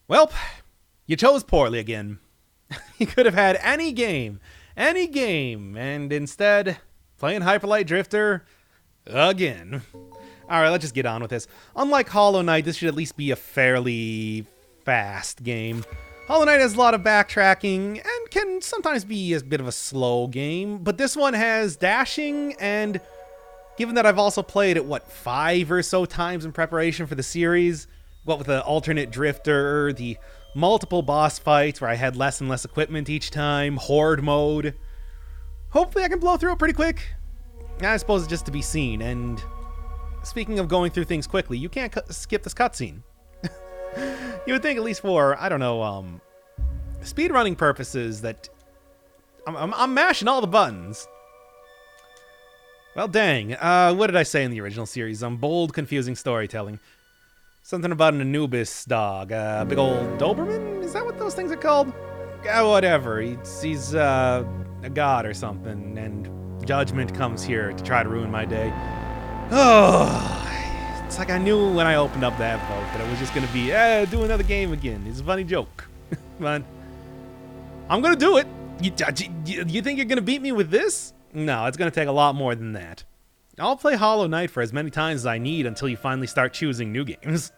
Well, you chose poorly again. You could have had any game, and instead, playing Hyperlight Drifter again. Alright, let's just get on with this. Unlike Hollow Knight, this should at least be a fairly fast game. Hollow Knight has a lot of backtracking and can sometimes be a bit of a slow game, but this one has dashing, and given that I've also played it, 5 or so times in preparation for the series, what with the alternate drifter, the multiple boss fights where I had less and less equipment each time, horde mode. Hopefully I can blow through it pretty quick. I suppose it's just to be seen, and speaking of going through things quickly, you can't skip this cutscene. You would think, at least for, I don't know, speedrunning purposes, that I'm mashing all the buttons. Well, dang. What did I say in the original series? Bold, confusing storytelling. Something about an Anubis dog. Big old Doberman? Is that what those things are called? Yeah, whatever. He's a god or something, and judgment comes here to try to ruin my day. Oh, it's like I knew when I opened up that vote that it was just going to be, do another game again. It's a funny joke. But I'm going to do it. You think you're going to beat me with this? No, it's going to take a lot more than that. I'll play Hollow Knight for as many times as I need until you finally start choosing new games.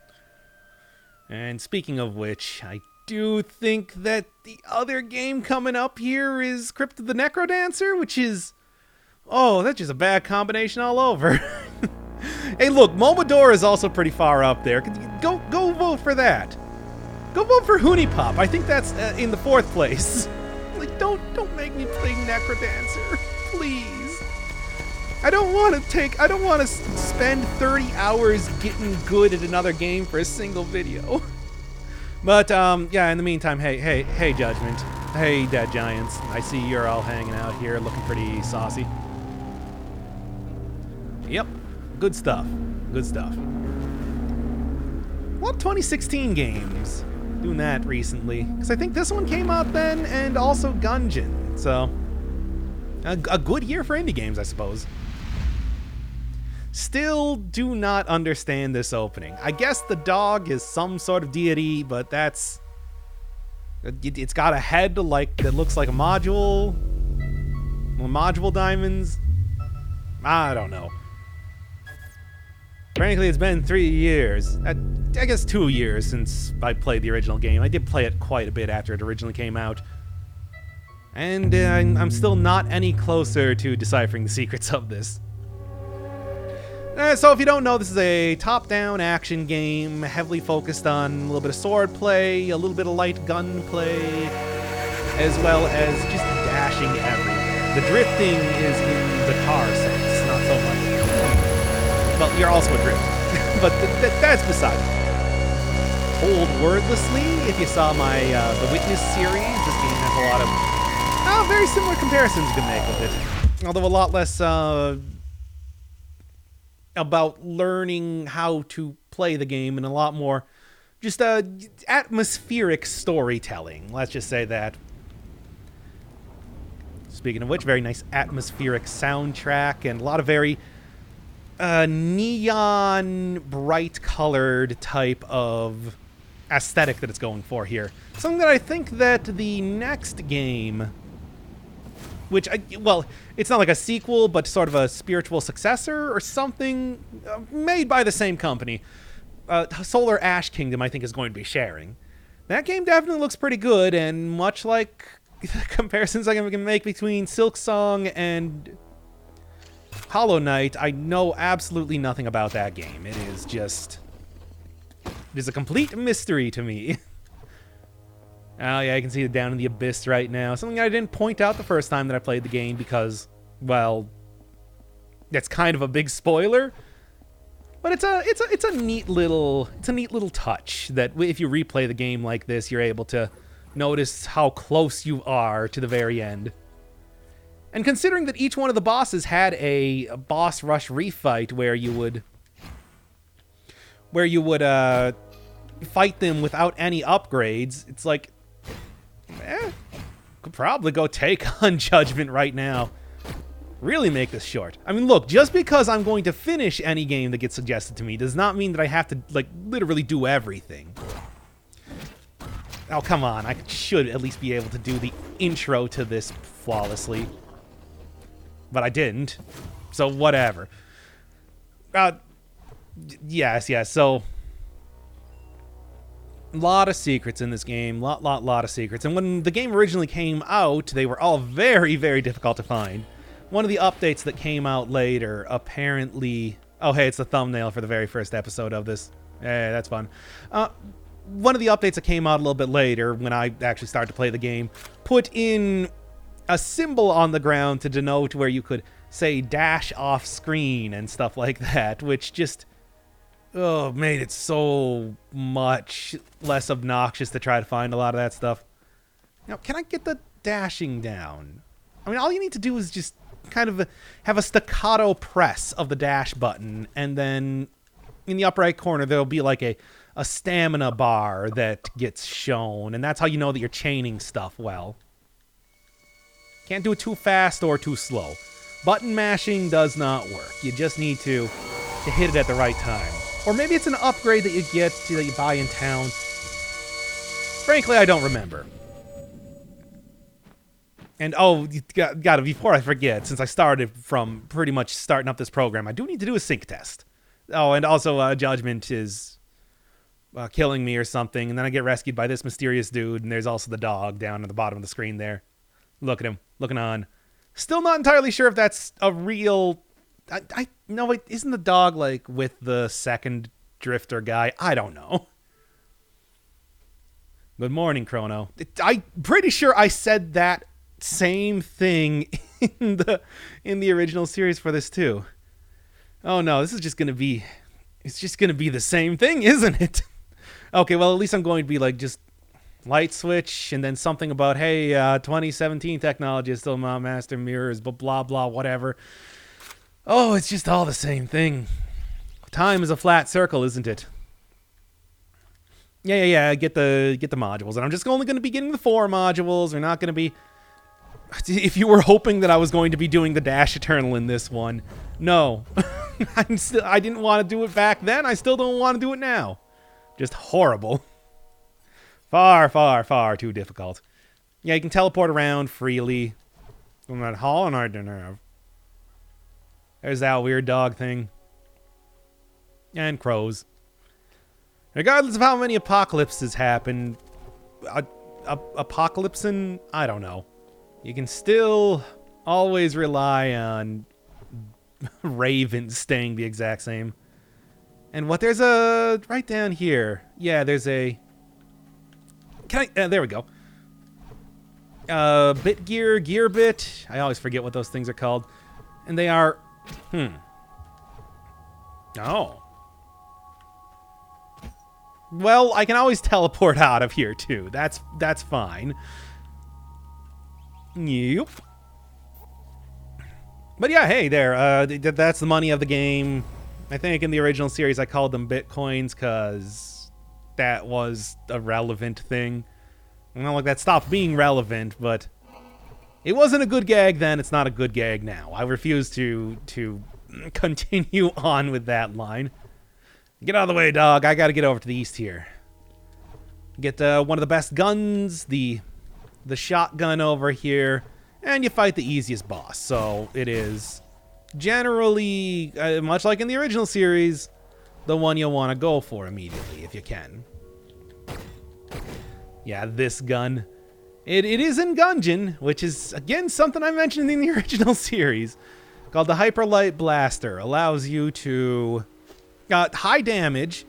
And speaking of which, I do think that the other game coming up here is Crypt of the Necrodancer, which is... oh, that's just a bad combination all over. Hey, look, Momodora is also pretty far up there. Go vote for that. Go vote for Hoonipop. I think that's in the 4th place. Like, don't make me play Necrodancer, please. I don't want to spend 30 hours getting good at another game for a single video. But, yeah, in the meantime, hey, Judgment. Hey, Dead Giants. I see you're all hanging out here looking pretty saucy. Yep, good stuff. Good stuff. A lot of 2016 games. Doing that recently. Because I think this one came out then, and also Gungeon. So, a good year for indie games, I suppose. Still do not understand this opening. I guess the dog is some sort of deity, but that's... it's got a head that looks like a module. Module diamonds. I don't know. Frankly, it's been 3 years. I guess 2 years since I played the original game. I did play it quite a bit after it originally came out. And I'm still not any closer to deciphering the secrets of this. So if you don't know, this is a top-down action game, heavily focused on a little bit of sword play, a little bit of light gun play, as well as just dashing everywhere. The drifting is in the car sense, not so much. Well, you're also a drifter, but that's beside it. Told wordlessly, if you saw my The Witness series, this game has a lot of very similar comparisons you can make with it. Although a lot less about learning how to play the game and a lot more just atmospheric storytelling. Let's just say that. Speaking of which, very nice atmospheric soundtrack and a lot of very neon, bright-colored type of aesthetic that it's going for here. Something that I think that the next game, which, well, it's not like a sequel, but sort of a spiritual successor or something made by the same company. Solar Ash Kingdom, I think, is going to be sharing. That game definitely looks pretty good, and much like the comparisons I can make between Silksong and Hollow Knight, I know absolutely nothing about that game. It is a complete mystery to me. Oh, yeah, I can see it down in the abyss right now. Something I didn't point out the first time that I played the game because, well, that's kind of a big spoiler. But it's a neat little touch that if you replay the game like this, you're able to notice how close you are to the very end. And considering that each one of the bosses had a boss rush refight where you would fight them without any upgrades, it's like, could probably go take on Judgment right now. Really make this short. I mean, look, just because I'm going to finish any game that gets suggested to me does not mean that I have to, like, literally do everything. Oh, come on. I should at least be able to do the intro to this flawlessly. But I didn't. So, whatever. Yes. So, a lot of secrets in this game. Lot of secrets. And when the game originally came out, they were all very, very difficult to find. One of the updates that came out later, apparently... Oh, hey, it's the thumbnail for the very first episode of this. Hey, that's fun. One of the updates that came out a little bit later, when I actually started to play the game, put in a symbol on the ground to denote where you could, say, dash off screen and stuff like that, which just... Oh, made it so much less obnoxious to try to find a lot of that stuff. Now, can I get the dashing down? I mean, all you need to do is just kind of have a staccato press of the dash button, and then in the upper right corner, there'll be like a stamina bar that gets shown, and that's how you know that you're chaining stuff well. Can't do it too fast or too slow. Button mashing does not work. You just need to hit it at the right time. Or maybe it's an upgrade that you get that you buy in town. Frankly, I don't remember. And oh, gotta, before I forget, since I started from pretty much starting up this program, I do need to do a sync test. Oh, and also Judgment is killing me or something, and then I get rescued by this mysterious dude, and there's also the dog down at the bottom of the screen there. Look at him, looking on. Still not entirely sure if that's a real... No, wait, isn't the dog, like, with the second drifter guy? I don't know. Good morning, Chrono. I'm pretty sure I said that same thing in the original series for this, too. Oh, no, this is just gonna be... It's just gonna be the same thing, isn't it? Okay, well, at least I'm going to be, like, just... light switch, and then something about, hey, 2017 technology is still not master mirrors, but blah, blah, whatever. Oh, it's just all the same thing. Time is a flat circle, isn't it? Yeah, get the modules. And I'm just only going to be getting the 4 modules. We're not going to be... If you were hoping that I was going to be doing the Dash Eternal in this one, no. I didn't want to do it back then. I still don't want to do it now. Just horrible. Far too difficult. Yeah, you can teleport around freely. From that hall, and I don't know. There's that weird dog thing. And crows. Regardless of how many apocalypses happen, apocalypsing, I don't know. You can still always rely on ravens staying the exact same. And what, there's a, right down here. Yeah, there's a, can I, there we go. Bit gear, gear bit. I always forget what those things are called. And they are, oh. Well, I can always teleport out of here, too. That's fine. Yep. But yeah, hey, there. That's the money of the game. I think in the original series I called them bitcoins because that was a relevant thing. Well, like, that stopped being relevant, but it wasn't a good gag then. It's not a good gag now. I refuse to continue on with that line. Get out of the way, dog. I gotta get over to the east here. Get one of the best guns, the shotgun over here, and you fight the easiest boss. So it is generally, much like in the original series, the one you'll want to go for immediately if you can. Yeah, this gun. It is in Gungeon, which is, again, something I mentioned in the original series, called the Hyperlight Blaster. Allows you to... high damage,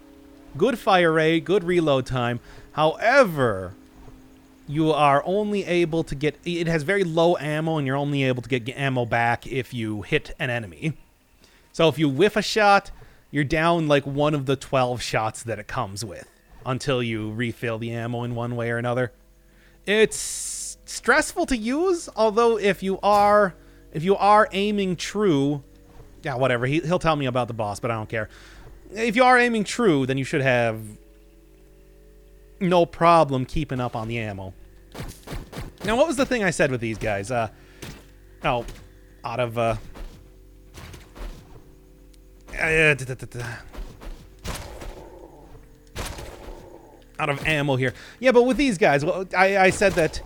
good fire rate, good reload time. However, you are only able to get... It has very low ammo, and you're only able to get ammo back if you hit an enemy. So if you whiff a shot, you're down like one of the 12 shots that it comes with until you refill the ammo in one way or another. It's stressful to use, although if you are aiming true... Yeah, whatever. He'll tell me about the boss, but I don't care. If you are aiming true, then you should have no problem keeping up on the ammo. Now, what was the thing I said with these guys? Out of, out of ammo here. Yeah, but with these guys, well, I said that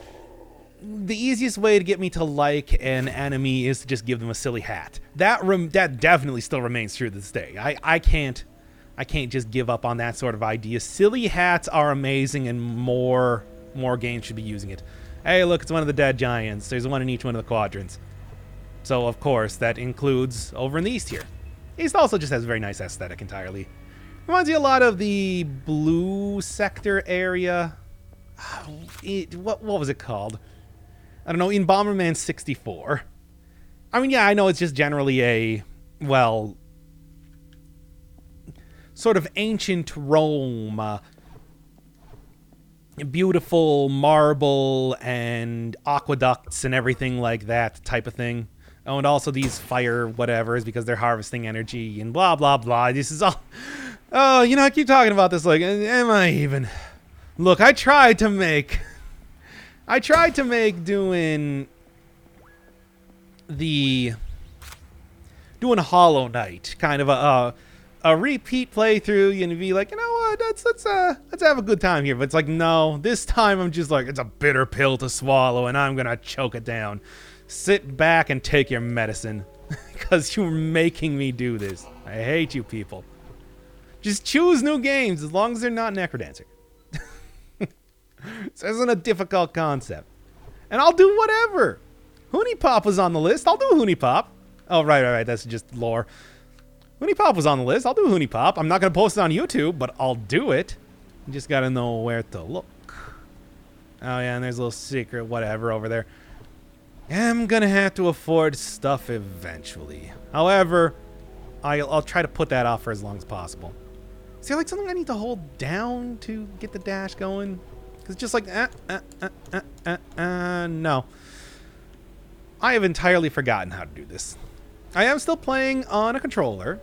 the easiest way to get me to like an enemy is to just give them a silly hat. That definitely still remains true to this day. I can't just give up on that sort of idea. Silly hats are amazing, and more games should be using it. Hey, look, it's one of the dead giants. There's one in each one of the quadrants. So, of course, that includes over in the east here. East also just has a very nice aesthetic entirely. Reminds you a lot of the blue sector area. What was it called? I don't know, in Bomberman 64. I mean, yeah, I know it's just generally a, well, sort of ancient Rome. Beautiful marble and aqueducts and everything like that type of thing. Oh, and also these fire whatevers because they're harvesting energy and blah, blah, blah. This is all... Oh, you know, I keep talking about this like, am I even... Look, I tried to make doing Hollow Knight kind of a repeat playthrough and be like, you know what, let's have a good time here. But it's like, no, this time I'm just like, it's a bitter pill to swallow and I'm gonna choke it down. Sit back and take your medicine because you're making me do this. I hate you people. Just choose new games as long as they're not Necrodancer. This isn't a difficult concept. And I'll do whatever. Hoonie Pop was on the list. I'll do Hoonie Pop. Oh, right. That's just lore. Hoonie Pop was on the list. I'll do Hoonie Pop. I'm not going to post it on YouTube, but I'll do it. You just got to know where to look. Oh, yeah, and there's a little secret whatever over there. I'm going to have to afford stuff eventually. However, I'll try to put that off for as long as possible. Is there like something I need to hold down to get the dash going? Because it's just like, no. I have entirely forgotten how to do this. I am still playing on a controller.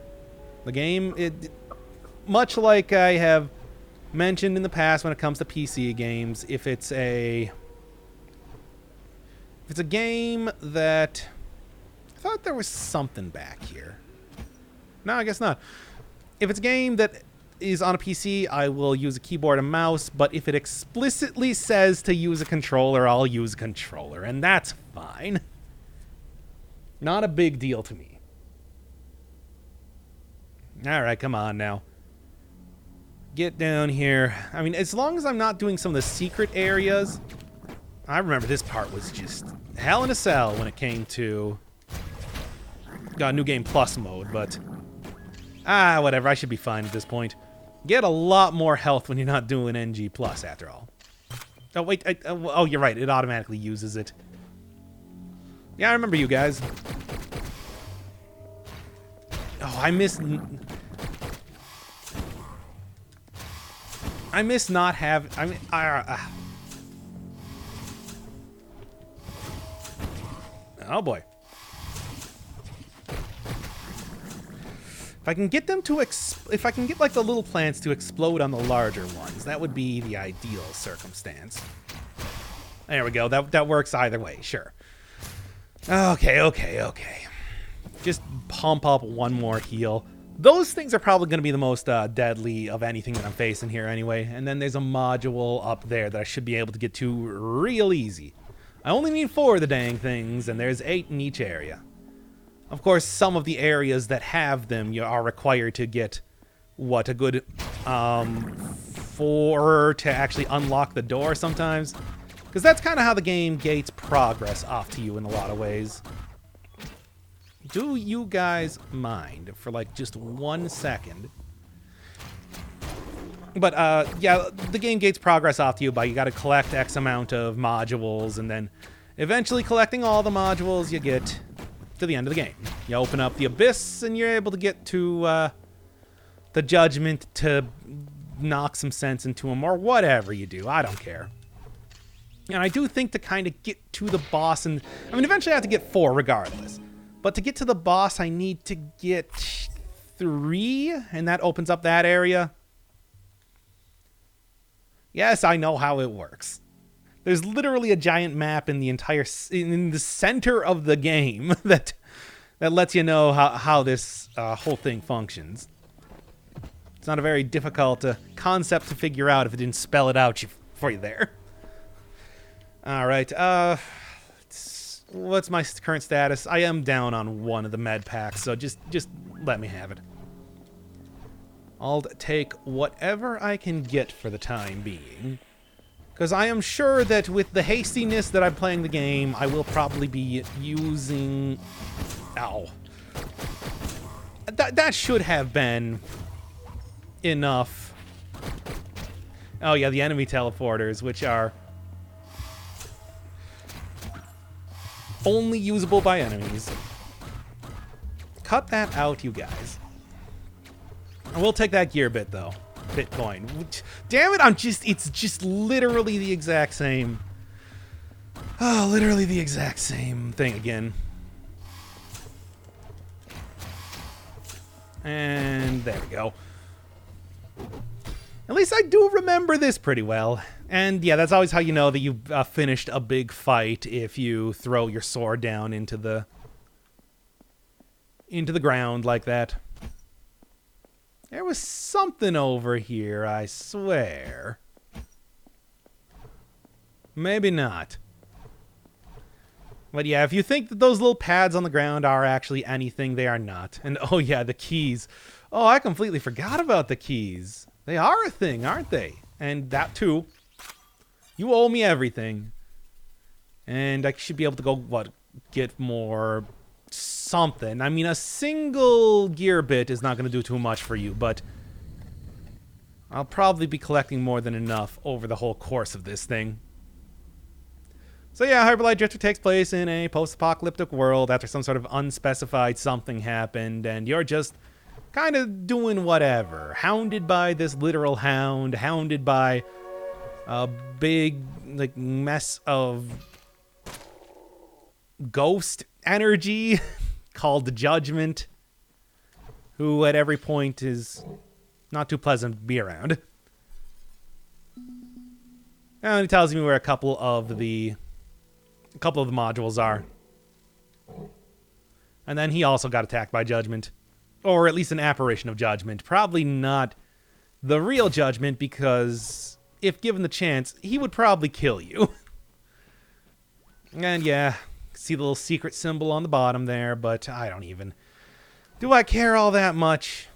The game, much like I have mentioned in the past when it comes to PC games, if it's a game that... I thought there was something back here. No, I guess not. If it's a game that is on a PC, I will use a keyboard and mouse, but if it explicitly says to use a controller, I'll use a controller, and that's fine. Not a big deal to me. Alright, come on now. Get down here. I mean, as long as I'm not doing some of the secret areas... I remember this part was just hell in a cell when it came to... New Game Plus mode, but... whatever, I should be fine at this point. Get a lot more health when you're not doing NG Plus, after all. Oh, wait, oh, you're right, it automatically uses it. Yeah, I remember you guys. Oh, I miss not have... I mean, oh, boy. If I can get them to if I can get like the little plants to explode on the larger ones, that would be the ideal circumstance. There we go. That works either way. Sure. Okay. Just pump up one more heal. Those things are probably going to be the most deadly of anything that I'm facing here anyway. And then there's a module up there that I should be able to get to real easy. I only need 4 of the dang things, and there's 8 in each area. Of course, some of the areas that have them you are required to get, a good 4 to actually unlock the door sometimes. Because that's kind of how the game gates progress off to you in a lot of ways. Do you guys mind for like just 1 second? But yeah, the game gates progress off to you by you got to collect X amount of modules, and then eventually collecting all the modules you get to the end of the game. You open up the abyss and you're able to get to the judgment to knock some sense into him or whatever you do. I don't care. And I do think to kind of get to the boss, and I mean eventually I have to get 4 regardless. But to get to the boss I need to get 3, and that opens up that area. Yes, I know how it works. There's literally a giant map in the in the center of the game that lets you know how this whole thing functions. It's not a very difficult concept to figure out if it didn't spell it out for you there. Alright, what's my current status? I am down on one of the med packs, so just let me have it. I'll take whatever I can get for the time being. Because I am sure that with the hastiness that I'm playing the game, I will probably be using... Ow. That should have been enough. Oh yeah, the enemy teleporters, which are only usable by enemies. Cut that out, you guys. I will take that gear bit, though. Bitcoin. Damn it, it's just literally the exact same. Oh, literally the exact same thing again. And there we go. At least I do remember this pretty well. And yeah, that's always how you know that you've finished a big fight, if you throw your sword down into the ground like that. There was something over here, I swear. Maybe not. But yeah, if you think that those little pads on the ground are actually anything, they are not. And oh yeah, the keys. Oh, I completely forgot about the keys. They are a thing, aren't they? And that too. You owe me everything. And I should be able to go, what, get more something. I mean, a single gear bit is not going to do too much for you, but I'll probably be collecting more than enough over the whole course of this thing. So yeah, Hyperlight Drifter takes place in a post-apocalyptic world after some sort of unspecified something happened, and you're just kind of doing whatever. Hounded by this literal hound, hounded by a big, like, mess of ghost energy called the Judgment, who at every point is not too pleasant to be around. And he tells me where a couple of the modules are. And then he also got attacked by Judgment. Or at least an apparition of Judgment. Probably not the real Judgment, because if given the chance, he would probably kill you. And yeah, see the little secret symbol on the bottom there, but I don't even... Do I care all that much?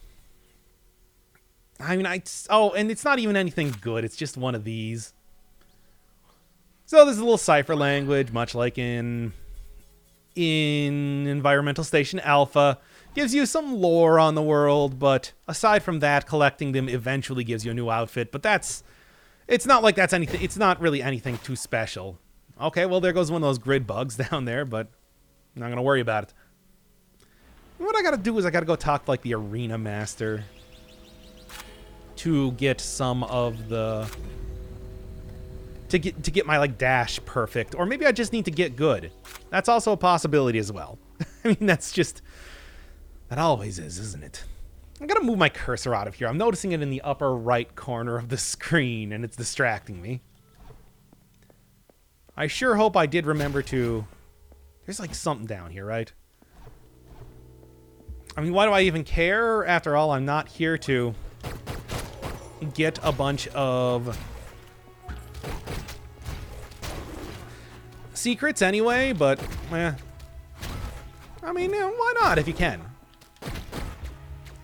I mean, oh, and it's not even anything good. It's just one of these. So there's a little cipher language, much like in Environmental Station Alpha. Gives you some lore on the world, but aside from that, collecting them eventually gives you a new outfit. But it's not like that's anything. It's not really anything too special. Okay, well, there goes one of those grid bugs down there, but I'm not going to worry about it. What I got to do is I got to go talk to, like, the Arena Master to get some of the... To get my, like, dash perfect. Or maybe I just need to get good. That's also a possibility as well. I mean, that's just... That always is, isn't it? I'm going to move my cursor out of here. I'm noticing it in the upper right corner of the screen, and it's distracting me. I sure hope I did remember to... There's, like, something down here, right? I mean, why do I even care? After all, I'm not here to get a bunch of secrets anyway, but, I mean, why not if you can?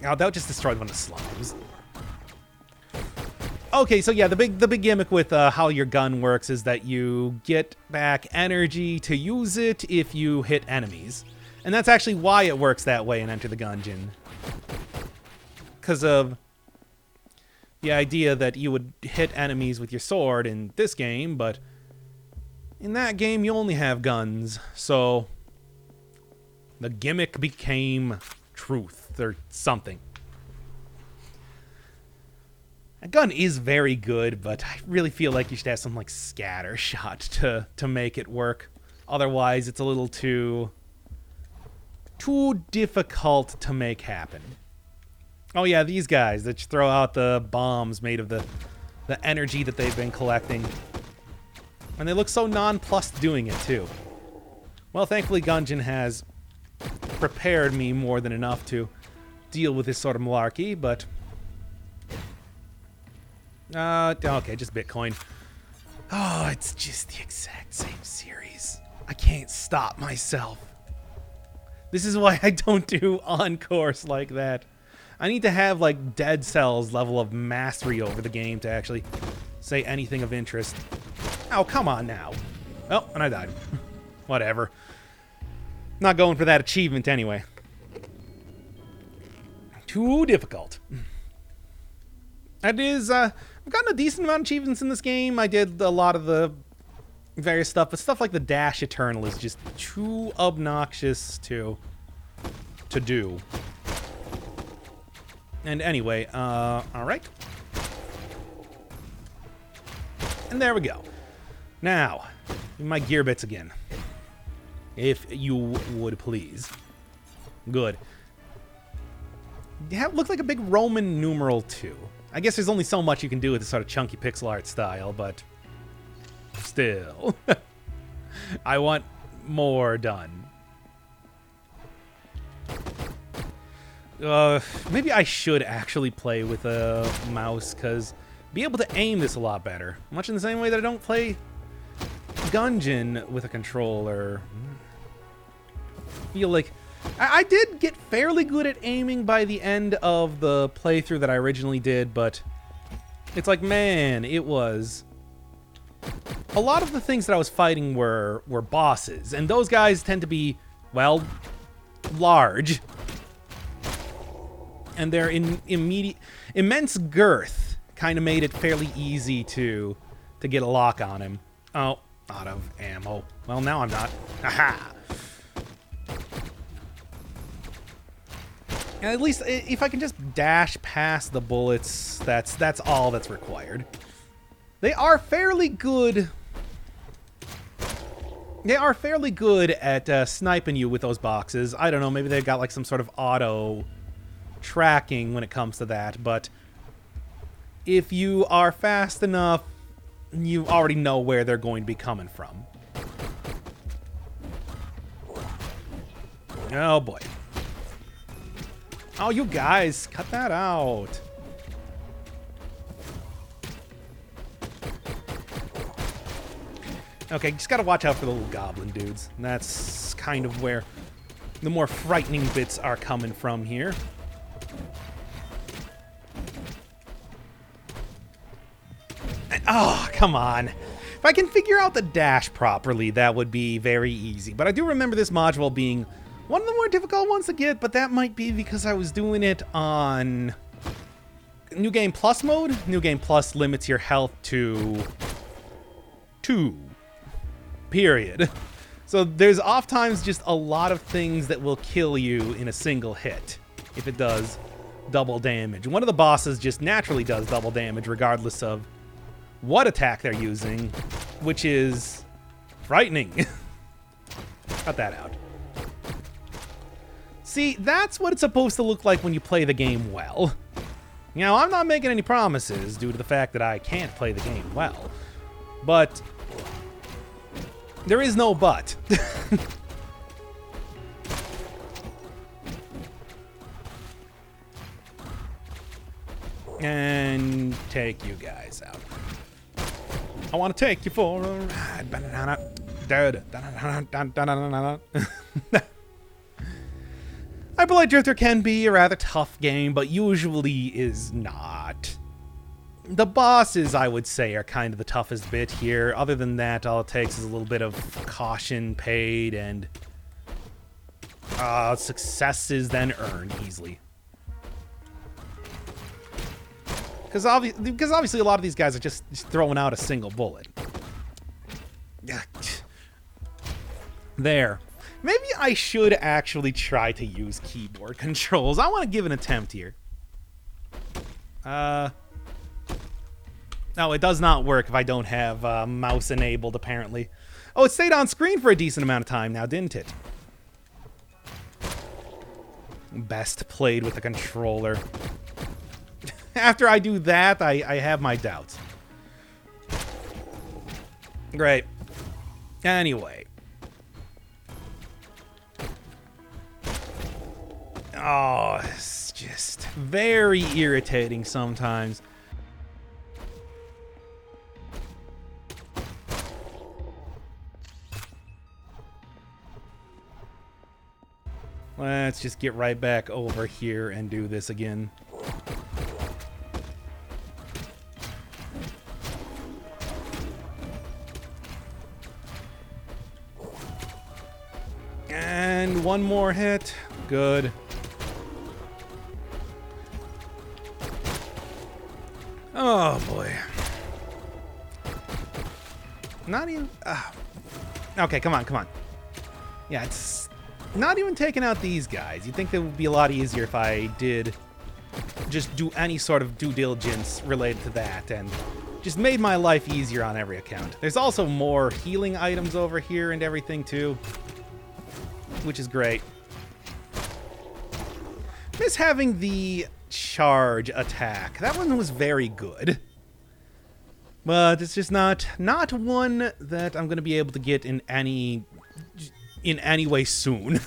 Oh, that just destroyed one of the slimes. Okay, so yeah, the big gimmick with how your gun works is that you get back energy to use it if you hit enemies. And that's actually why it works that way in Enter the Gungeon. Because of the idea that you would hit enemies with your sword in this game, but in that game you only have guns, so the gimmick became truth or something. A gun is very good, but I really feel like you should have some, like, scatter shot to make it work. Otherwise, it's a little too difficult to make happen. Oh yeah, these guys that throw out the bombs made of the energy that they've been collecting. And they look so nonplussed doing it, too. Well, thankfully, Gungeon has prepared me more than enough to deal with this sort of malarkey, but Okay, just Bitcoin. Oh, it's just the exact same series. I can't stop myself. This is why I don't do encores like that. I need to have, like, Dead Cell's level of mastery over the game to actually say anything of interest. Oh, come on now. Oh, and I died. Whatever. Not going for that achievement anyway. Too difficult. It is, I've gotten a decent amount of achievements in this game. I did a lot of the various stuff, but stuff like the Dash Eternal is just too obnoxious to do. And anyway, alright. And there we go. Now, my gear bits again. If you would please. Good. Yeah, it looked like a big Roman numeral 2. I guess there's only so much you can do with this sort of chunky pixel art style, but still. I want more done. Maybe I should actually play with a mouse, because be able to aim this a lot better. Much in the same way that I don't play Gungeon with a controller. I feel like I did get fairly good at aiming by the end of the playthrough that I originally did, but it's like, man, it was... A lot of the things that I was fighting were bosses, and those guys tend to be, well, large. And their immense girth kind of made it fairly easy to get a lock on him. Oh, out of ammo. Well, now I'm not. Aha! And at least if I can just dash past the bullets, that's all that's required. They are fairly good. They are fairly good at sniping you with those boxes. I don't know, maybe they've got like some sort of auto tracking when it comes to that, but if you are fast enough, you already know where they're going to be coming from. Oh boy. Oh, you guys, cut that out. Okay, just gotta watch out for the little goblin dudes. And that's kind of where the more frightening bits are coming from here. And, oh, come on. If I can figure out the dash properly, that would be very easy. But I do remember this module being one of the more difficult ones to get, but that might be because I was doing it on New Game Plus mode. New Game Plus limits your health to 2. Period. So there's oftentimes just a lot of things that will kill you in a single hit if it does double damage. One of the bosses just naturally does double damage regardless of what attack they're using, which is frightening. Cut that out. See, that's what it's supposed to look like when you play the game well. You know, I'm not making any promises due to the fact that I can't play the game well, but there is no but. And take you guys out. I want to take you for a ride. Hyperlight Drifter can be a rather tough game, but usually is not. The bosses, I would say, are kind of the toughest bit here. Other than that, all it takes is a little bit of caution paid and successes then earned easily. Because obviously a lot of these guys are just throwing out a single bullet. There. Maybe I should actually try to use keyboard controls. I want to give an attempt here. No, it does not work if I don't have mouse enabled, apparently. Oh, it stayed on screen for a decent amount of time now, didn't it? Best played with a controller. After I do that, I have my doubts. Great. Anyway. Oh, it's just very irritating sometimes. Let's just get right back over here and do this again. And one more hit. Good. Oh, boy. Not even... Okay, come on, come on. Yeah, it's not even taking out these guys. You'd think that would be a lot easier if I did just do any sort of due diligence related to that and just made my life easier on every account. There's also more healing items over here and everything, too, which is great. Miss having the charge attack. That one was very good. But it's just not one that I'm going to be able to get in any way soon.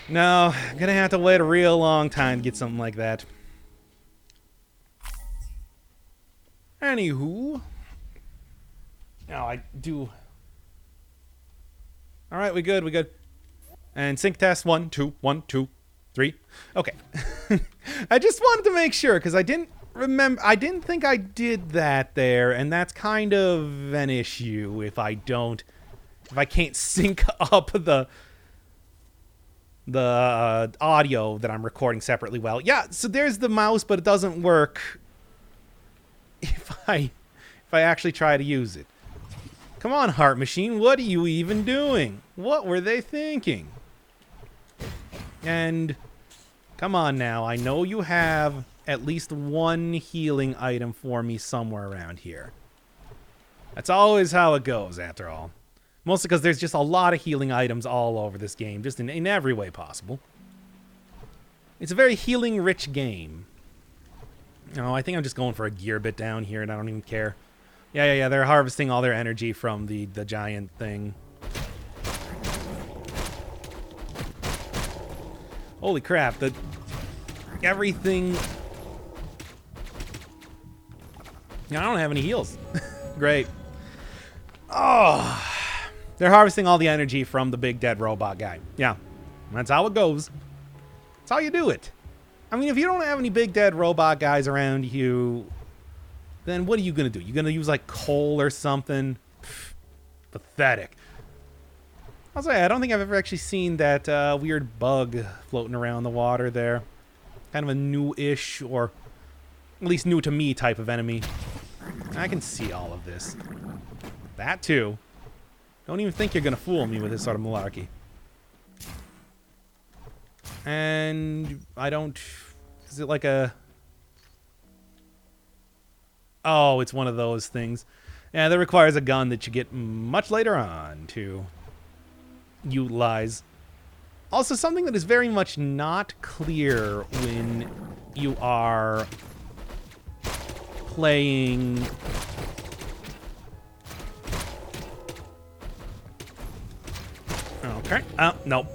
No, I'm going to have to wait a real long time to get something like that. Anywho. Now I do... Alright, we good, we good. And sync test, 1, 2, 1, 2, 3. Okay. I just wanted to make sure, because I didn't think I did that there, and that's kind of an issue if I can't sync up the audio that I'm recording separately well. Yeah, so there's the mouse, but it doesn't work if I actually try to use it. Come on, Heart Machine, what are you even doing? What were they thinking? And come on now, I know you have at least one healing item for me somewhere around here. That's always how it goes, after all. Mostly because there's just a lot of healing items all over this game, just in every way possible. It's a very healing-rich game. No, I think I'm just going for a gear bit down here, and I don't even care. Yeah, they're harvesting all their energy from the giant thing. Holy crap, everything... I don't have any heals. Great. Oh, they're harvesting all the energy from the big dead robot guy. Yeah, that's how it goes. That's how you do it. I mean, if you don't have any big dead robot guys around you, then what are you going to do? You going to use, like, coal or something? Pfft, pathetic. I'll say, I don't think I've ever actually seen that weird bug floating around the water there. Kind of a new-ish, or at least new to me type of enemy. I can see all of this. That, too. Don't even think you're going to fool me with this sort of malarkey. And I don't... Is it like a... Oh, it's one of those things. Yeah, that requires a gun that you get much later on to utilize. Also, something that is very much not clear when you are playing... Okay. Nope.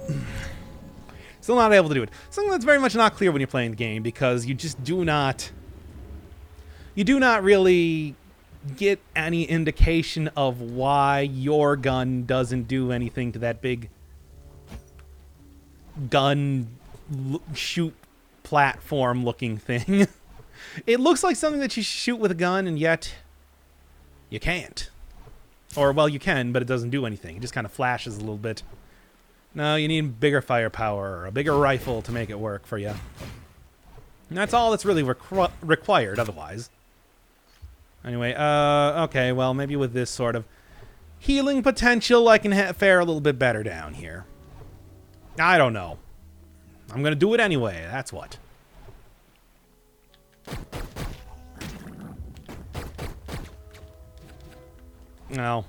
Still not able to do it. Something that's very much not clear when you're playing the game, because you just do not... You do not really get any indication of why your gun doesn't do anything to that big gun shoot platform looking thing. It looks like something that you shoot with a gun, and yet you can't. Or, well, you can, but it doesn't do anything. It just kind of flashes a little bit. No, you need bigger firepower or a bigger rifle to make it work for you. And that's all that's really required otherwise. Anyway, okay, well, maybe with this sort of healing potential, I can fare a little bit better down here. I don't know. I'm going to do it anyway, that's what. No.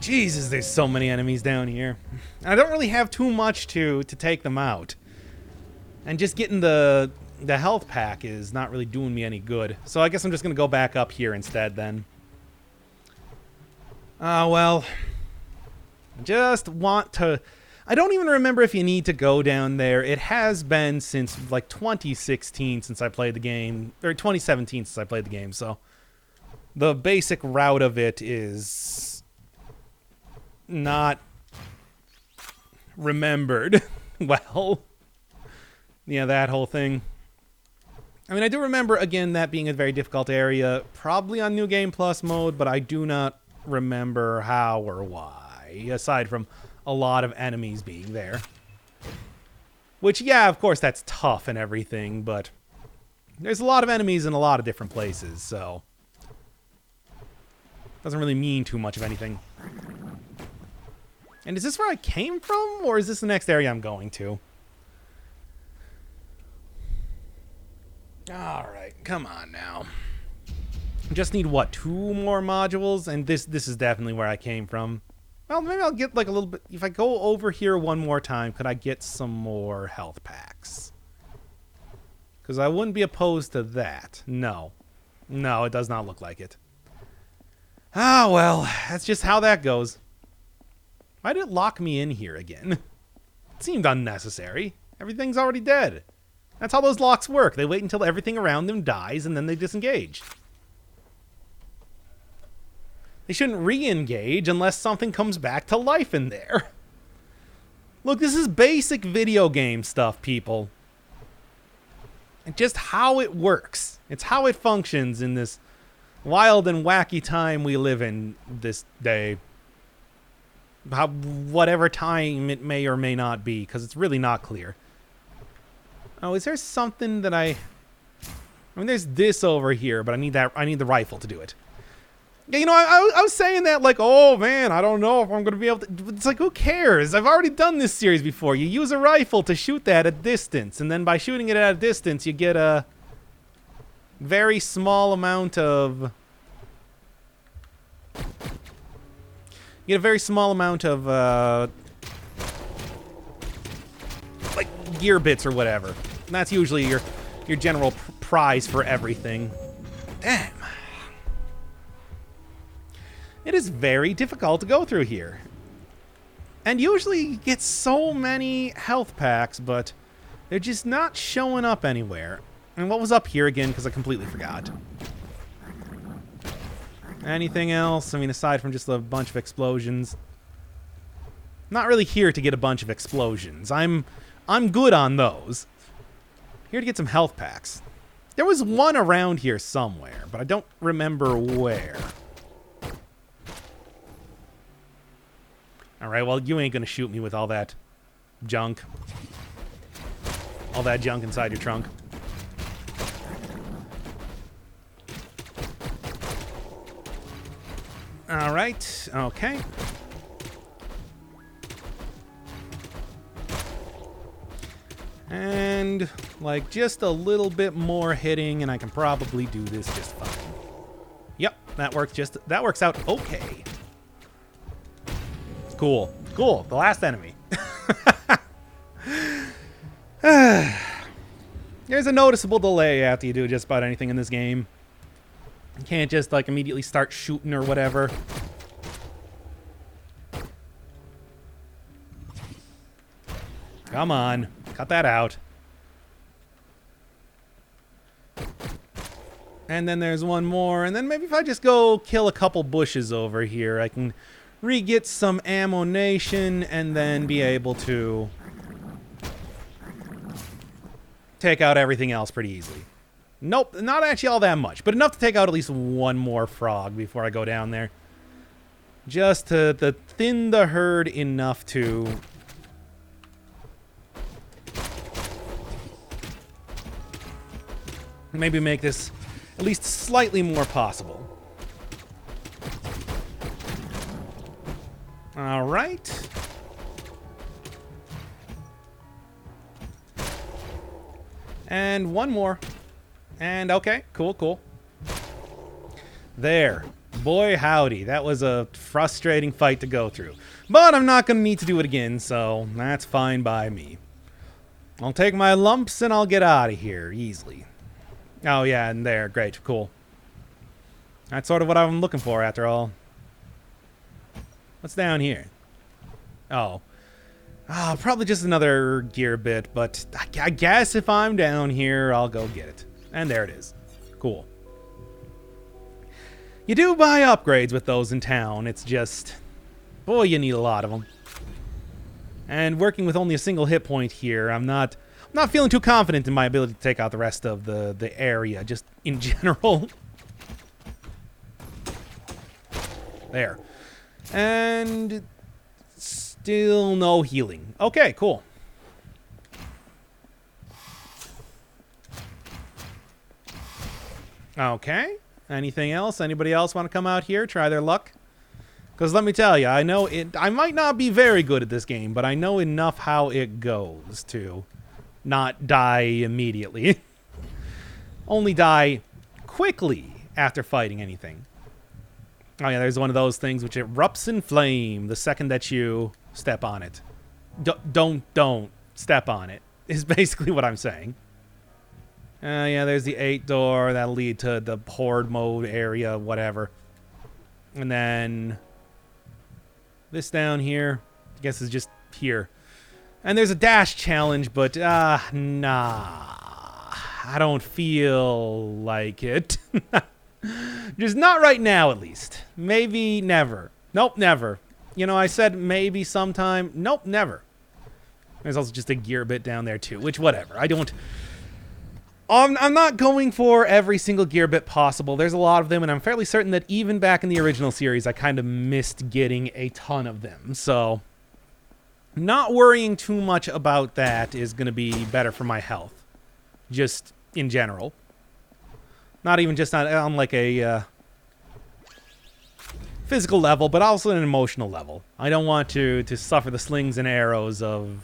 Jesus, there's so many enemies down here. I don't really have too much to take them out. And just getting the health pack is not really doing me any good. So I guess I'm just going to go back up here instead then. Well, I just want to... I don't even remember if you need to go down there. It has been since, like, 2016 since I played the game. Or 2017 since I played the game, so... the basic route of it is not remembered well. Yeah, that whole thing. I mean, I do remember, again, that being a very difficult area, probably on New Game Plus mode, but I do not remember how or why, aside from a lot of enemies being there. Which, yeah, of course, that's tough and everything, but there's a lot of enemies in a lot of different places, so doesn't really mean too much of anything. And is this where I came from, or is this the next area I'm going to? Alright, come on now. Just need, what, 2 more modules? And this is definitely where I came from. Well, maybe I'll get, like, a little bit... If I go over here one more time, could I get some more health packs? Because I wouldn't be opposed to that. No. No, it does not look like it. Ah, well, that's just how that goes. Why did it lock me in here again? It seemed unnecessary. Everything's already dead. That's how those locks work. They wait until everything around them dies, and then they disengage. They shouldn't re-engage unless something comes back to life in there. Look, this is basic video game stuff, people. It's just how it works. It's how it functions in this wild and wacky time we live in this day. Whatever time it may or may not be, because it's really not clear. Oh, is there something that I mean, there's this over here, but I need the rifle to do it. Yeah, you know, I was saying that like, oh man, I don't know if I'm going to be able to... It's like, who cares? I've already done this series before. You use a rifle to shoot that at distance, and then by shooting it at a distance, you get a very small amount of... You get a very small amount of, like, gear bits or whatever. And that's usually your general prize for everything. Damn. It is very difficult to go through here. And usually you get so many health packs, but they're just not showing up anywhere. And what was up here again, because I completely forgot. Anything else? I mean, aside from just a bunch of explosions. Not really here to get a bunch of explosions. I'm good on those. Here to get some health packs. There was one around here somewhere, but I don't remember where. Alright, well, you ain't gonna shoot me with all that junk. All that junk inside your trunk. Alright, okay. And, like, just a little bit more hitting, and I can probably do this just fine. Yep, that works out okay. Cool. Cool. The last enemy. There's a noticeable delay after you do just about anything in this game. You can't just, like, immediately start shooting or whatever. Come on. Cut that out. And then there's one more. And then maybe if I just go kill a couple bushes over here, I can re-get some ammunition and then be able to take out everything else pretty easily. Nope, not actually all that much, but enough to take out at least one more frog before I go down there. Just to thin the herd enough to... maybe make this at least slightly more possible. All right. And one more. And okay, cool, cool. There. Boy, howdy. That was a frustrating fight to go through. But I'm not going to need to do it again, so that's fine by me. I'll take my lumps and I'll get out of here easily. Oh, yeah, and there. Great, cool. That's sort of what I'm looking for, after all. What's down here? Oh. Oh, probably just another gear bit, but I guess if I'm down here, I'll go get it. And there it is. Cool. You You do buy upgrades with those in town. It's just, boy, you need a lot of them. And working with only a single hit point here, I'm not feeling too confident in my ability to take out the rest of the area, just in general. There. And still no healing. Okay, cool. Okay. Anything else? Anybody else want to come out here, try their luck? Because let me tell you, I might not be very good at this game, but I know enough how it goes to not die immediately. Only die quickly after fighting anything. Oh yeah, there's one of those things which erupts in flame the second that you step on it. Don't step on it, is basically what I'm saying. Yeah, there's the 8 door. That'll lead to the horde mode area, whatever. And then this down here, I guess is just here. And there's a dash challenge, but nah. I don't feel like it. Just not right now, at least. Maybe never. Nope, never. You know, I said maybe sometime. Nope, never. There's also just a gear bit down there, too, which, whatever. I'm not going for every single gear bit possible. There's a lot of them, and I'm fairly certain that even back in the original series, I kind of missed getting a ton of them. So, not worrying too much about that is going to be better for my health. Just in general. Not even just on like a physical level, but also an emotional level. I don't want to suffer the slings and arrows of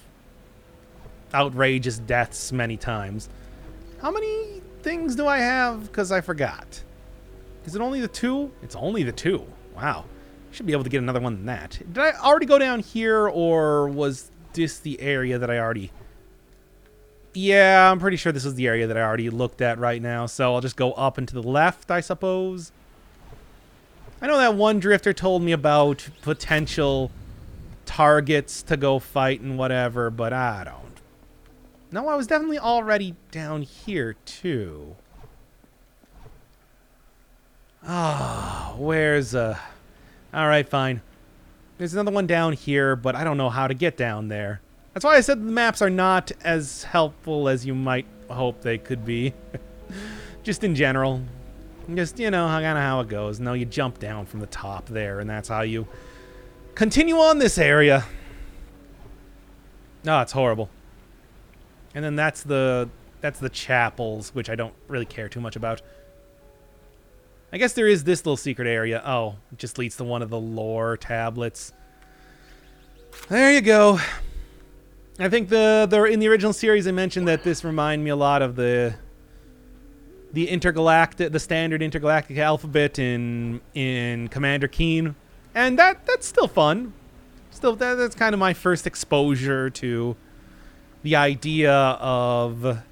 outrageous deaths many times. How many things do I have? Because I forgot. Is it only the 2? It's only the 2. Wow. Should be able to get another one than that. Did I already go down here, or was this the area that I already... Yeah, I'm pretty sure this is the area that I already looked at right now, so I'll just go up and to the left, I suppose. I know that one drifter told me about potential targets to go fight and whatever, but I don't. No, I was definitely already down here, too. Ah, where's... Alright, fine. There's another one down here, but I don't know how to get down there. That's why I said the maps are not as helpful as you might hope they could be. Just in general. Just, you know, kind of how it goes. No, you jump down from the top there, and that's how you continue on this area. Oh, it's horrible. And then that's the chapels, which I don't really care too much about. I guess there is this little secret area. Oh, it just leads to one of the lore tablets. There you go. I think in the original series I mentioned that this reminded me a lot of the standard intergalactic alphabet in Commander Keen, and that's still fun. Still, that's kind of my first exposure to the idea of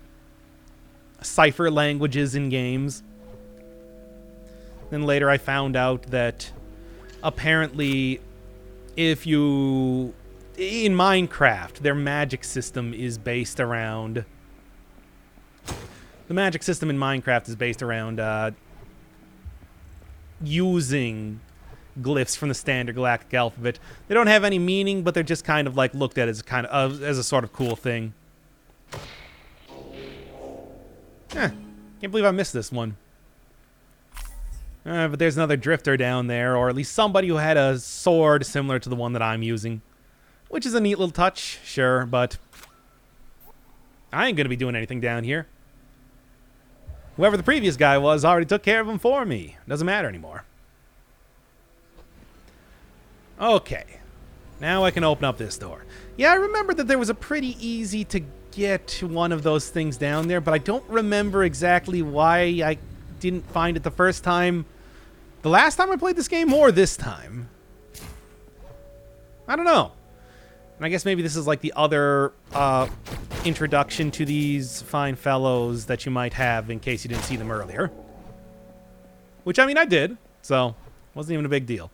cipher languages in games. Then later I found out that apparently in Minecraft, their magic system is based around... The magic system in Minecraft is based around using glyphs from the standard galactic alphabet. They don't have any meaning, but they're just kind of like looked at as as a sort of cool thing. Can't believe I missed this one. But there's another drifter down there, or at least somebody who had a sword similar to the one that I'm using. Which is a neat little touch, sure, but I ain't gonna be doing anything down here. Whoever the previous guy was already took care of him for me. Doesn't matter anymore. Okay. Now I can open up this door. Yeah, I remember that there was a pretty easy to get one of those things down there, but I don't remember exactly why I didn't find it the first time. The last time I played this game or this time? I don't know. And I guess maybe this is like the other introduction to these fine fellows that you might have in case you didn't see them earlier. Which, I mean, I did, so wasn't even a big deal.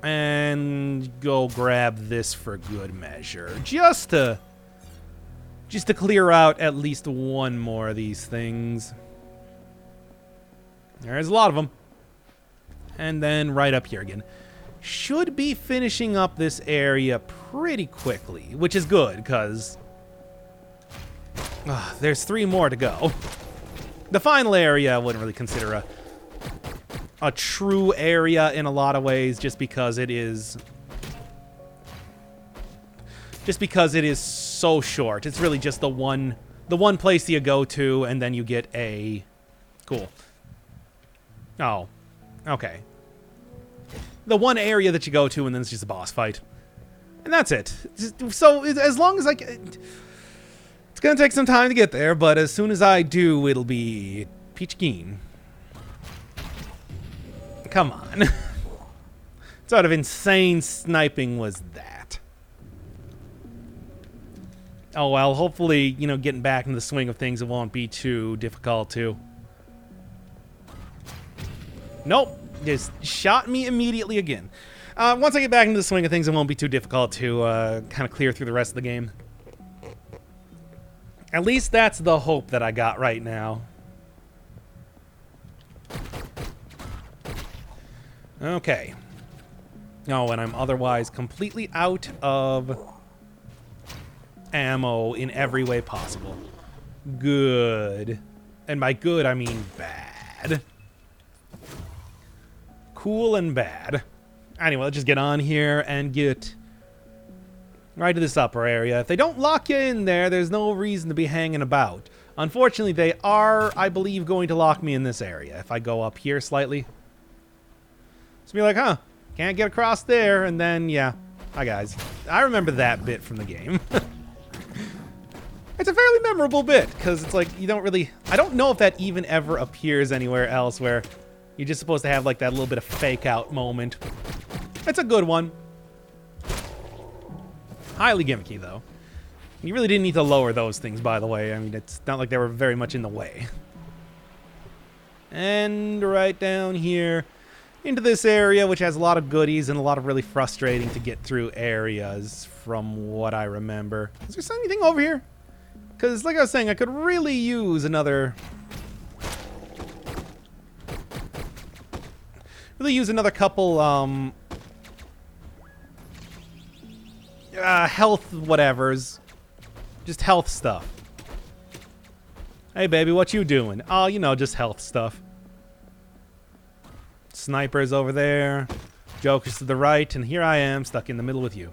And go grab this for good measure. Just to clear out at least one more of these things. There's a lot of them. And then right up here again. Should be finishing up this area pretty quickly, which is good, because there's 3 more to go. The final area I wouldn't really consider a true area in a lot of ways, just because it is so short. It's really just the one place you go to, and then you get a cool. Oh, okay. The one area that you go to, and then it's just a boss fight, and that's it. So as long as it's gonna take some time to get there, but as soon as I do, it'll be peach keen. Come on. What sort of insane sniping was that? Oh well, hopefully, you know, getting back into the swing of things, it won't be too difficult to. Nope, just shot me immediately again. Once I get back into the swing of things, it won't be too difficult to kind of clear through the rest of the game. At least that's the hope that I got right now. Okay. Oh, and I'm otherwise completely out of ammo in every way possible. Good. And by good, I mean bad. Cool and bad. Anyway, let's just get on here and get right to this upper area. If they don't lock you in there, there's no reason to be hanging about. Unfortunately, they are, I believe, going to lock me in this area. If I go up here slightly. It's be like, huh, can't get across there, and then, yeah. Hi, guys. I remember that bit from the game. It's a fairly memorable bit, because it's like, you don't really... I don't know if that even ever appears anywhere else where you're just supposed to have, like, that little bit of fake-out moment. It's a good one. Highly gimmicky, though. You really didn't need to lower those things, by the way. I mean, it's not like they were very much in the way. And right down here into this area, which has a lot of goodies and a lot of really frustrating to get through areas, from what I remember. Is there anything over here? Because, like I was saying, I could really use another... couple, health whatevers. Just health stuff. Hey, baby, what you doing? Oh, you know, just health stuff. Snipers over there. Jokers to the right, and here I am, stuck in the middle with you.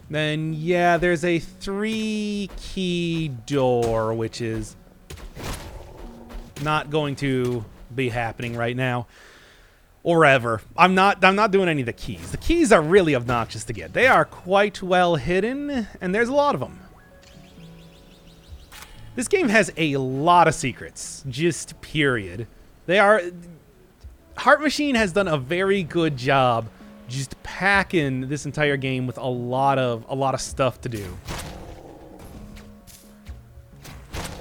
Then, yeah, there's a 3-key door, which is not going to be happening right now. Or ever. I'm not doing any of the keys. The keys are really obnoxious to get. They are quite well hidden, and there's a lot of them. This game has a lot of secrets. Just period. They are... Heart Machine has done a very good job just packing this entire game with a lot of stuff to do.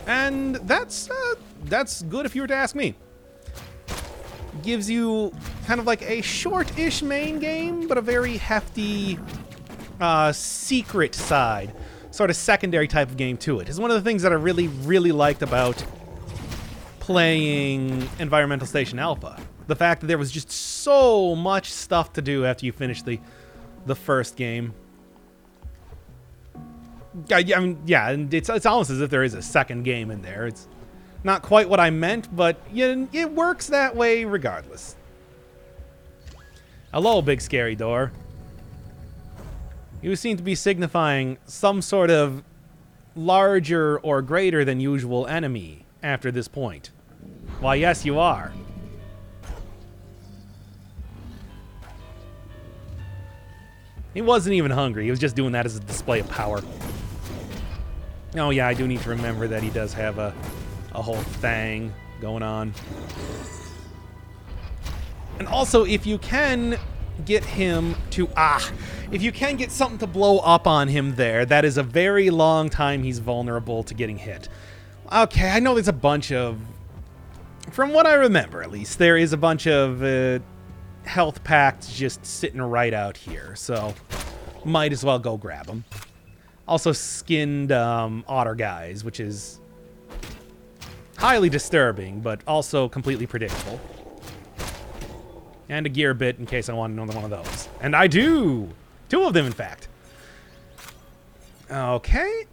And that's good if you were to ask me. Gives you kind of like a short-ish main game, but a very hefty secret side, sort of secondary type of game to it. It's one of the things that I really, really liked about playing Environmental Station Alpha. The fact that there was just so much stuff to do after you finish the first game. I mean, yeah, and it's almost as if there is a second game in there. It's not quite what I meant, but it works that way regardless. Hello, big scary door. You seem to be signifying some sort of larger or greater than usual enemy after this point. Why, yes, you are. He wasn't even hungry. He was just doing that as a display of power. Oh, yeah, I do need to remember that he does have a whole thing going on. And also, if you can get him to... if you can get something to blow up on him there, that is a very long time he's vulnerable to getting hit. Okay, I know there's a bunch of... From what I remember, at least, there is a bunch of health packs just sitting right out here, so might as well go grab them. Also skinned otter guys, which is Highly disturbing, but also completely predictable. And a gear bit in case I want another one of those. And I do! 2 of them, in fact. Okay.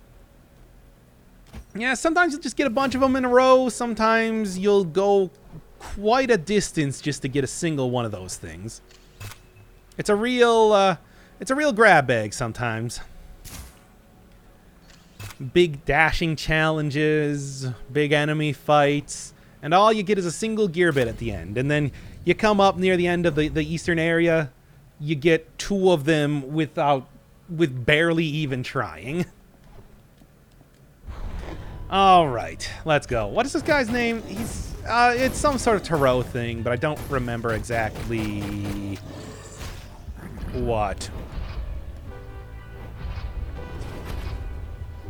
Yeah, sometimes you'll just get a bunch of them in a row. Sometimes you'll go quite a distance just to get a single one of those things. It's a real grab bag sometimes. Big dashing challenges, big enemy fights, and all you get is a single gear bit at the end. And then you come up near the end of the eastern area, you get 2 of them with barely even trying. All right, let's go. What is this guy's name? It's some sort of tarot thing, but I don't remember exactly what.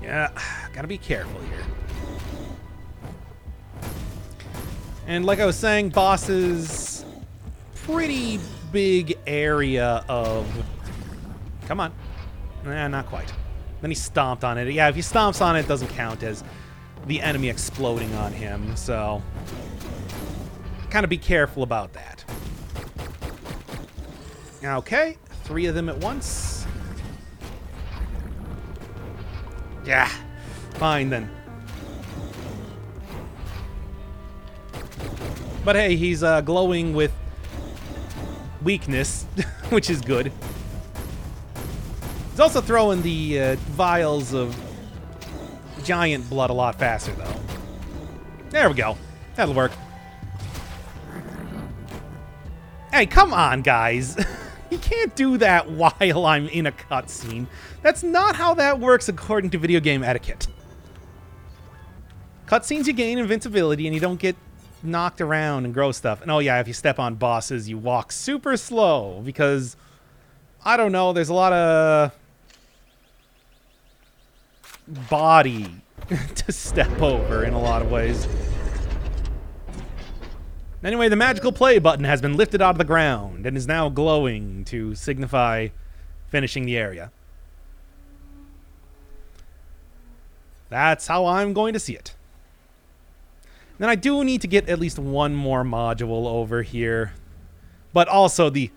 Yeah, gotta be careful here. And like I was saying, bosses, pretty big area of... Come on. Nah, not quite. Then he stomped on it. Yeah, if he stomps on it, it doesn't count as the enemy exploding on him, so... Kind of be careful about that. Okay, 3 of them at once. Yeah, fine then. But hey, he's glowing with weakness, which is good. He's also throwing the vials of giant blood a lot faster, though. There we go. That'll work. Hey, come on, guys. You can't do that while I'm in a cutscene. That's not how that works according to video game etiquette. Cutscenes, you gain invincibility and you don't get knocked around and gross stuff. And oh yeah, if you step on bosses, you walk super slow because, I don't know, there's a lot of body to step over in a lot of ways. Anyway, the magical play button has been lifted out of the ground and is now glowing to signify finishing the area. That's how I'm going to see it. Then I do need to get at least one more module over here. But also the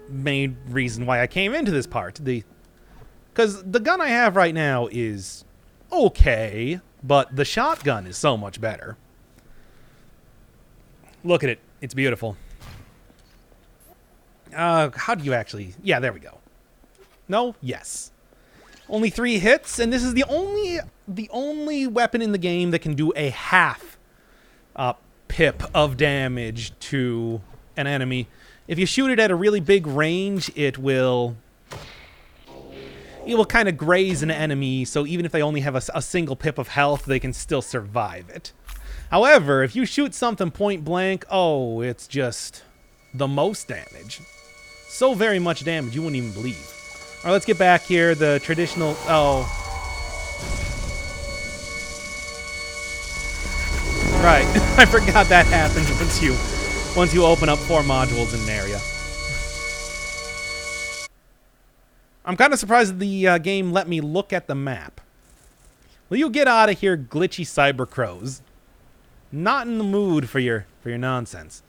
main reason why I came into this part. Because the gun I have right now is okay, but the shotgun is so much better. Look at it. It's beautiful. How do you actually... Yeah, there we go. No? Yes. Only 3 hits, and this is the only weapon in the game that can do a half pip of damage to an enemy. If you shoot it at a really big range, it will kind of graze an enemy, so even if they only have a single pip of health, they can still survive it. However, if you shoot something point blank, oh, it's just the most damage. So very much damage, you wouldn't even believe. All right, let's get back here. The traditional... Oh. Right. I forgot that happens once you open up 4 modules in an area. I'm kind of surprised that the game let me look at the map. Will you get out of here, glitchy cyber crows? Not in the mood for your nonsense.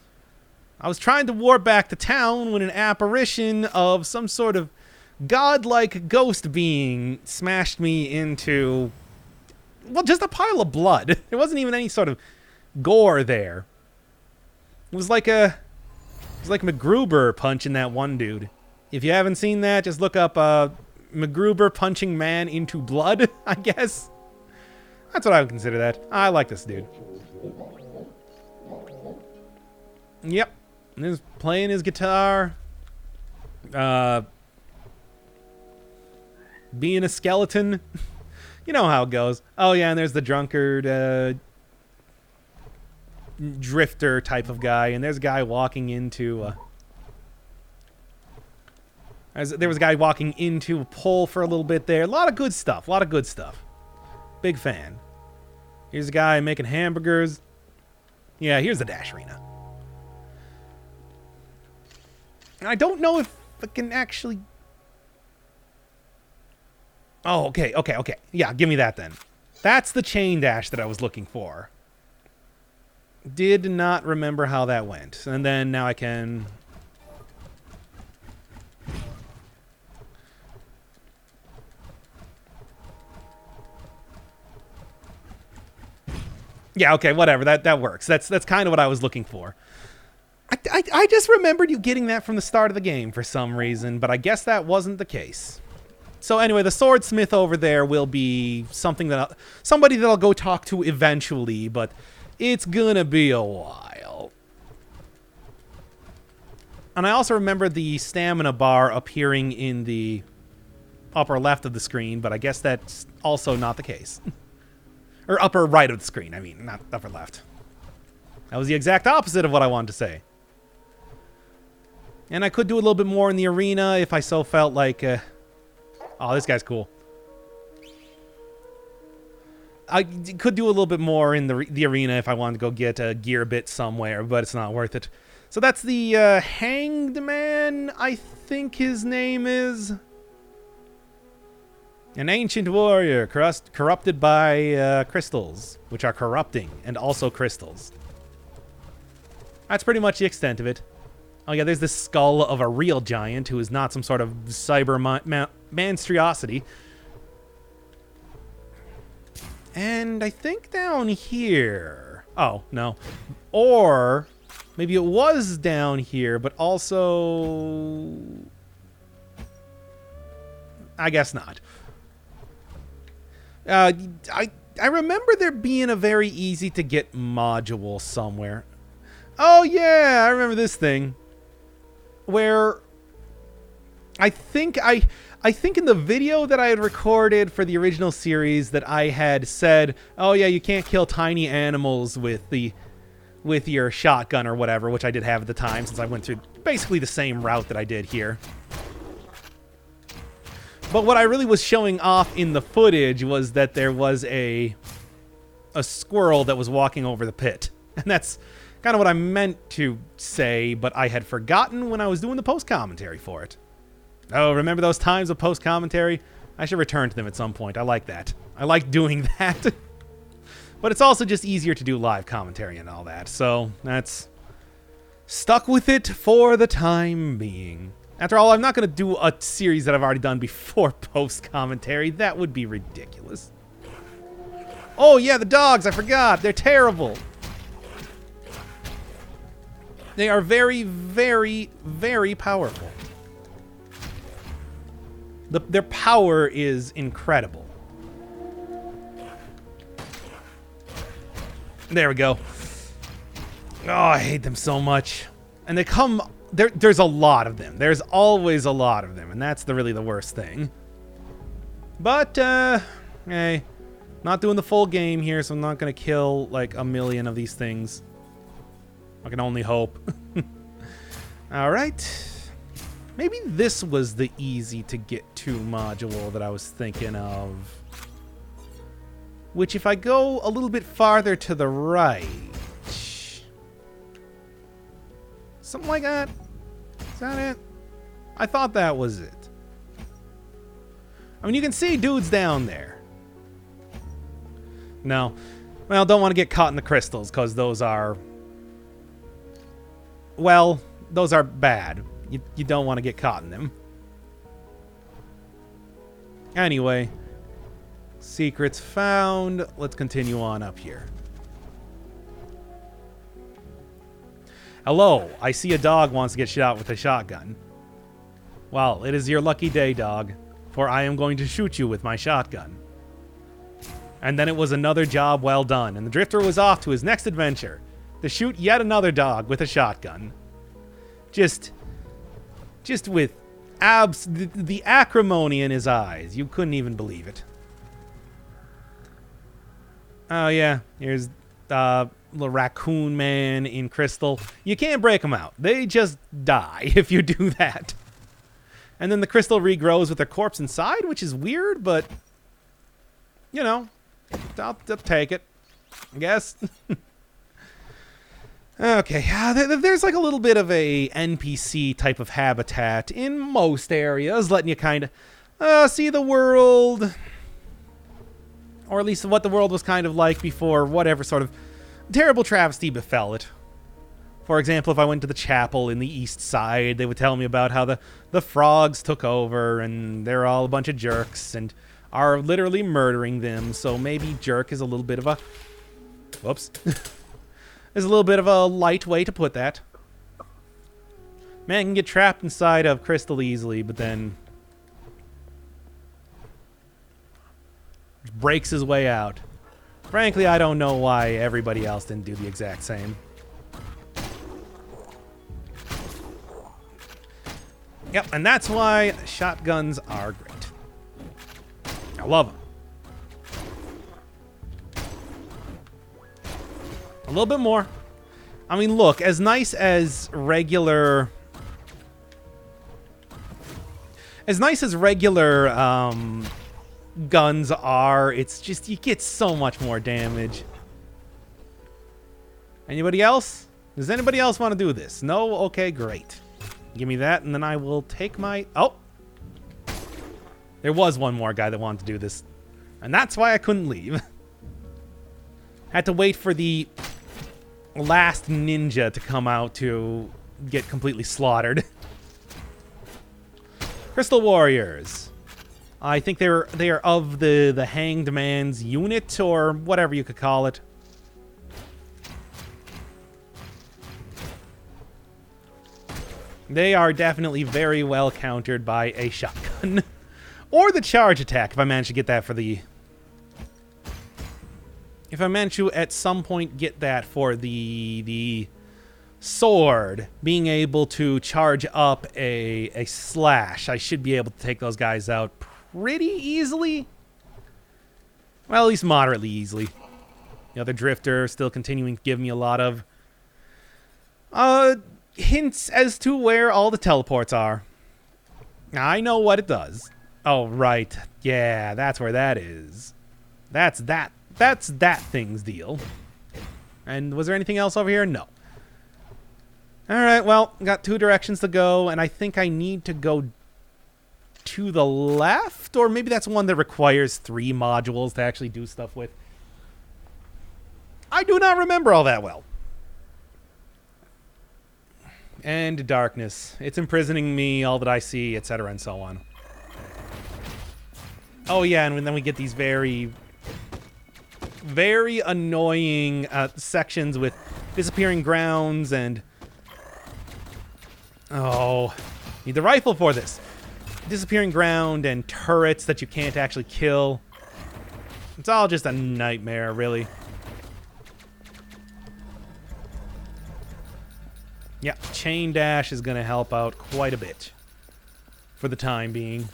I was trying to warp back to town when an apparition of some sort of godlike ghost being smashed me into, well, just a pile of blood. There wasn't even any sort of gore there. It was like MacGruber punching that one dude. If you haven't seen that, just look up MacGruber punching man into blood, I guess. That's what I would consider that. I like this dude. Yep. He's playing his guitar. Being a skeleton. You know how it goes. Oh, yeah, and there's the drunkard, drifter type of guy. And there's a guy walking into... there was a guy walking into a pole for a little bit there. A lot of good stuff. A lot of good stuff. Big fan. Here's a guy making hamburgers. Yeah, here's the Dash Arena. I don't know if I can actually... Oh, okay. Yeah, give me that then. That's the chain dash that I was looking for. Did not remember how that went. And then now I can... Yeah, okay, whatever. That works. That's kind of what I was looking for. I just remembered you getting that from the start of the game for some reason, but I guess that wasn't the case. So anyway, the swordsmith over there will be somebody that I'll go talk to eventually, but it's gonna be a while. And I also remember the stamina bar appearing in the upper left of the screen, but I guess that's also not the case. Or upper right of the screen, I mean, not upper left. That was the exact opposite of what I wanted to say. And I could do a little bit more in the arena if I so felt like... Oh, this guy's cool. I could do a little bit more in the arena if I wanted to go get a gear bit somewhere, but it's not worth it. So that's the Hanged Man, I think his name is. An ancient warrior corrupted by crystals, which are corrupting, and also crystals. That's pretty much the extent of it. Oh yeah, there's this skull of a real giant who is not some sort of cyber monstrosity. And I think down here... Oh, no. Or maybe it was down here, but also... I guess not. I remember there being a very easy to get module somewhere. Oh yeah, I remember this thing. Where I think in the video that I had recorded for the original series that I had said, oh yeah, you can't kill tiny animals with your shotgun or whatever, which I did have at the time since I went through basically the same route that I did here. But what I really was showing off in the footage was that there was a squirrel that was walking over the pit. And that's kind of what I meant to say, but I had forgotten when I was doing the post-commentary for it. Oh, remember those times of post-commentary? I should return to them at some point. I like that. I like doing that. But it's also just easier to do live commentary and all that, so that's stuck with it for the time being. After all, I'm not going to do a series that I've already done before post-commentary. That would be ridiculous. Oh, yeah, the dogs. I forgot. They're terrible. They are very, very, very powerful. Their power is incredible. There we go. Oh, I hate them so much. And they come... There's a lot of them. There's always a lot of them, and that's really the worst thing. But, hey, not doing the full game here, so I'm not going to kill, like, a million of these things. I can only hope. Alright. Maybe this was the easy-to-get-to module that I was thinking of. Which, if I go a little bit farther to the right... Something like that? Is that it? I thought that was it. I mean, you can see dudes down there. No. Well, don't want to get caught in the crystals, because those are... Well, those are bad. You don't want to get caught in them. Anyway. Secrets found. Let's continue on up here. Hello, I see a dog wants to get shot with a shotgun. Well, it is your lucky day, dog, for I am going to shoot you with my shotgun. And then it was another job well done, and the drifter was off to his next adventure, to shoot yet another dog with a shotgun. Just with the acrimony in his eyes. You couldn't even believe it. Oh yeah, here's the raccoon man in crystal. You can't break them out. They just die if you do that. And then the crystal regrows with their corpse inside, which is weird, but you know, I'll take it, I guess. Okay, there's like a little bit of a NPC type of habitat in most areas, letting you kind of see the world, or at least what the world was kind of like before whatever sort of terrible travesty befell it. For example, if I went to the chapel in the east side, they would tell me about how the frogs took over and they're all a bunch of jerks and are literally murdering them. So maybe jerk is a little bit of a... Whoops. Is a little bit of a light way to put that. Man can get trapped inside of crystal easily, but then breaks his way out. Frankly, I don't know why everybody else didn't do the exact same. Yep, and that's why shotguns are great. I love them. A little bit more. I mean, look, as nice as regular... As nice as regular guns are, it's just, you get so much more damage. Anybody else? Does anybody else want to do this? No? Okay, great. Give me that, and then I will take my... Oh! There was one more guy that wanted to do this. And that's why I couldn't leave. Had to wait for the last ninja to come out to get completely slaughtered. Crystal Warriors. I think they are of the Hanged Man's unit, or whatever you could call it. They are definitely very well countered by a shotgun. Or the charge attack, if I manage to get that for the... If I manage to, at some point, get that for the sword, being able to charge up a slash, I should be able to take those guys out pretty easily. Well, at least moderately easily. The other drifter still continuing to give me a lot of hints as to where all the teleports are. I know what it does. Oh, right. Yeah, that's where that is. That's that thing's deal. And was there anything else over here? No. Alright, well, got 2 directions to go, and I think I need to go to the left? Or maybe that's one that requires 3 modules to actually do stuff with. I do not remember all that well. And darkness. It's imprisoning me, all that I see, etc. and so on. Oh yeah, and then we get these very annoying sections with disappearing grounds and... Oh, need the rifle for this. Disappearing ground and turrets that you can't actually kill. It's all just a nightmare, really. Yeah, chain dash is going to help out quite a bit for the time being.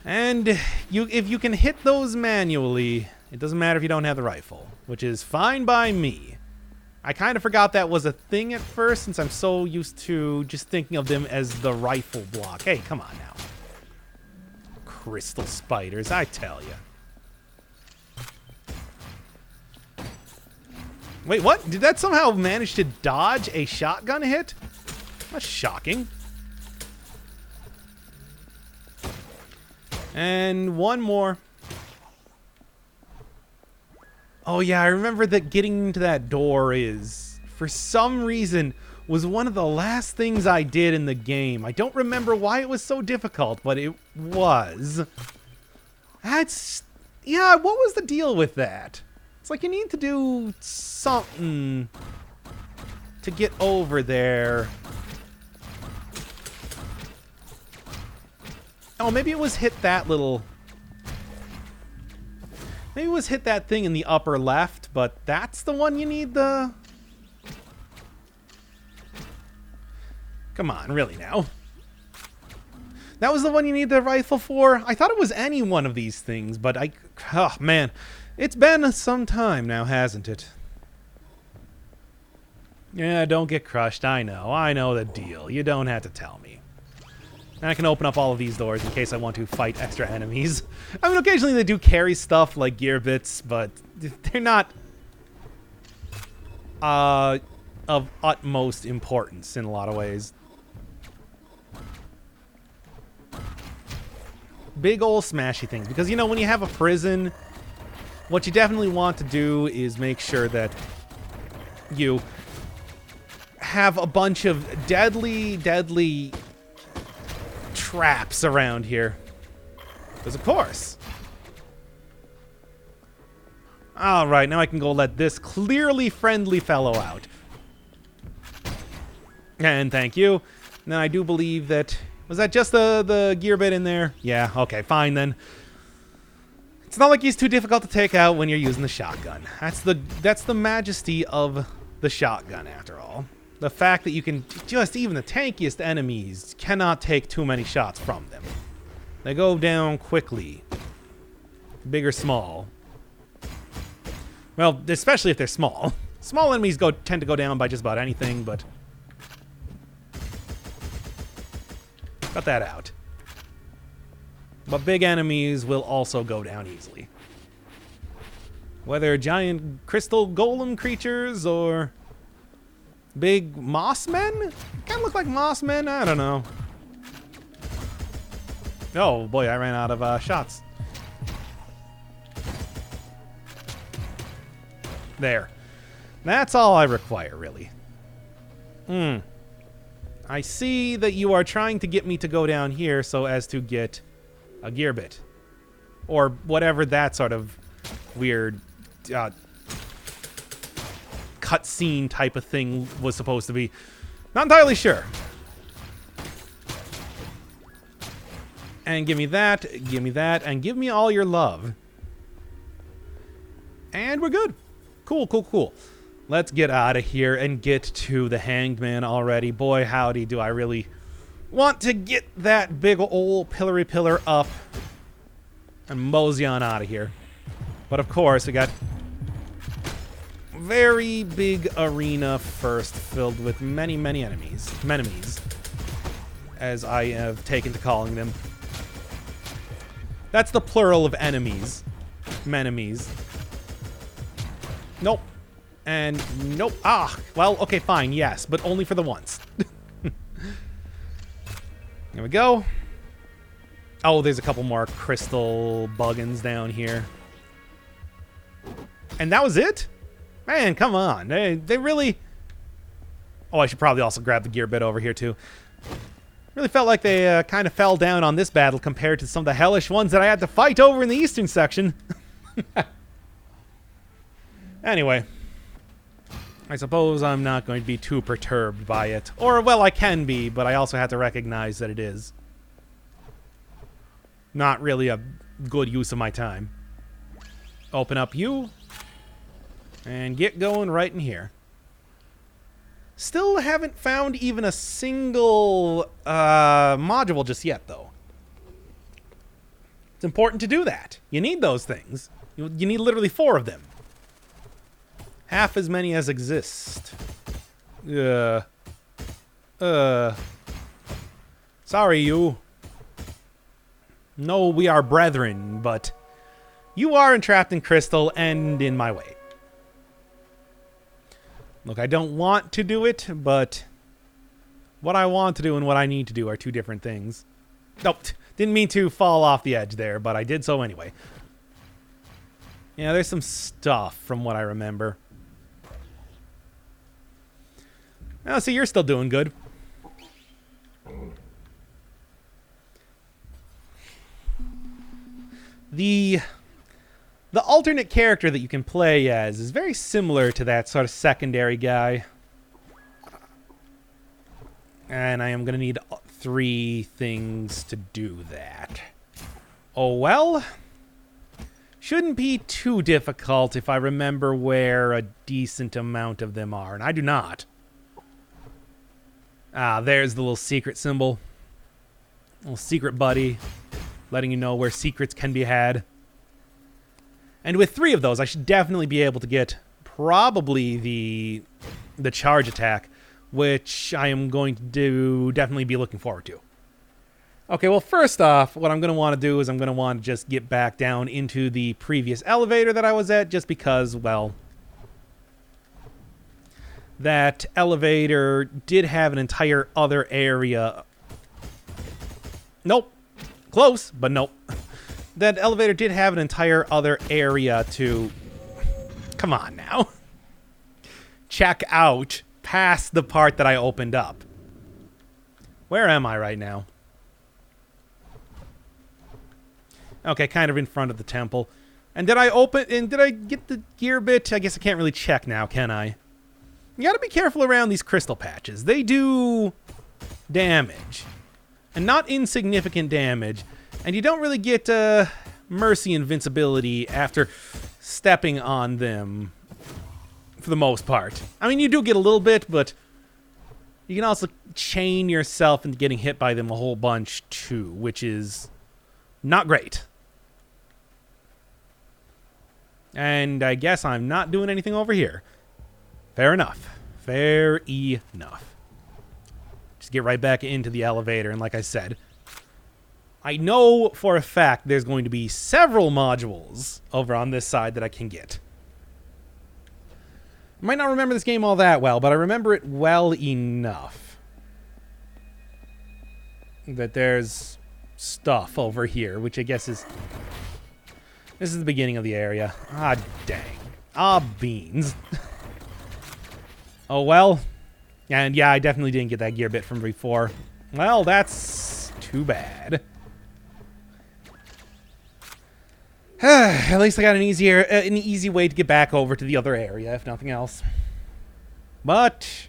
And if you can hit those manually, it doesn't matter if you don't have the rifle, which is fine by me. I kind of forgot that was a thing at first, since I'm so used to just thinking of them as the rifle block. Hey, come on now. Crystal spiders, I tell you. Wait, what? Did that somehow manage to dodge a shotgun hit? That's shocking. And one more. Oh yeah, I remember that getting into that door is, for some reason, was one of the last things I did in the game. I don't remember why it was so difficult, but it was. That's... Yeah, what was the deal with that? It's like you need to do something to get over there. Oh, maybe it was hit that little... Maybe it was hit that thing in the upper left, but that's the one you need the... Come on, really now. That was the one you need the rifle for? I thought it was any one of these things, but I... Oh, man. It's been some time now, hasn't it? Yeah, don't get crushed. I know the deal. You don't have to tell me. And I can open up all of these doors in case I want to fight extra enemies. I mean, occasionally they do carry stuff like gear bits, but they're not of utmost importance in a lot of ways. Big ol' smashy things. Because, you know, when you have a prison what you definitely want to do is make sure that you have a bunch of deadly traps around here. Because of course. Alright, now I can go let this clearly friendly fellow out. And thank you. Now I do believe that... Was that just the gear bit in there? Yeah, okay, fine then. It's not like he's too difficult to take out when you're using the shotgun. That's the majesty of the shotgun, after all. The fact that you can just, even the tankiest enemies cannot take too many shots from them. They go down quickly. Big or small. Well, especially if they're small. Small enemies tend to go down by just about anything, but... Cut that out. But big enemies will also go down easily. Whether giant crystal golem creatures or big moss men? Kind of look like moss men. I don't know. Oh boy, I ran out of shots. There. That's all I require, really. I see that you are trying to get me to go down here so as to get a gear bit. Or whatever that sort of weird cutscene type of thing was supposed to be. Not entirely sure. And give me that, and give me all your love. And we're good. Cool. Let's get out of here and get to the Hanged Man already. Boy, howdy, do I really want to get that big old pillory pillar up and mosey on out of here. But of course, we got very big arena first, filled with many enemies. Menemies, as I have taken to calling them. That's the plural of enemies. Menemies. Nope. And nope. Well, okay, fine, yes, but only for the once. There we go. Oh, there's a couple more crystal buggins down here. And that was it? Man, come on. They really... Oh, I should probably also grab the gear bit over here, too. Really felt like they kind of fell down on this battle compared to some of the hellish ones that I had to fight over in the eastern section. Anyway. I suppose I'm not going to be too perturbed by it. Or, well, I can be, but I also have to recognize that it is not really a good use of my time. Open up you. And get going right in here. Still haven't found even a single module just yet, though. It's important to do that. You need those things. You need literally 4 of them. Half as many as exist. Sorry, you. No, we are brethren, but you are entrapped in crystal and in my way. Look, I don't want to do it, but what I want to do and what I need to do are 2 different things. Nope, didn't mean to fall off the edge there, but I did so anyway. Yeah, there's some stuff from what I remember. Oh, see, you're still doing good. The alternate character that you can play as is very similar to that sort of secondary guy. And I am going to need 3 things to do that. Oh, well. Shouldn't be too difficult if I remember where a decent amount of them are. And I do not. There's the little secret symbol. Little secret buddy. Letting you know where secrets can be had. And with 3 of those, I should definitely be able to get probably the charge attack, which I am going to definitely be looking forward to. Okay, well, first off, what I'm going to want to do is I'm going to want to just get back down into the previous elevator that I was at, just because, well, that elevator did have an entire other area. Nope. Close, but nope. that elevator did have an entire other area to... Come on now. Check out past the part that I opened up. Where am I right now? Okay, kind of in front of the temple. And did I open... And did I get the gear bit? I guess I can't really check now, can I? You gotta be careful around these crystal patches. They do damage. And not insignificant damage. And you don't really get mercy invincibility after stepping on them. For the most part. I mean, you do get a little bit, but you can also chain yourself into getting hit by them a whole bunch too, which is not great. And I guess I'm not doing anything over here. Fair enough. Fair enough. Just get right back into the elevator, and like I said, I know for a fact there's going to be several modules over on this side that I can get. I might not remember this game all that well, but I remember it well enough that there's stuff over here, which I guess is... This is the beginning of the area. Ah, dang. Ah, beans. Oh, well. And yeah, I definitely didn't get that gear bit from before. Well, that's too bad. At least I got an easy way to get back over to the other area, if nothing else. But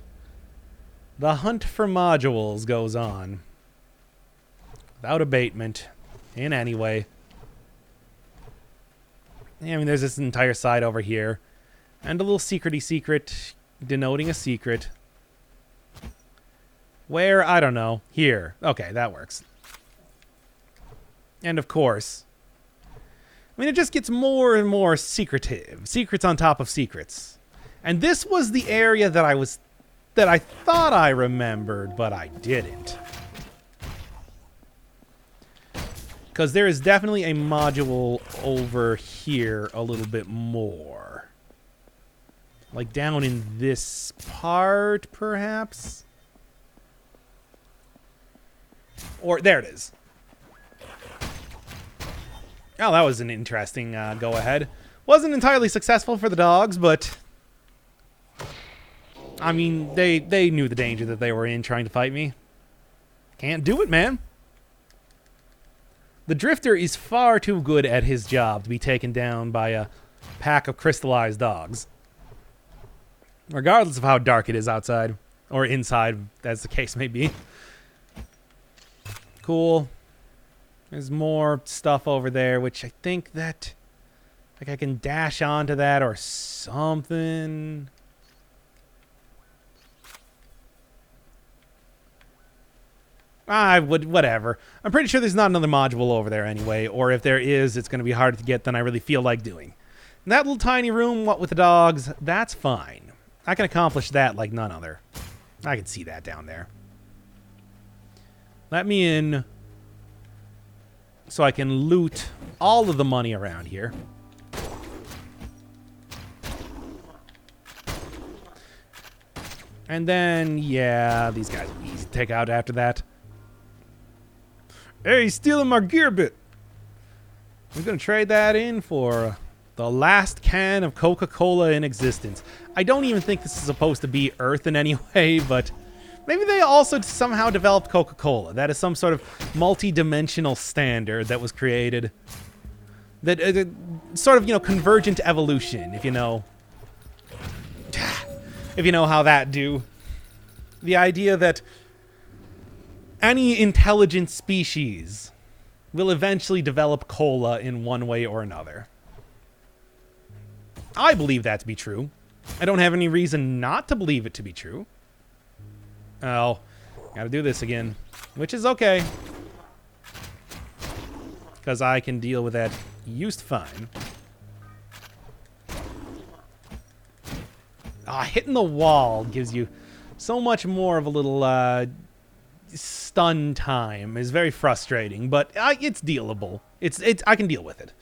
the hunt for modules goes on. Without abatement. In any way. I mean, there's this entire side over here. And a little secrety secret denoting a secret. Where? I don't know. Here. Okay, that works. And of course... I mean, it just gets more and more secretive. Secrets on top of secrets. And this was the area that I thought I remembered, but I didn't. Because there is definitely a module over here a little bit more. Like down in this part, perhaps? Or, there it is. Oh, that was an interesting go-ahead. Wasn't entirely successful for the dogs, but... I mean, they knew the danger that they were in trying to fight me. Can't do it, man. The Drifter is far too good at his job to be taken down by a pack of crystallized dogs. Regardless of how dark it is outside. Or inside, as the case may be. Cool. There's more stuff over there, which I think that... Like I can dash onto that or something. Whatever. I'm pretty sure there's not another module over there anyway. Or if there is, it's going to be harder to get than I really feel like doing. And that little tiny room, what with the dogs, that's fine. I can accomplish that like none other. I can see that down there. Let me in... so I can loot all of the money around here. And then, yeah, these guys are easy to take out after that. Hey, he's stealing my gear bit. I'm going to trade that in for the last can of Coca-Cola in existence. I don't even think this is supposed to be Earth in any way, but... maybe they also somehow developed Coca-Cola. That is some sort of multi-dimensional standard that was created. That sort of, you know, convergent evolution, if you know. If you know how that do. The idea that any intelligent species will eventually develop cola in one way or another. I believe that to be true. I don't have any reason not to believe it to be true. Oh, gotta do this again, which is okay. Because I can deal with that used fine. Ah, hitting the wall gives you so much more of a little stun time. Is very frustrating, but it's dealable. I can deal with it.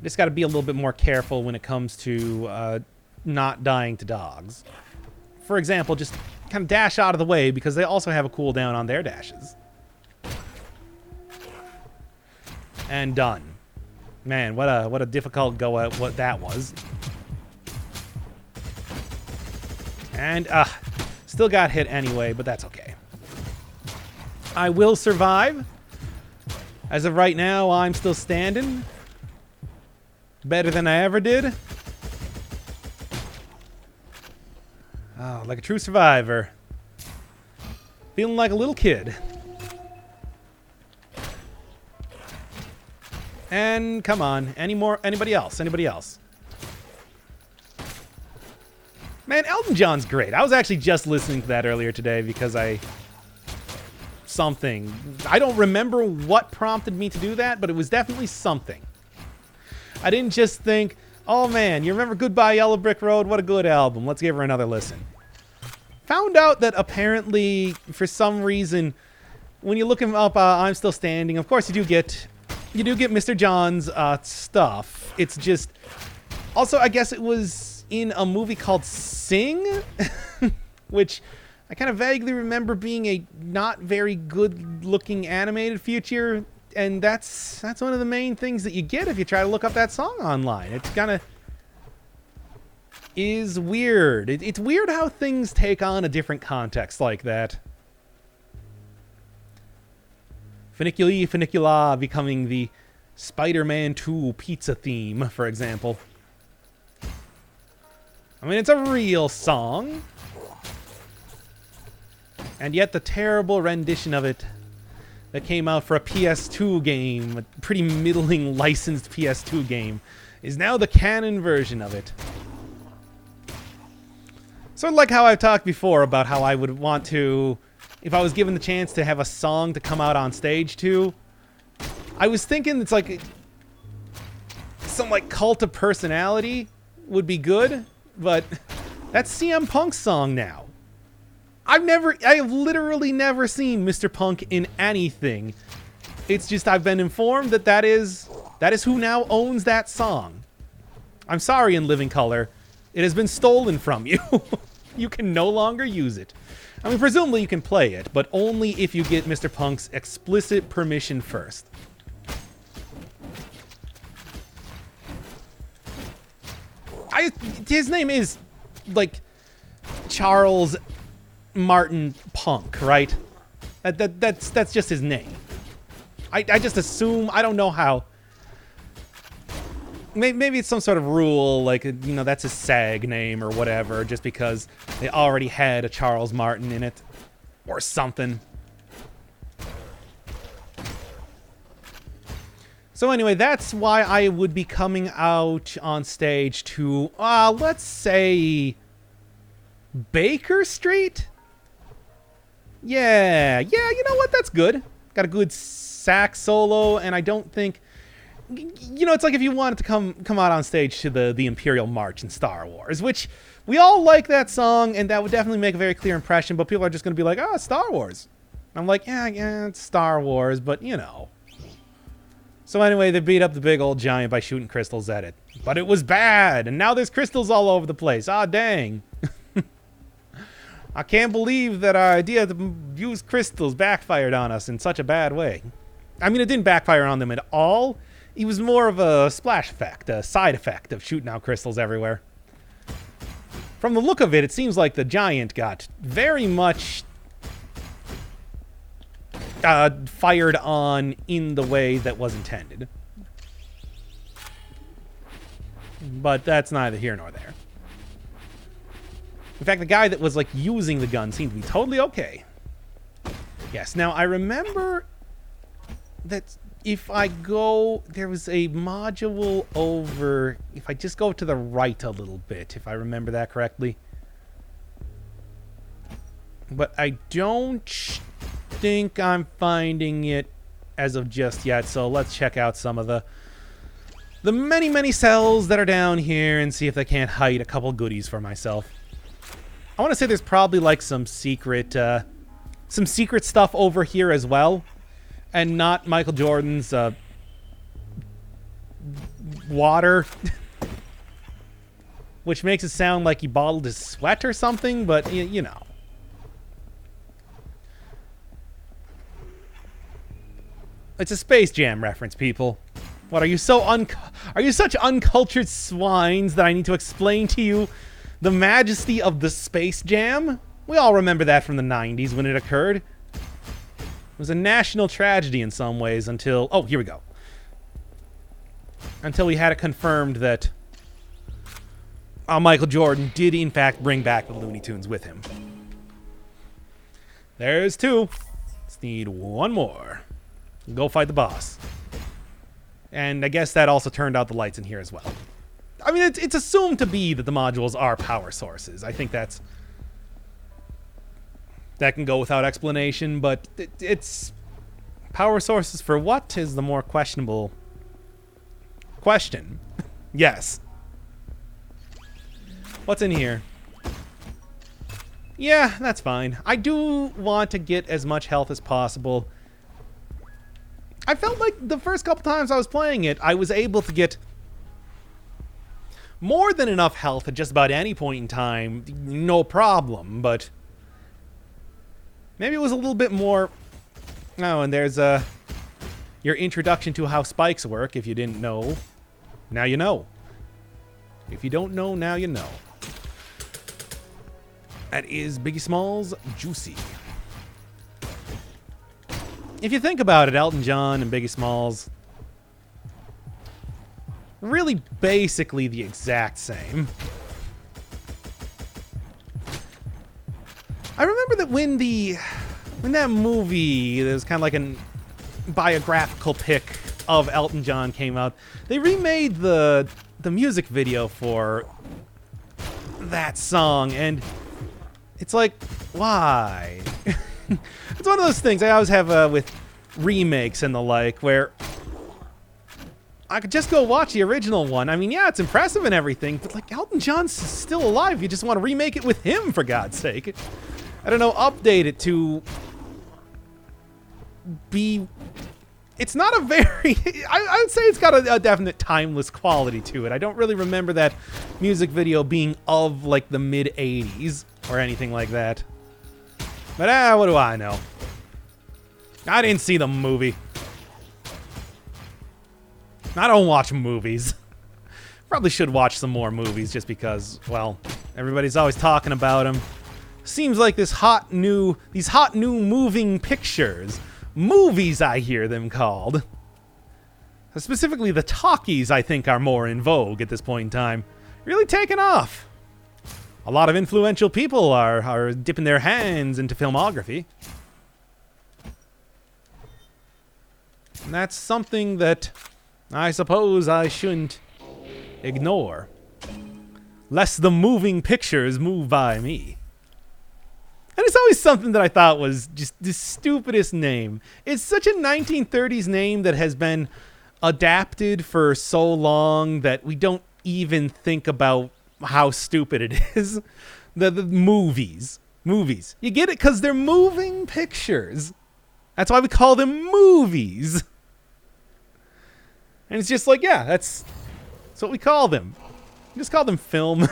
Just gotta be a little bit more careful when it comes to not dying to dogs. For example, just kind of dash out of the way because they also have a cooldown on their dashes. And done. Man, what a difficult go at what that was. And, still got hit anyway, but that's okay. I will survive. As of right now, I'm still standing. Better than I ever did. Oh, like a true survivor. Feeling like a little kid. And come on, anybody else? Anybody else? Man, Elton John's great. I was actually just listening to that earlier today because I don't remember what prompted me to do that, but it was definitely something. I didn't just think, oh man, you remember Goodbye Yellow Brick Road? What a good album. Let's give her another listen. Found out that apparently, for some reason, when you look him up, I'm Still Standing, of course you do get Mr. John's stuff. It's just, also I guess it was in a movie called Sing, which I kind of vaguely remember being a not very good looking animated feature, and that's one of the main things that you get if you try to look up that song online. It's kind of is weird. It's weird how things take on a different context like that. Funiculi Funicula becoming the Spider-Man 2 pizza theme, for example. I mean, it's a real song. And yet the terrible rendition of it that came out for a PS2 game, a pretty middling licensed PS2 game, is now the canon version of it. Sort of like how I've talked before about how I would want to, if I was given the chance to have a song to come out on stage to, I was thinking it's like some like Cult of Personality would be good, but that's CM Punk's song now. I have literally never seen Mr. Punk in anything. It's just I've been informed that is who now owns that song. I'm sorry, In Living Color. It has been stolen from you. You can no longer use it. I mean, presumably you can play it, but only if you get Mr. Punk's explicit permission first. His name is, like, Charles Martin Punk, right? That's just his name. I just assume, I don't know how. Maybe it's some sort of rule, like, you know, that's his SAG name or whatever, just because they already had a Charles Martin in it. Or something. So anyway, that's why I would be coming out on stage to, let's say, Baker Street? Yeah, you know what, that's good. Got a good sax solo, and I don't think... You know, it's like if you wanted to come out on stage to the Imperial March in Star Wars, which we all like that song, and that would definitely make a very clear impression, but people are just going to be like, oh, Star Wars. I'm like, yeah, it's Star Wars, but, you know. So anyway, they beat up the big old giant by shooting crystals at it. But it was bad, and now there's crystals all over the place. Ah, dang. I can't believe that our idea to use crystals backfired on us in such a bad way. I mean, it didn't backfire on them at all. It was more of a splash effect, a side effect of shooting out crystals everywhere. From the look of it, it seems like the giant got very much fired on in the way that was intended. But that's neither here nor there. In fact, the guy that was like using the gun seemed to be totally okay. Yes, now I remember that if I go, there was a module over, if I just go to the right a little bit, if I remember that correctly. But I don't think I'm finding it as of just yet, so let's check out some of the many, many cells that are down here and see if they can't hide a couple goodies for myself. I want to say there's probably like some secret stuff over here as well. And not Michael Jordan's water. Which makes it sound like he bottled his sweat or something, but you know. It's a Space Jam reference, people. What, are you are you such uncultured swines that I need to explain to you the majesty of the Space Jam? We all remember that from the 90s when it occurred. It was a national tragedy in some ways until... Oh, here we go. Until we had it confirmed that Michael Jordan did in fact bring back the Looney Tunes with him. There's 2. Let's need 1 more. Go fight the boss. And I guess that also turned out the lights in here as well. I mean, it's assumed to be that the modules are power sources. I think that can go without explanation, but it's power sources for what is the more questionable question. Yes. What's in here? Yeah, that's fine. I do want to get as much health as possible. I felt like the first couple times I was playing it, I was able to get more than enough health at just about any point in time, no problem, but maybe it was a little bit more... Oh, and there's your introduction to how spikes work, if you didn't know. Now you know. If you don't know, now you know. That is Biggie Smalls Juicy. If you think about it, Elton John and Biggie Smalls, really basically the exact same. I remember that when that movie, there was kind of like a biographical pic of Elton John came out, they remade the music video for that song, and it's like, why? It's one of those things I always have with remakes and the like, where I could just go watch the original one. I mean, yeah, it's impressive and everything, but like, Elton John's still alive. You just want to remake it with him, for God's sake. I don't know, update it to be... It's not a very... I would say it's got a definite timeless quality to it. I don't really remember that music video being of, like, the mid-'80s or anything like that. But, what do I know? I didn't see the movie. I don't watch movies. Probably should watch some more movies just because, well, everybody's always talking about them. Seems like these hot new moving pictures. Movies, I hear them called. Specifically, the talkies, I think, are more in vogue at this point in time. Really taken off. A lot of influential people are dipping their hands into filmography. And that's something that I suppose I shouldn't ignore. Lest the moving pictures move by me. And it's always something that I thought was just the stupidest name. It's such a 1930s name that has been adapted for so long that we don't even think about how stupid it is. The movies. Movies. You get it? Because they're moving pictures. That's why we call them movies. And it's just like, yeah, that's what we call them. We just call them film.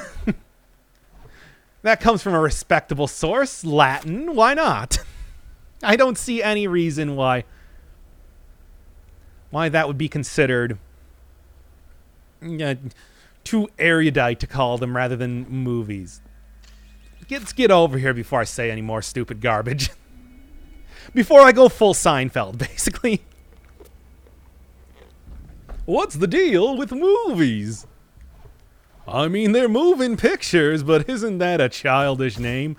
That comes from a respectable source, Latin. Why not? I don't see any reason why that would be considered too erudite to call them rather than movies. Let's get over here before I say any more stupid garbage. Before I go full Seinfeld, basically. What's the deal with movies? I mean, they're moving pictures, but isn't that a childish name?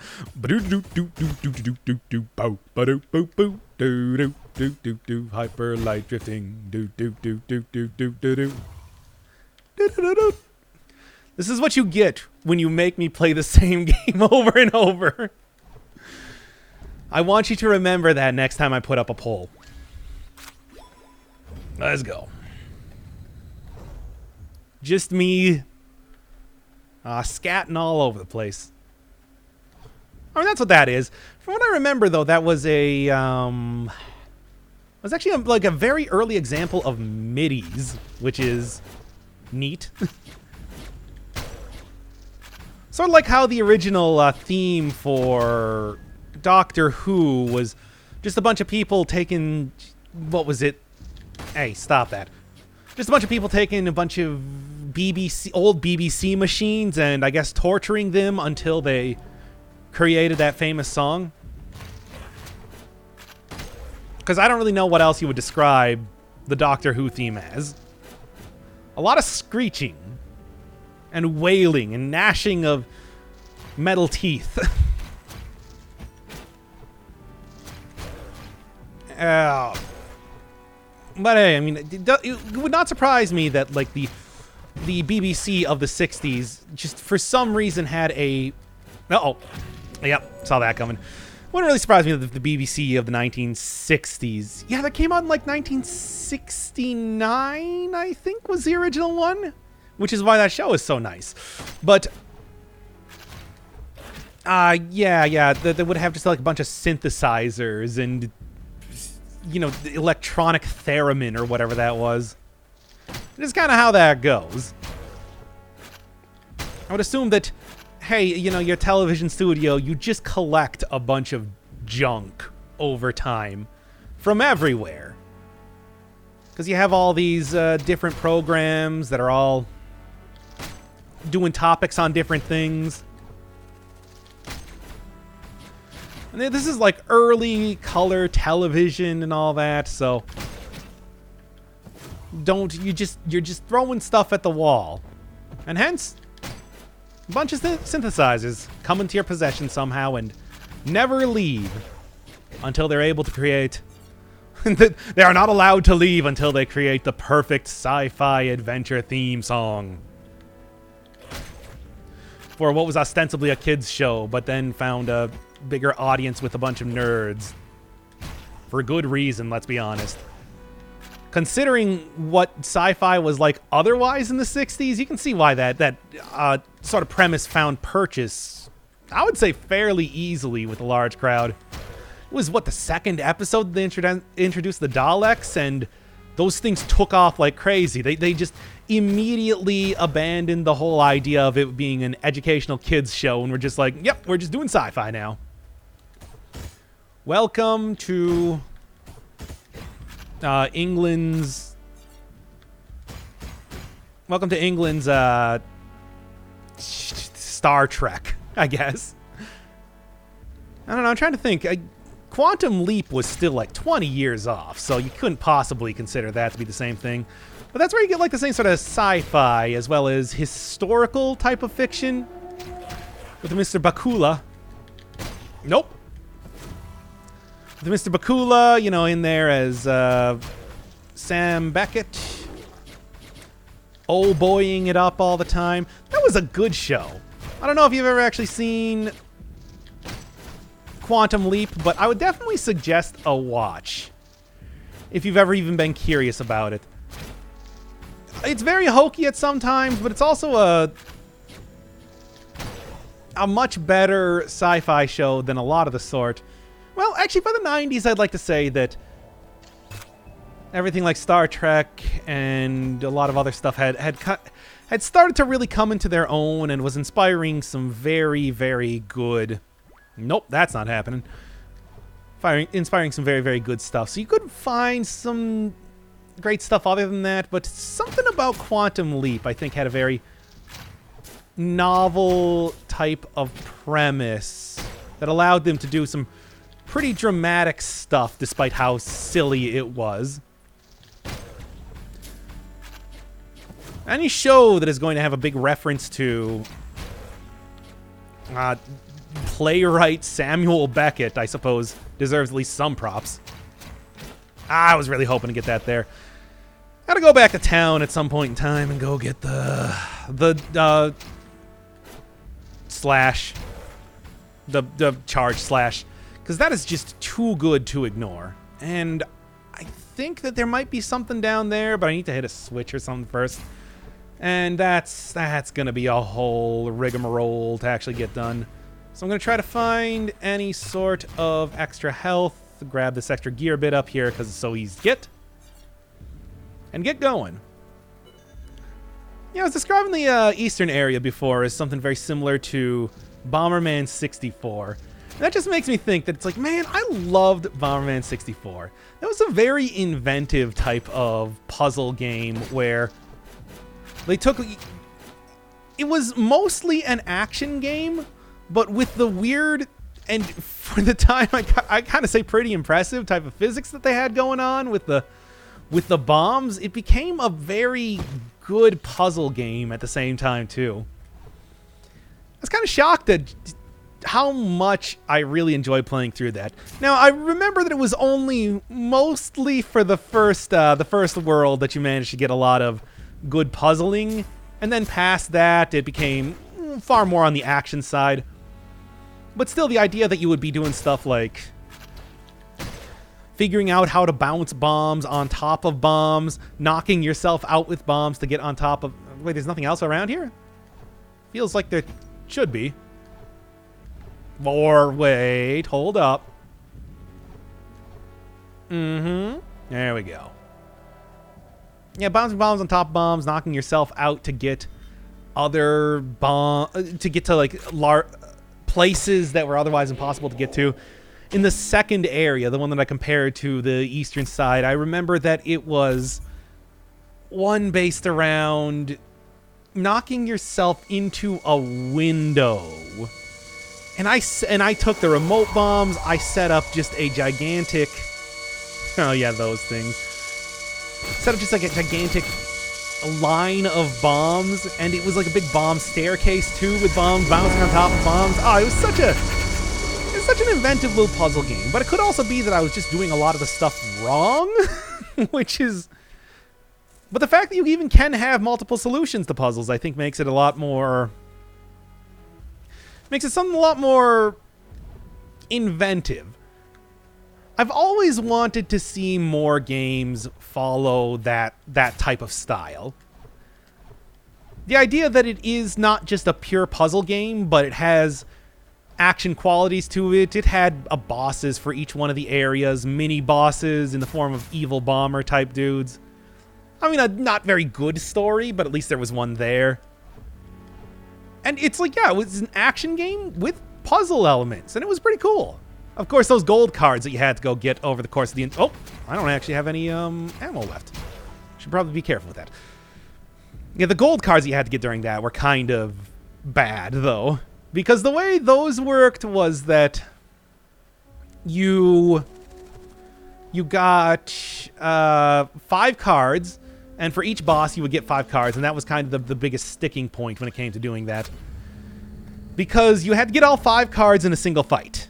Hyper light drifting. This is what you get when you make me play the same game over and over. I want you to remember that next time I put up a poll. Let's go. Just me scatting all over the place. I mean, that's what that is. From what I remember, though, that was a was actually like a very early example of midis, which is neat. Sort of like how the original theme for Doctor Who was just a bunch of people taking... What was it? Hey, stop that. Just a bunch of people taking a bunch of old BBC machines and I guess torturing them until they created that famous song. Because I don't really know what else you would describe the Doctor Who theme as. A lot of screeching and wailing and gnashing of metal teeth. But hey, I mean, it would not surprise me that like the BBC of the 60s just for some reason had a... Yep, saw that coming. Wouldn't really surprise me that the BBC of the 1960s... Yeah, that came out in like 1969, I think, was the original one. Which is why that show is so nice. But... yeah, they would have just like a bunch of synthesizers and... You know, electronic theremin or whatever that was. It's kind of how that goes. I would assume that, hey, you know, your television studio, you just collect a bunch of junk over time from everywhere. Because you have all these different programs that are all doing topics on different things. And this is like early color television and all that, so you're just throwing stuff at the wall. And hence, a bunch of synthesizers come into your possession somehow and never leave until they're able to create... They are not allowed to leave until they create the perfect sci-fi adventure theme song. For what was ostensibly a kids show, but then found a bigger audience with a bunch of nerds. For good reason, let's be honest. Considering what sci-fi was like otherwise in the 60s, you can see why that sort of premise found purchase, I would say, fairly easily with a large crowd. It was, what, the second episode they introduced the Daleks, and those things took off like crazy. They just immediately abandoned the whole idea of it being an educational kids show, and we're just like, yep, we're just doing sci-fi now. Welcome to England's Star Trek, I guess. I don't know, I'm trying to think. Quantum Leap was still like 20 years off, so you couldn't possibly consider that to be the same thing. But that's where you get like the same sort of sci-fi as well as historical type of fiction with Mr. Bakula. Nope. With Mr. Bakula, you know, in there as Sam Beckett. Oh, boying it up all the time. That was a good show. I don't know if you've ever actually seen Quantum Leap, but I would definitely suggest a watch if you've ever even been curious about it. It's very hokey at some times, but it's also a much better sci-fi show than a lot of the sort. Well, actually, by the 90s, I'd like to say that everything like Star Trek and a lot of other stuff had started to really come into their own and was inspiring some very, very good... Nope, that's not happening. Inspiring some very, very good stuff. So you could find some great stuff other than that, but something about Quantum Leap, I think, had a very novel type of premise that allowed them to do some pretty dramatic stuff, despite how silly it was. Any show that is going to have a big reference to playwright Samuel Beckett, I suppose, deserves at least some props. I was really hoping to get that there. Gotta go back to town at some point in time and go get the charge slash, because that is just too good to ignore. And I think that there might be something down there, but I need to hit a switch or something first. And that's gonna be a whole rigmarole to actually get done. So I'm gonna try to find any sort of extra health, grab this extra gear bit up here because it's so easy to get, and get going. Yeah, I was describing the eastern area before as something very similar to Bomberman 64. That just makes me think that it's like, man, I loved Bomberman 64. That was a very inventive type of puzzle game where they took... It was mostly an action game, but with the weird, and for the time, I kind of say pretty impressive type of physics that they had going on with the bombs. It became a very good puzzle game at the same time, too. I was kind of shocked at how much I really enjoyed playing through that. Now, I remember that it was only mostly for the first world that you managed to get a lot of good puzzling. And then past that, it became far more on the action side. But still, the idea that you would be doing stuff like figuring out how to bounce bombs on top of bombs, knocking yourself out with bombs to get on top of... Wait, there's nothing else around here? Feels like there should be. Or wait, hold up. There we go. Yeah, bouncing bombs on top of bombs, knocking yourself out to get other to get to like places that were otherwise impossible to get to. In the second area, the one that I compared to the eastern side, I remember that it was one based around knocking yourself into a window. And I took the remote bombs. I set up just a gigantic... Oh yeah, those things. Set up just like a gigantic line of bombs, and it was like a big bomb staircase too, with bombs bouncing on top of bombs. Oh, it was such an inventive little puzzle game. But it could also be that I was just doing a lot of the stuff wrong, which is... But the fact that you even can have multiple solutions to puzzles, I think makes it a lot more... Makes it something a lot more inventive. I've always wanted to see more games follow that type of style. The idea that it is not just a pure puzzle game, but it has action qualities to it. It had bosses for each one of the areas, mini bosses in the form of evil bomber type dudes. I mean, a not very good story, but at least there was one there. And it's like, yeah, it was an action game with puzzle elements, and it was pretty cool. Of course, those gold cards that you had to go get over the course of the... Oh, I don't actually have any ammo left. Should probably be careful with that. Yeah, the gold cards that you had to get during that were kind of bad, though. Because the way those worked was that you got 5 cards, and for each boss you would get 5 cards, and that was kind of the biggest sticking point when it came to doing that. Because you had to get all 5 cards in a single fight.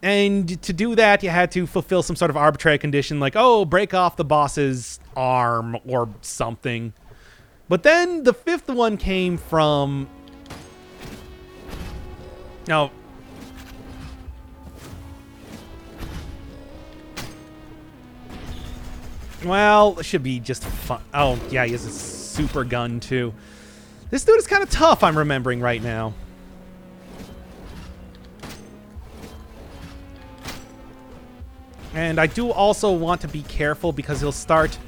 And to do that, you had to fulfill some sort of arbitrary condition like, oh, break off the boss's arm or something. But then the 5th one came from... No. Well, it should be just fun. Oh, yeah, he has a super gun, too. This dude is kind of tough, I'm remembering right now. And I do also want to be careful because he'll start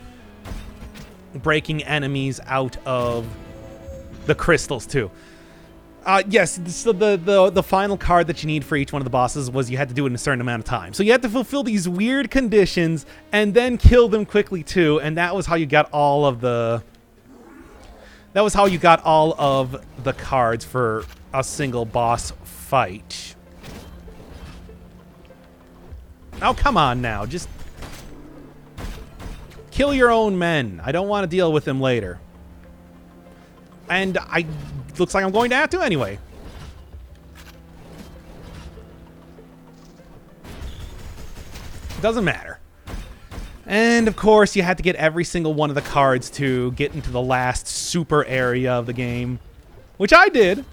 breaking enemies out of the crystals too. Yes, so the final card that you need for each one of the bosses was you had to do it in a certain amount of time. So you had to fulfill these weird conditions and then kill them quickly too, and that was how you got all of the... That was how you got all of the cards for a single boss fight. Oh, come on now. Just kill your own men. I don't want to deal with them later. And looks like I'm going to have to anyway. Doesn't matter. And of course, you had to get every single one of the cards to get into the last super area of the game, which I did.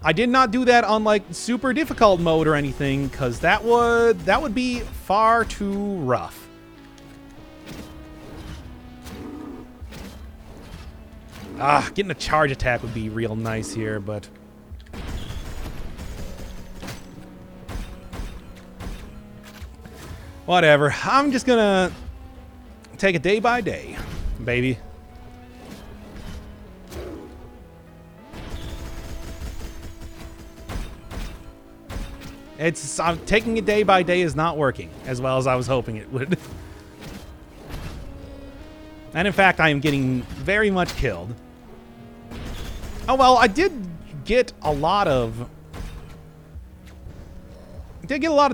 I did not do that on like super difficult mode or anything, because that would be far too rough. Getting a charge attack would be real nice here, but whatever. I'm just gonna take it day by day, baby. It's taking it day by day is not working as well as I was hoping it would. And in fact, I am getting very much killed. Oh, well, I did get a lot of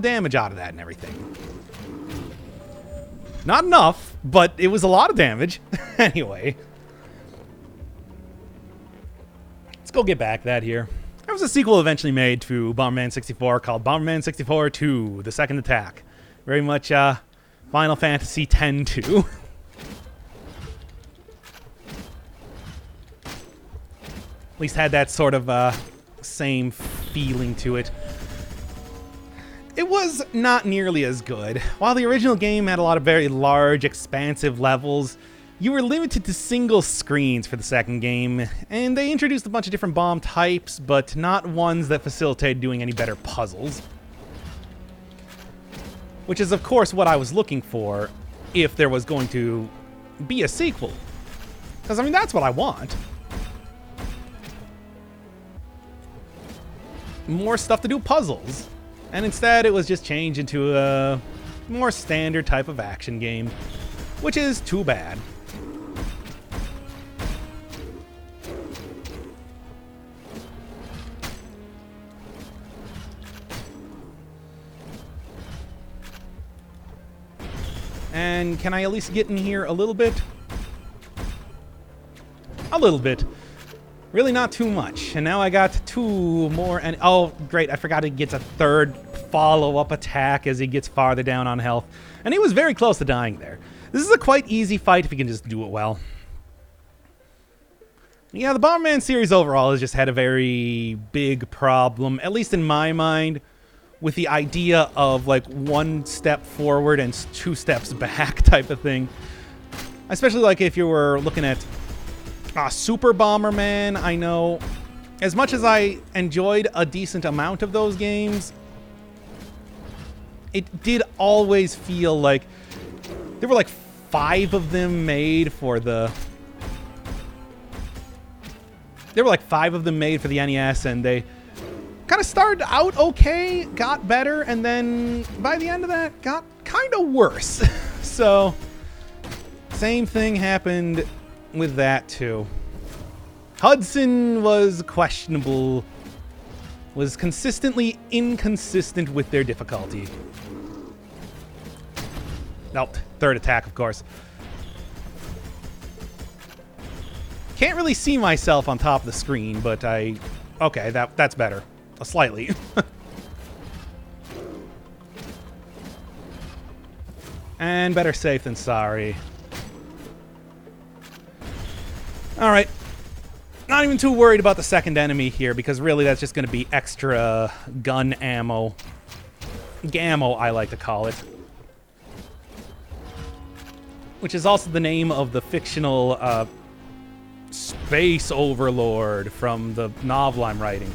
damage out of that and everything. Not enough, but it was a lot of damage. Anyway. Let's go get back that here. There was a sequel eventually made to Bomberman 64 called Bomberman 64 2, The Second Attack. Very much Final Fantasy X 2. At least had that sort of same feeling to it. It was not nearly as good. While the original game had a lot of very large, expansive levels, you were limited to single screens for the second game, and they introduced a bunch of different bomb types, but not ones that facilitated doing any better puzzles. Which is, of course, what I was looking for if there was going to be a sequel. Because, I mean, that's what I want. More stuff to do puzzles. And instead, it was just changed into a more standard type of action game, which is too bad. And can I at least get in here a little bit? A little bit. Really not too much. And now I got two more, and oh, great, I forgot he gets a third follow-up attack as he gets farther down on health. And he was very close to dying there. This is a quite easy fight if you can just do it well. Yeah, the Bomberman series overall has just had a very big problem, at least in my mind, with the idea of like 1 step forward and 2 steps back type of thing. Especially like if you were looking at Super Bomberman. I know as much as I enjoyed a decent amount of those games, it did always feel like there were like 5 of them made for the... There were like 5 of them made for the NES, and they kind of started out okay, got better, and then by the end of that, got kind of worse. So, same thing happened with that too. Hudson was questionable, was consistently inconsistent with their difficulty. Nope, third attack, of course. Can't really see myself on top of the screen, but okay, that's better. Slightly. And better safe than sorry. Alright. Not even too worried about the second enemy here, because really that's just going to be extra gun ammo. Gammo, I like to call it. Which is also the name of the fictional space overlord from the novel I'm writing.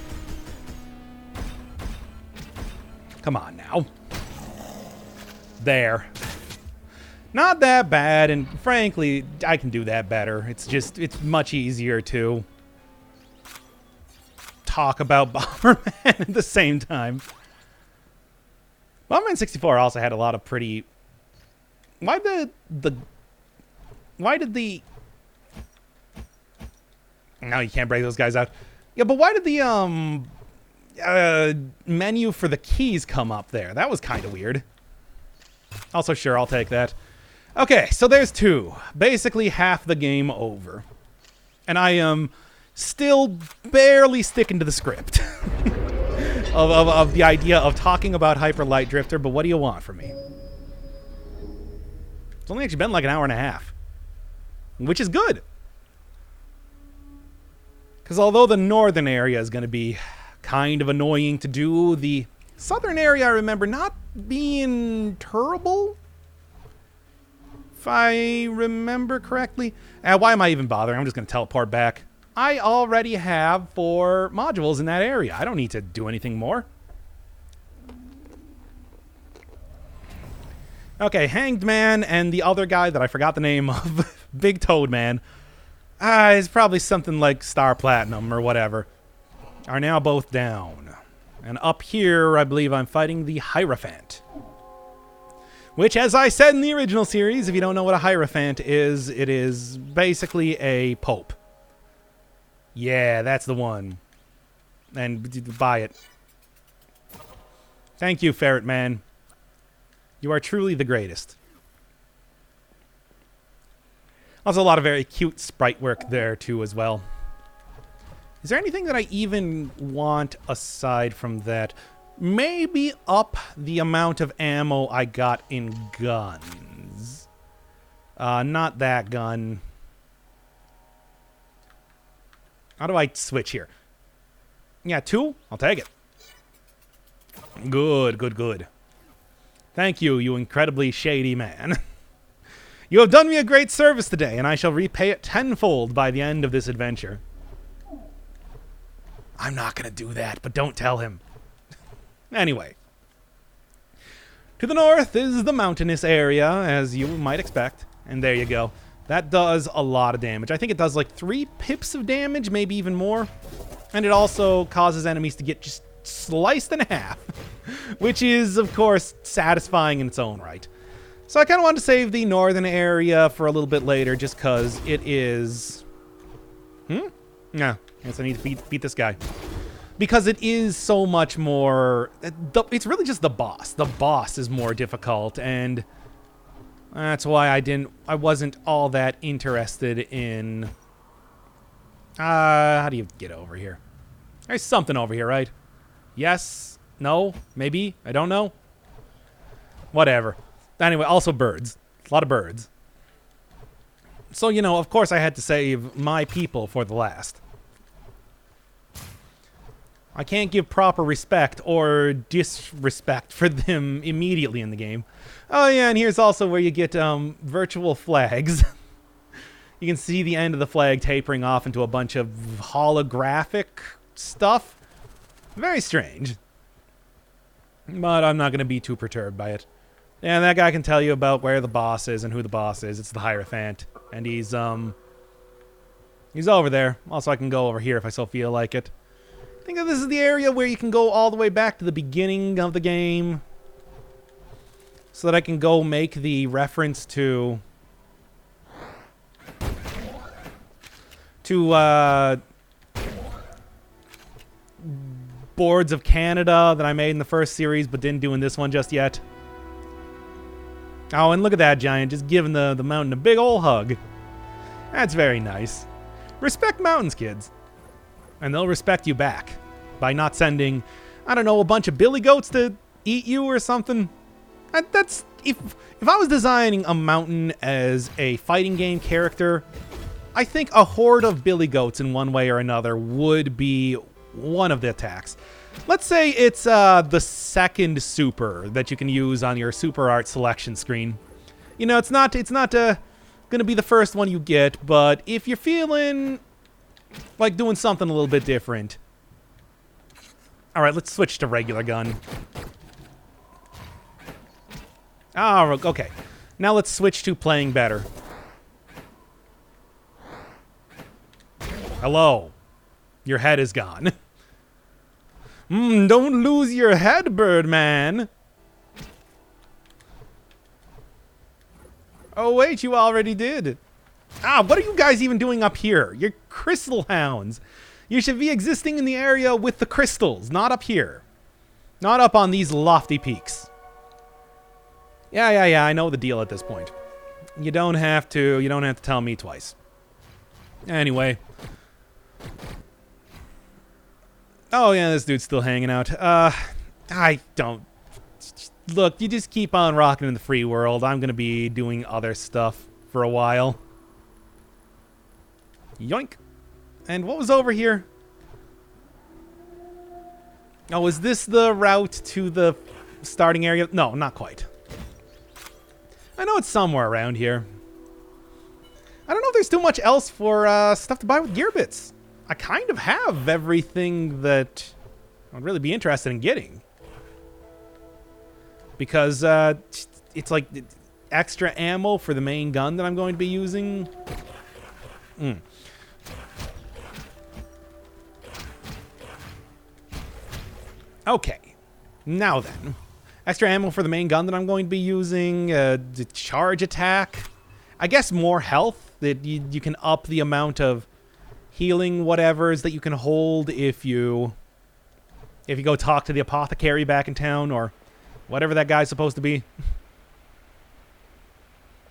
Come on now. There. Not that bad, and frankly, I can do that better. It's much easier to talk about Bomberman at the same time. Bomberman 64 also had a lot of pretty... Why did the... No, you can't break those guys out. Yeah, but why did the, menu for the keys come up there? That was kind of weird. Also, sure, I'll take that. Okay, so there's 2. Basically half the game over. And I am still barely sticking to the script. of the idea of talking about Hyper Light Drifter, but what do you want from me? It's only actually been like an hour and a half. Which is good. Because although the northern area is going to be kind of annoying to do, the southern area I remember not being terrible. If I remember correctly. Why am I even bothering? I'm just going to teleport back. I already have 4 modules in that area. I don't need to do anything more. Okay, Hanged Man and the other guy that I forgot the name of, Big Toad Man, is probably something like Star Platinum or whatever, are now both down. And up here, I believe I'm fighting the Hierophant. Which, as I said in the original series, if you don't know what a Hierophant is, it is basically a pope. Yeah, that's the one. And buy it. Thank you, Ferret Man. You are truly the greatest. Also, a lot of very cute sprite work there, too, as well. Is there anything that I even want aside from that? Maybe up the amount of ammo I got in guns. Not that gun. How do I switch here? Yeah, 2? I'll take it. Good, good, good. Thank you, you incredibly shady man. You have done me a great service today, and I shall repay it tenfold by the end of this adventure. I'm not going to do that, but don't tell him. Anyway. To the north is the mountainous area, as you might expect. And there you go. That does a lot of damage. I think it does like 3 pips of damage, maybe even more. And it also causes enemies to get just sliced in half. Which is, of course, satisfying in its own right. So I kind of want to save the northern area for a little bit later, just because it is... No. I guess I need to beat this guy. Because it is so much more... It's really just the boss. The boss is more difficult, and that's why I wasn't all that interested in... how do you get over here? There's something over here, right? Yes? No? Maybe? I don't know. Whatever. Anyway, also birds. A lot of birds. So, you know, of course I had to save my people for the last. I can't give proper respect or disrespect for them immediately in the game. Oh yeah, and here's also where you get virtual flags. You can see the end of the flag tapering off into a bunch of holographic stuff. Very strange. But I'm not going to be too perturbed by it. And that guy can tell you about where the boss is and who the boss is. It's the Hierophant. And he's over there. Also, I can go over here if I so feel like it. I think that this is the area where you can go all the way back to the beginning of the game. So that I can go make the reference to Boards of Canada that I made in the first series but didn't do in this one just yet. Oh, and look at that giant just giving the mountain a big ol' hug. That's very nice. Respect mountains, kids. And they'll respect you back by not sending, I don't know, a bunch of billy goats to eat you or something. That's if I was designing a mountain as a fighting game character, I think a horde of billy goats in one way or another would be one of the attacks. Let's say it's the second super that you can use on your super art selection screen. You know, it's not gonna be the first one you get, but if you're feeling like doing something a little bit different. All right, let's switch to regular gun. Oh, okay. Now let's switch to playing better. Hello. Your head is gone. Don't lose your head, Birdman. Oh, wait, you already did. What are you guys even doing up here? You're crystal hounds. You should be existing in the area with the crystals, not up here. Not up on these lofty peaks. Yeah, I know the deal at this point. You don't have to tell me twice. Anyway. Oh, yeah, this dude's still hanging out. I don't... Look, you just keep on rocking in the free world. I'm gonna be doing other stuff for a while. Yoink. And what was over here? Oh, is this the route to the starting area? No, not quite. I know it's somewhere around here. I don't know if there's too much else for stuff to buy with gear bits. I kind of have everything that I'd really be interested in getting. Because it's like extra ammo for the main gun that I'm going to be using. Okay. Now then. Extra ammo for the main gun that I'm going to be using. The charge attack. I guess more health. That you can up the amount of healing whatevers that you can hold if you go talk to the apothecary back in town or whatever that guy's supposed to be.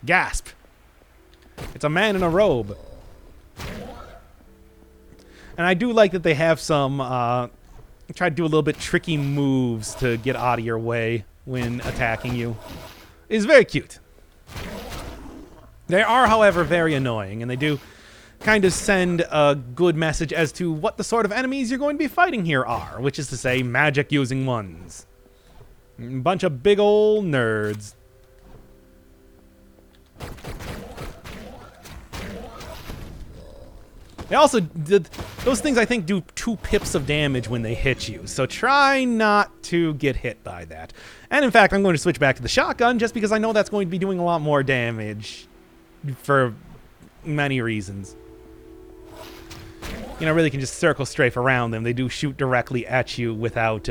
Gasp. It's a man in a robe. And I do like that they have some, try to do a little bit tricky moves to get out of your way when attacking you. It's very cute. They are, however, very annoying, and they do kind of send a good message as to what the sort of enemies you're going to be fighting here are, which is to say, magic-using ones. A bunch of big old nerds. They also did those things. I think do 2 pips of damage when they hit you, so try not to get hit by that. And in fact, I'm going to switch back to the shotgun just because I know that's going to be doing a lot more damage for many reasons. You know, really can just circle strafe around them. They do shoot directly at you without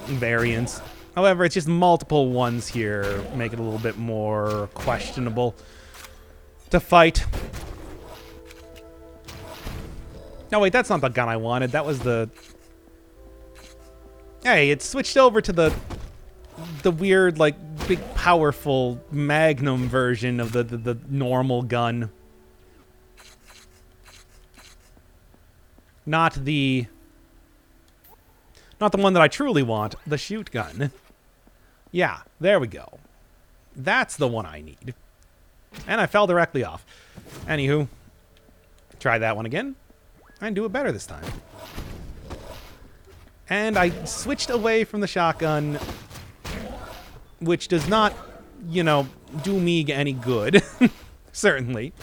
variance. However, it's just multiple ones here make it a little bit more questionable to fight. No, wait, that's not the gun I wanted. That was the... Hey, it switched over to the weird, like, big, powerful Magnum version of the normal gun. Not the one that I truly want, the shoot gun. Yeah, there we go. That's the one I need. And I fell directly off. Anywho, try that one again. And do it better this time. And I switched away from the shotgun, which does not, you know, do me any good. Certainly.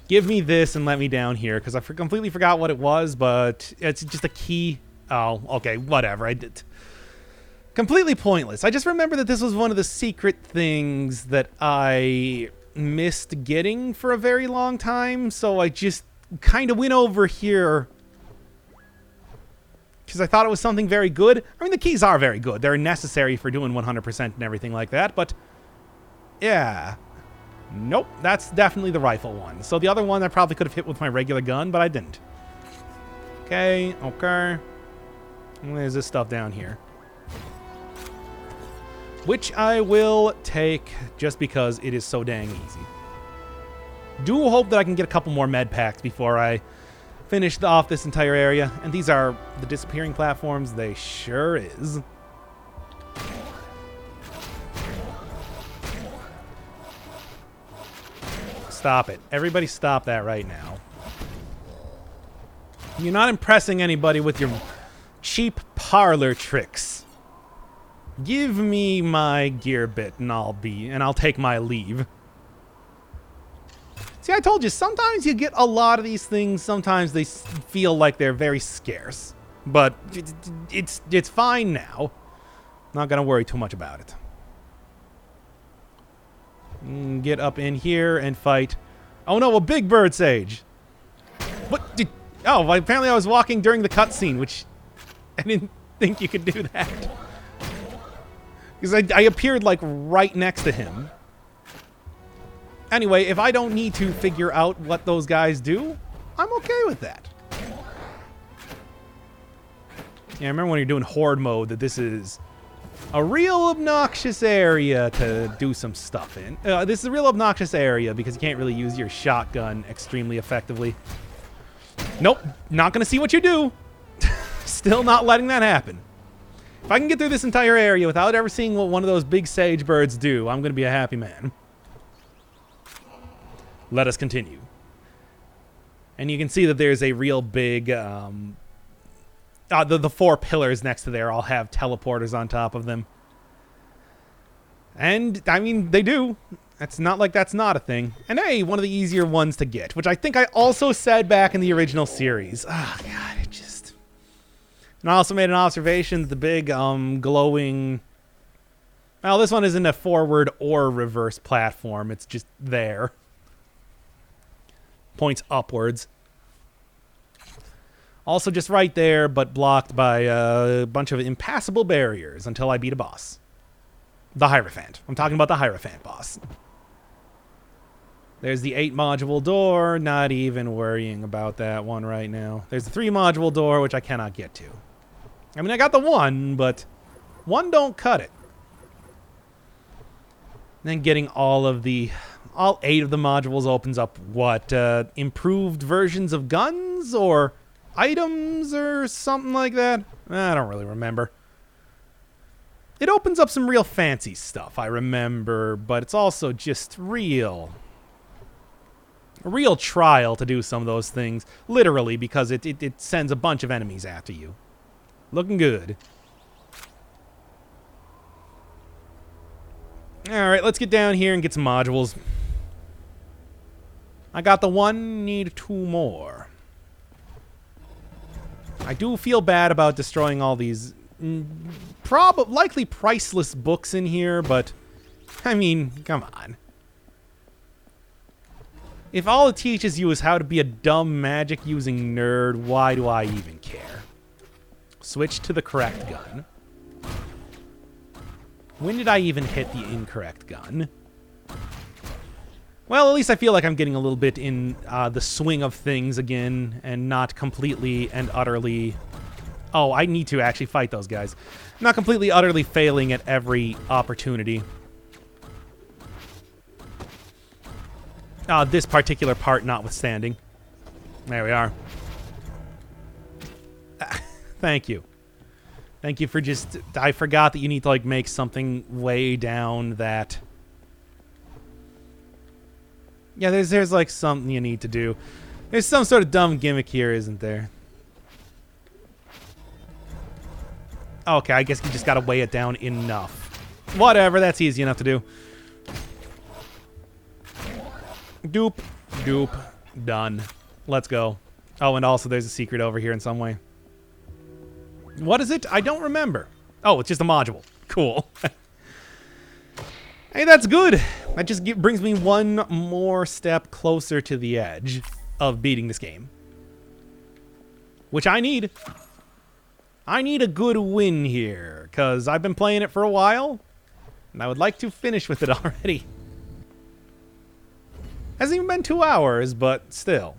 Give me this and let me down here, because I completely forgot what it was, but it's just a key. Oh, okay, whatever. I did. Completely pointless. I just remember that this was one of the secret things that I missed getting for a very long time, so I just kind of went over here because I thought it was something very good. I mean, the keys are very good. They're necessary for doing 100% and everything like that, but yeah. Nope, that's definitely the rifle one. So the other one I probably could have hit with my regular gun, but I didn't. Okay. There's this stuff down here, which I will take just because it is so dang easy. Do hope that I can get a couple more med packs before I finish off this entire area. And these are the disappearing platforms. They sure is. Stop it. Everybody stop that right now. You're not impressing anybody with your cheap parlor tricks. Give me my gear bit and I'll take my leave. See, I told you, sometimes you get a lot of these things, sometimes they feel like they're very scarce. But it's fine now. Not gonna worry too much about it. Get up in here and fight. Oh no, a big bird sage. What did... Oh, apparently I was walking during the cutscene, which I didn't think you could do that. Because I appeared, like, right next to him. Anyway, if I don't need to figure out what those guys do, I'm okay with that. Yeah, I remember when you're doing Horde mode that this is a real obnoxious area to do some stuff in. This is a real obnoxious area because you can't really use your shotgun extremely effectively. Nope, not going to see what you do. Still not letting that happen. If I can get through this entire area without ever seeing what one of those big sage birds do, I'm going to be a happy man. Let us continue. And you can see that there's a real big... the 4 pillars next to there all have teleporters on top of them. And, I mean, they do. It's not like that's not a thing. And hey, one of the easier ones to get, which I think I also said back in the original series. Oh, God, it just... And I also made an observation that the big, glowing... Well, this one isn't a forward or reverse platform. It's just there. Points upwards. Also just right there, but blocked by a bunch of impassable barriers until I beat a boss. The Hierophant. I'm talking about the Hierophant boss. There's the 8-module door. Not even worrying about that one right now. There's the 3-module door, which I cannot get to. I mean, I got the 1, but 1 don't cut it. Then getting all 8 of the modules opens up, what, improved versions of guns or items or something like that? I don't really remember. It opens up some real fancy stuff, I remember, but it's also just a real trial to do some of those things, literally, because it sends a bunch of enemies after you. Looking good. Alright, let's get down here and get some modules. I got the 1, need 2 more. I do feel bad about destroying all these likely priceless books in here, but I mean, come on. If all it teaches you is how to be a dumb magic-using nerd, why do I even care? Switch to the correct gun. When did I even hit the incorrect gun? Well, at least I feel like I'm getting a little bit in the swing of things again, and not completely and utterly... Oh, I need to actually fight those guys. Not completely utterly failing at every opportunity. This particular part notwithstanding. There we are. Thank you. Thank you for just... I forgot that you need to, like, make something way down that... Yeah, there's like, something you need to do. There's some sort of dumb gimmick here, isn't there? Okay, I guess you just gotta weigh it down enough. Whatever, that's easy enough to do. Doop. Doop. Done. Let's go. Oh, and also there's a secret over here in some way. What is it? I don't remember. Oh, it's just a module. Cool. Hey, that's good. That just brings me one more step closer to the edge of beating this game. Which I need. I need a good win here, because I've been playing it for a while, and I would like to finish with it already. Hasn't even been 2 hours, but still.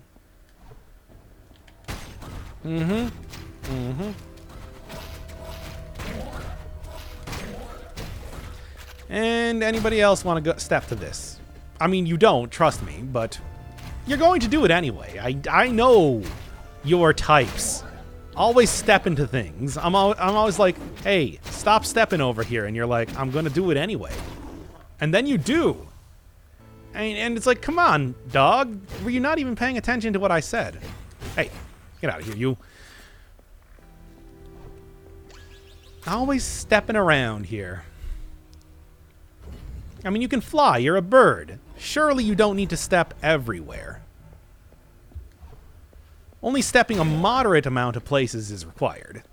And anybody else want to go step to this? I mean, you don't, trust me, but you're going to do it anyway. I know your types. Always step into things. I'm always like, hey, stop stepping over here. And you're like, I'm going to do it anyway. And then you do. And it's like, come on, dog. Were you not even paying attention to what I said? Hey, get out of here, you. Always stepping around here. I mean, you can fly. You're a bird. Surely you don't need to step everywhere. Only stepping a moderate amount of places is required.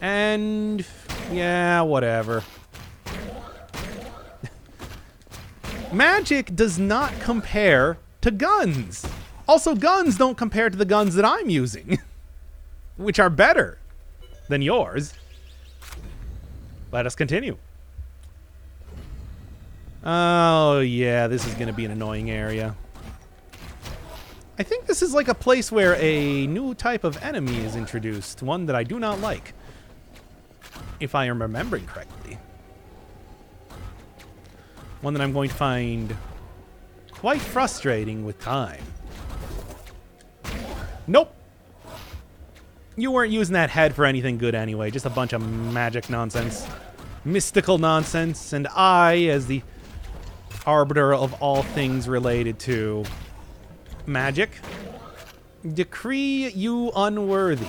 And... yeah, whatever. Magic does not compare to guns. Also, guns don't compare to the guns that I'm using. Which are better than yours. Let us continue. Oh, yeah, this is going to be an annoying area. I think this is like a place where a new type of enemy is introduced. One that I do not like. If I am remembering correctly. One that I'm going to find quite frustrating with time. Nope. You weren't using that head for anything good anyway. Just a bunch of magic nonsense. Mystical nonsense. And I, as the arbiter of all things related to magic, decree you unworthy.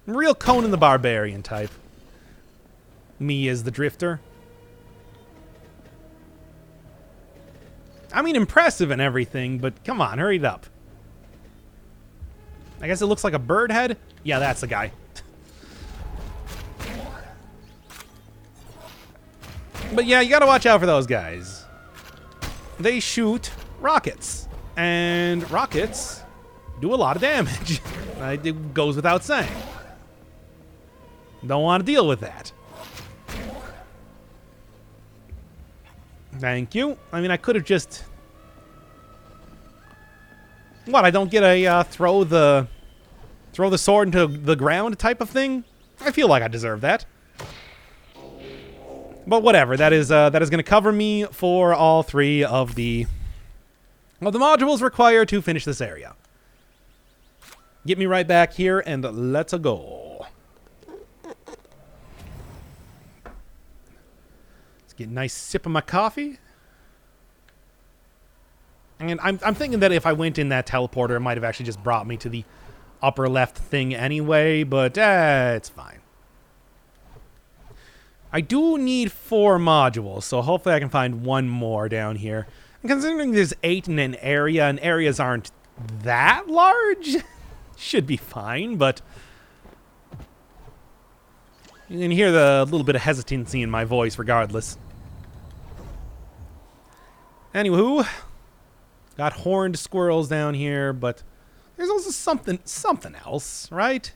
Real Conan the Barbarian type. Me as the drifter. I mean, impressive and everything, but come on, hurry it up. I guess it looks like a bird head? Yeah, that's the guy. But yeah, you gotta watch out for those guys. They shoot rockets. And rockets do a lot of damage. It goes without saying. Don't want to deal with that. Thank you. I mean, I could have just... What, I don't get a throw the sword into the ground type of thing? I feel like I deserve that. But whatever, that is going to cover me for all 3 of the modules required to finish this area. Get me right back here and let's go. Let's get a nice sip of my coffee. And I'm thinking that if I went in that teleporter, it might have actually just brought me to the upper left thing anyway, but it's fine. I do need 4 modules, so hopefully I can find 1 more down here. And considering there's 8 in an area, and areas aren't that large, should be fine, but you can hear the little bit of hesitancy in my voice regardless. Anywho, got horned squirrels down here, but there's also something else, right?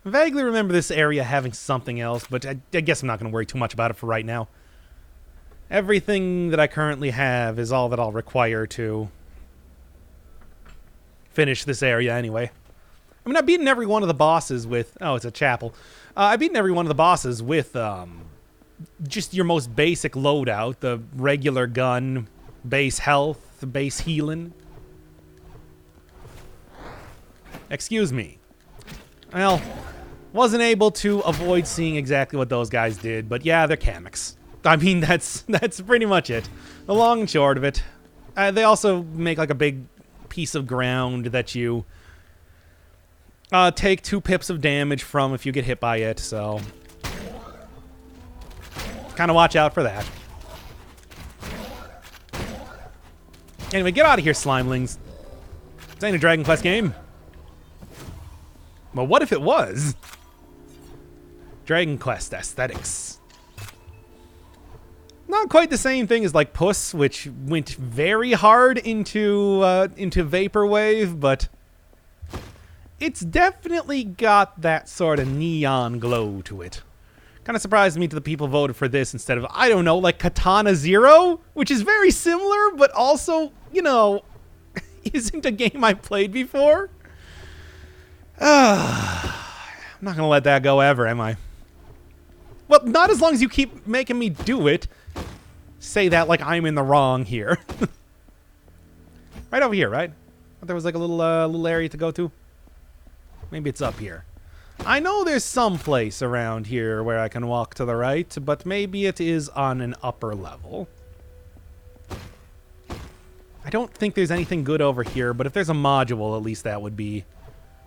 I vaguely remember this area having something else, but I guess I'm not going to worry too much about it for right now. Everything that I currently have is all that I'll require to finish this area anyway. I mean, I've beaten every one of the bosses with... Oh, it's a chapel. I've beaten every one of the bosses with just your most basic loadout. The regular gun, base health, base healing. Excuse me. Well, wasn't able to avoid seeing exactly what those guys did, but yeah, they're Kamiks. I mean, that's pretty much it. The long and short of it. They also make like a big piece of ground that you take 2 pips of damage from if you get hit by it, so kind of watch out for that. Anyway, get out of here, slimelings. This ain't a Dragon Quest game. But what if it was? Dragon Quest aesthetics. Not quite the same thing as like Puss, which went very hard into Vaporwave, but it's definitely got that sort of neon glow to it. Kind of surprised me to the people who voted for this instead of, I don't know, like Katana Zero, which is very similar, but also, you know, isn't a game I've played before. I'm not going to let that go ever, am I? Well, not as long as you keep making me do it. Say that like I'm in the wrong here. Right over here, right? Thought there was like a little area to go to. Maybe it's up here. I know there's some place around here where I can walk to the right, but maybe it is on an upper level. I don't think there's anything good over here, but if there's a module, at least that would be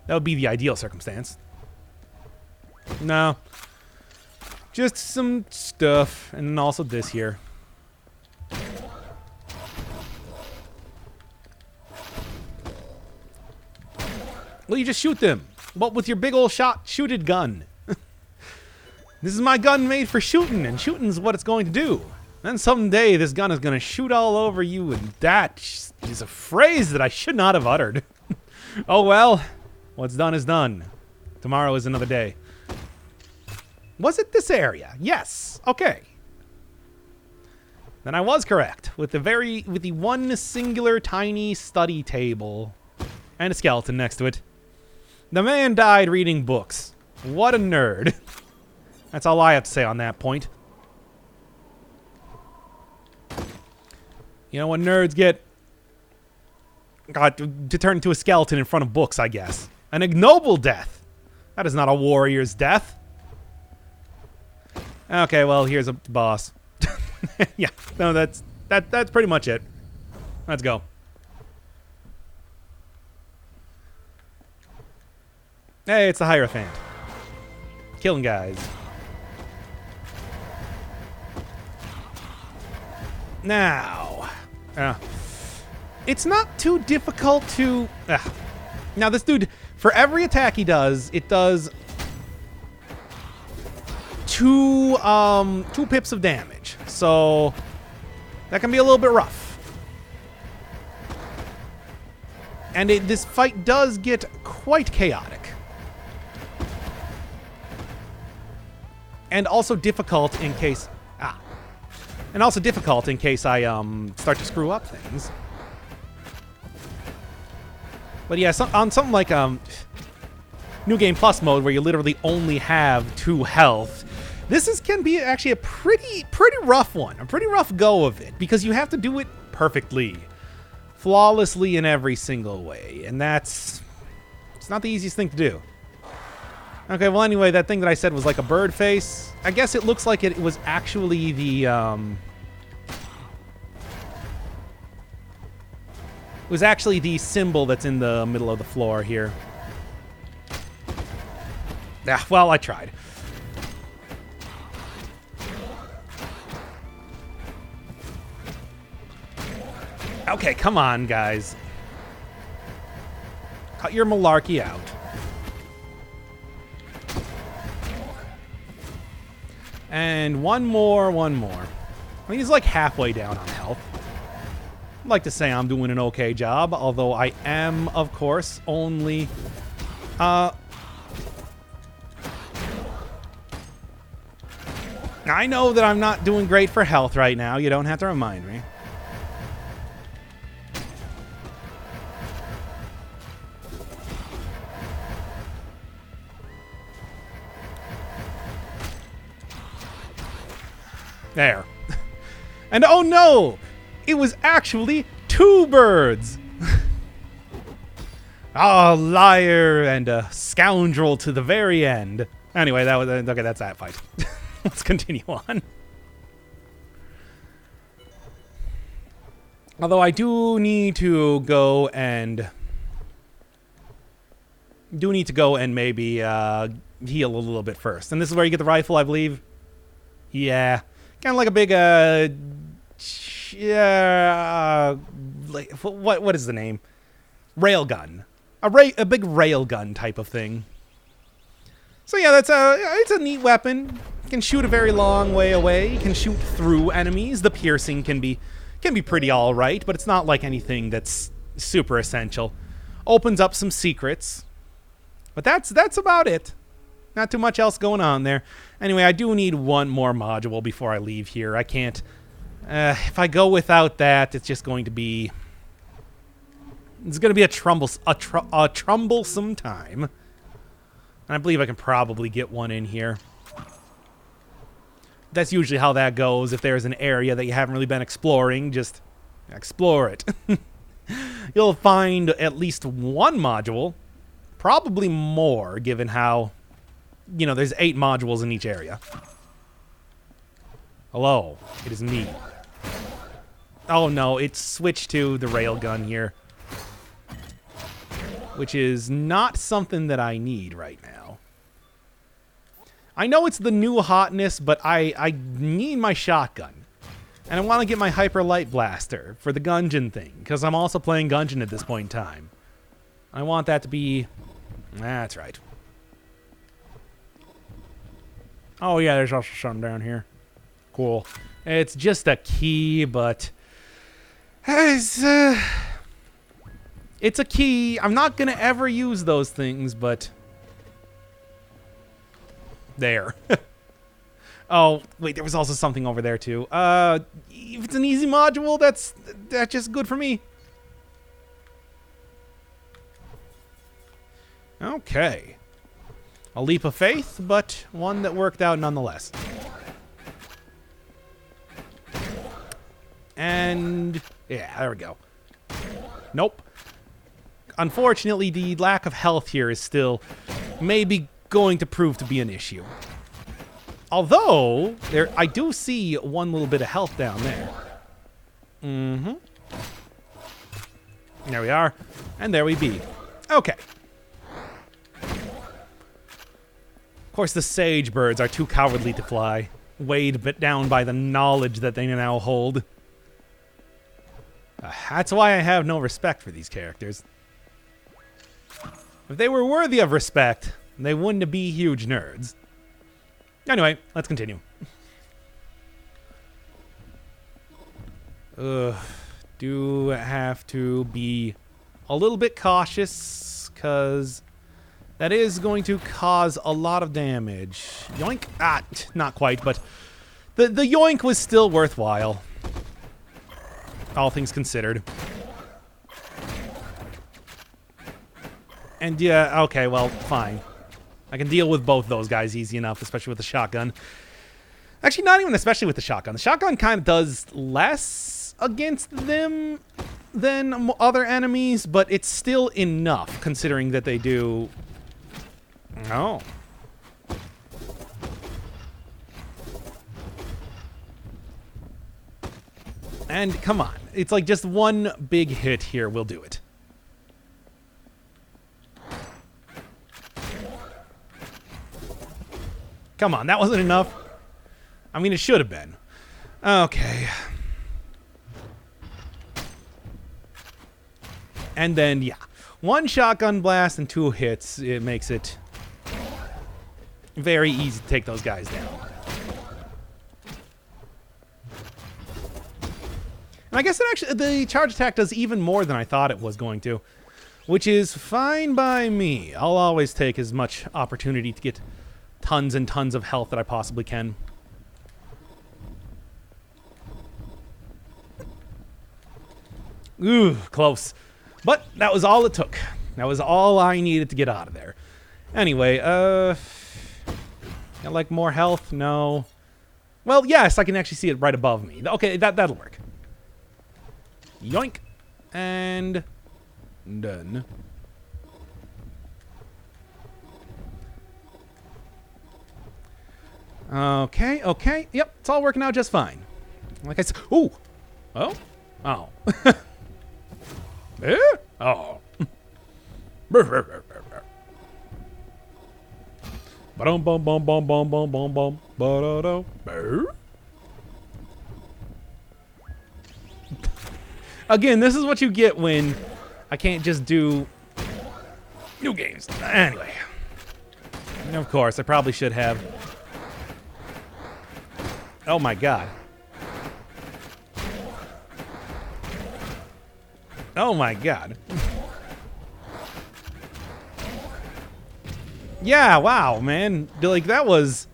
the ideal circumstance. No. Just some stuff, and also this here. Well, you just shoot them. What with your big old shooted gun? This is my gun made for shooting, and shooting's what it's going to do. Then someday this gun is going to shoot all over you, and that is a phrase that I should not have uttered. Oh well, what's done is done. Tomorrow is another day. Was it this area? Yes. Okay. Then I was correct with the one singular tiny study table and a skeleton next to it. The man died reading books. What a nerd. That's all I have to say on that point. You know what nerds get? Got to turn into a skeleton in front of books, I guess. An ignoble death. That is not a warrior's death. Okay, well, here's a boss. Yeah, no, that's pretty much it. Let's go. Hey, it's the Hierophant. Killing guys. Now, it's not too difficult to... Now, this dude, for every attack he does, it does two pips of damage. So, that can be a little bit rough. And this fight does get quite chaotic. And also difficult in case... And also difficult in case I start to screw up things. But yeah, on something like New Game Plus mode, where you literally only have 2 health, can be actually a pretty rough one. A pretty rough go of it, because you have to do it perfectly. Flawlessly in every single way. And it's not the easiest thing to do. Okay, well anyway, that thing that I said was like a bird face. I guess it looks like it was actually the, it was actually the symbol that's in the middle of the floor here. Ah, well, I tried. Okay, come on, guys. Cut your malarkey out. And one more. I mean, he's like halfway down on health. I'd like to say I'm doing an okay job, although I am, of course, only... I know that I'm not doing great for health right now. You don't have to remind me. There. And oh no! It was actually 2 birds! Oh, liar and a scoundrel to the very end. Anyway, that was okay, that's that fight. Let's continue on. Although I do need to go and maybe heal a little bit first. And this is where you get the rifle, I believe. Yeah. Kind of like a big, like, what is the name? Railgun. A big railgun type of thing. So yeah, it's a neat weapon. You can shoot a very long way away. You can shoot through enemies. The piercing can be pretty all right, but it's not like anything that's super essential. Opens up some secrets. But that's about it. Not too much else going on there. Anyway, I do need one more module before I leave here. I can't... if I go without that, it's just going to be... It's going to be a troublesome time. And I believe I can probably get one in here. That's usually how that goes. If there's an area that you haven't really been exploring, just explore it. You'll find at least one module. Probably more, given how... You know, there's 8 modules in each area. Hello, it is me. Oh no, it's switched to the railgun here. Which is not something that I need right now. I know it's the new hotness, but I need my shotgun. And I want to get my hyper light blaster for the Gungeon thing, because I'm also playing Gungeon at this point in time. I want that to be... That's right. Oh yeah, there's also something down here. Cool. It's just a key, but... It's a key. I'm not going to ever use those things, but... There. Oh, wait, there was also something over there, too. If it's an easy module, that's just good for me. Okay. A leap of faith, but one that worked out nonetheless. And... yeah, there we go. Nope. Unfortunately, the lack of health here is still maybe going to prove to be an issue. Although, I do see one little bit of health down there. Mm-hmm. There we are. And there we be. Okay. Of course, the sage birds are too cowardly to fly, weighed down by the knowledge that they now hold. That's why I have no respect for these characters. If they were worthy of respect, they wouldn't be huge nerds. Anyway, let's continue. Do have to be a little bit cautious, because that is going to cause a lot of damage. Yoink. Ah, not quite, but the yoink was still worthwhile. All things considered. And yeah, okay, well, fine. I can deal with both those guys easy enough, especially with the shotgun. Actually, not even especially with the shotgun. The shotgun kind of does less against them than other enemies, but it's still enough, considering that they do... Oh. And come on. It's like just one big hit here will do it. Come on, that wasn't enough. I mean, it should have been. Okay. And then, yeah. One shotgun blast and 2 hits. It makes it very easy to take those guys down. And I guess it actually, the charge attack does even more than I thought it was going to. Which is fine by me. I'll always take as much opportunity to get tons and tons of health that I possibly can. Ooh, close. But that was all it took. That was all I needed to get out of there. Anyway, got like more health? No. Well, yes, I can actually see it right above me. Okay, that'll work. Yoink. And done. Okay, okay. Yep, it's all working out just fine. Like I said, ooh. Oh. Oh. Eh? Oh. Ba-dum bum bum bum bum bum bum bum ba-da-da. Again, this is what you get when I can't just do new games. Anyway. And of course, I probably should have. Oh my god. Oh my god. Yeah, wow, man. Like, that was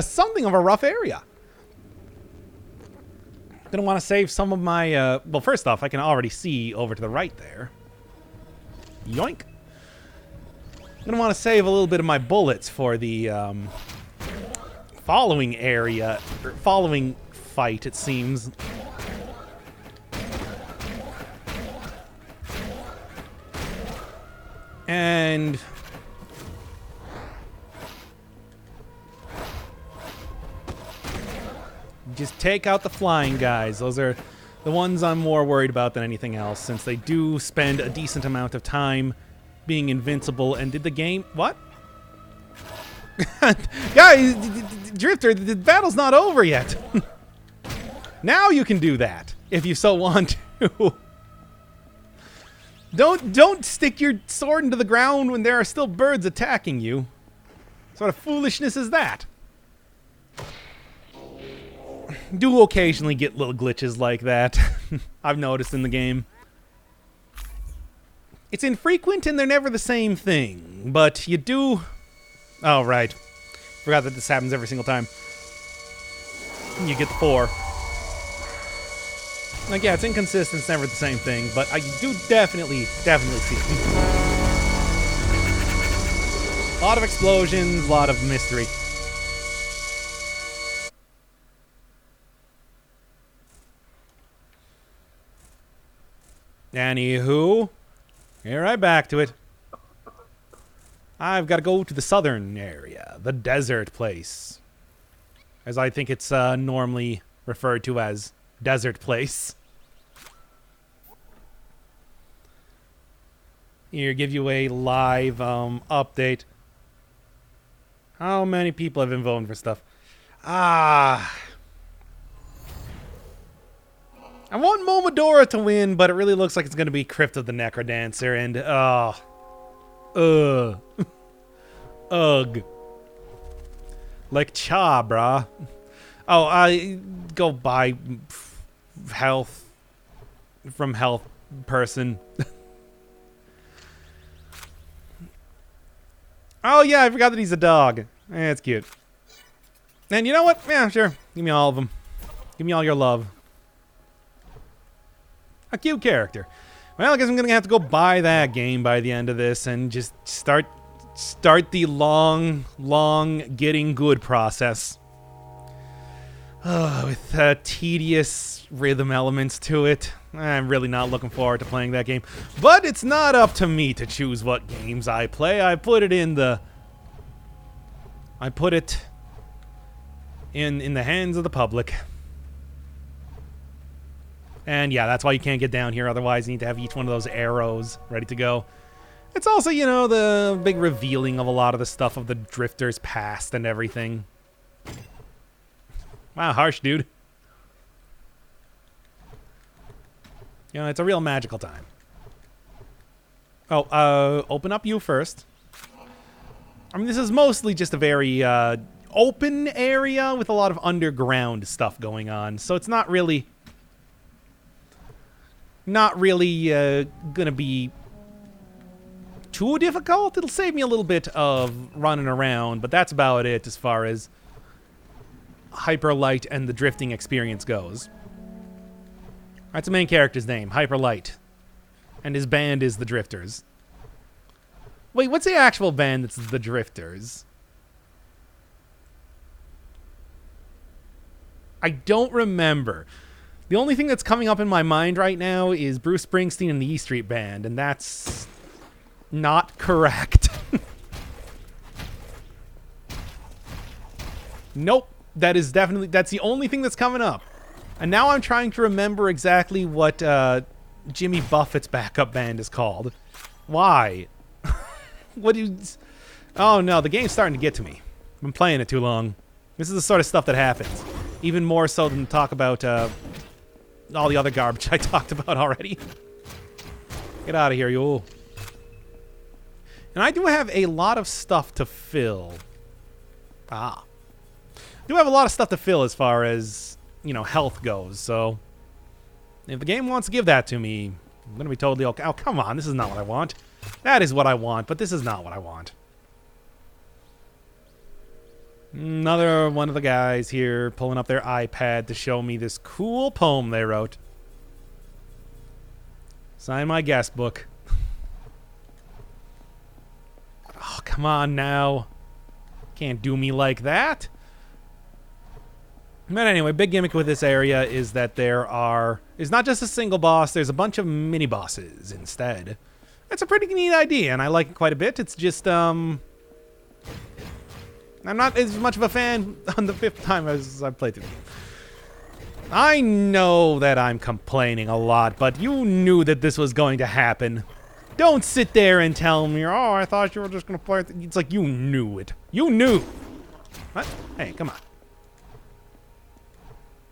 something of a rough area. Gonna want to save some of my, well, first off, I can already see over to the right there. Yoink. Gonna want to save a little bit of my bullets for the, following area, or following fight, it seems. And just take out the flying guys. Those are the ones I'm more worried about than anything else, since they do spend a decent amount of time being invincible. And did the game... What? Guys, Drifter, the battle's not over yet. Now you can do that, if you so want to. Don't stick your sword into the ground when there are still birds attacking you. What sort of foolishness is that? Do occasionally get little glitches like that. I've noticed in the game. It's infrequent and they're never the same thing, but you do... Oh, right. Forgot that this happens every single time. You get the 4. Like, yeah, it's inconsistent, it's never the same thing, but I do definitely see it. A lot of explosions, a lot of mystery. Anywho, here right back to it. I've got to go to the southern area, the desert place. As I think it's normally referred to as desert place. Here, give you a live update. How many people have been voting for stuff? I want Momodora to win, but it really looks like it's going to be Crypt of the Necrodancer, and ugh. Like cha, brah. Oh, I go buy health from health person. Oh, yeah, I forgot that he's a dog. It's cute. And you know what? Yeah, sure. Give me all of them. Give me all your love. A cute character. Well, I guess I'm going to have to go buy that game by the end of this and just start the long getting good process. With tedious rhythm elements to it. I'm really not looking forward to playing that game. But it's not up to me to choose what games I play. I put it in the hands of the public. And yeah, that's why you can't get down here. Otherwise, you need to have each one of those arrows ready to go. It's also, you know, the big revealing of a lot of the stuff of the Drifter's past and everything. Wow, harsh, dude. You know, it's a real magical time. Oh, open up you first. I mean, this is mostly just a very open area with a lot of underground stuff going on. So it's not really gonna be too difficult. It'll save me a little bit of running around, but that's about it as far as Hyperlight and the drifting experience goes. That's the main character's name, Hyperlight. And his band is the Drifters. Wait, what's the actual band that's the Drifters? I don't remember. The only thing that's coming up in my mind right now is Bruce Springsteen and the E Street Band, and that's not correct. Nope. That's the only thing that's coming up. And now I'm trying to remember exactly what Jimmy Buffett's backup band is called. Why? Oh no, the game's starting to get to me. I've been playing it too long. This is the sort of stuff that happens. Even more so than talk about all the other garbage I talked about already. Get out of here, you. And I do have a lot of stuff to fill. I do have a lot of stuff to fill as far as, you know, health goes, so if the game wants to give that to me, I'm going to be totally okay. Oh, come on, this is not what I want. That is what I want, but this is not what I want. Another one of the guys here pulling up their iPad to show me this cool poem they wrote. Sign my guest book. Oh, come on now. Can't do me like that. But anyway, big gimmick with this area is that is not just a single boss, there's a bunch of mini bosses instead. That's a pretty neat idea, and I like it quite a bit. It's just, I'm not as much of a fan on the 5th time as I've played through the game. I know that I'm complaining a lot, but you knew that this was going to happen. Don't sit there and tell me, oh, I thought you were just going to play it. It's like you knew it. You knew. What? Hey, come on.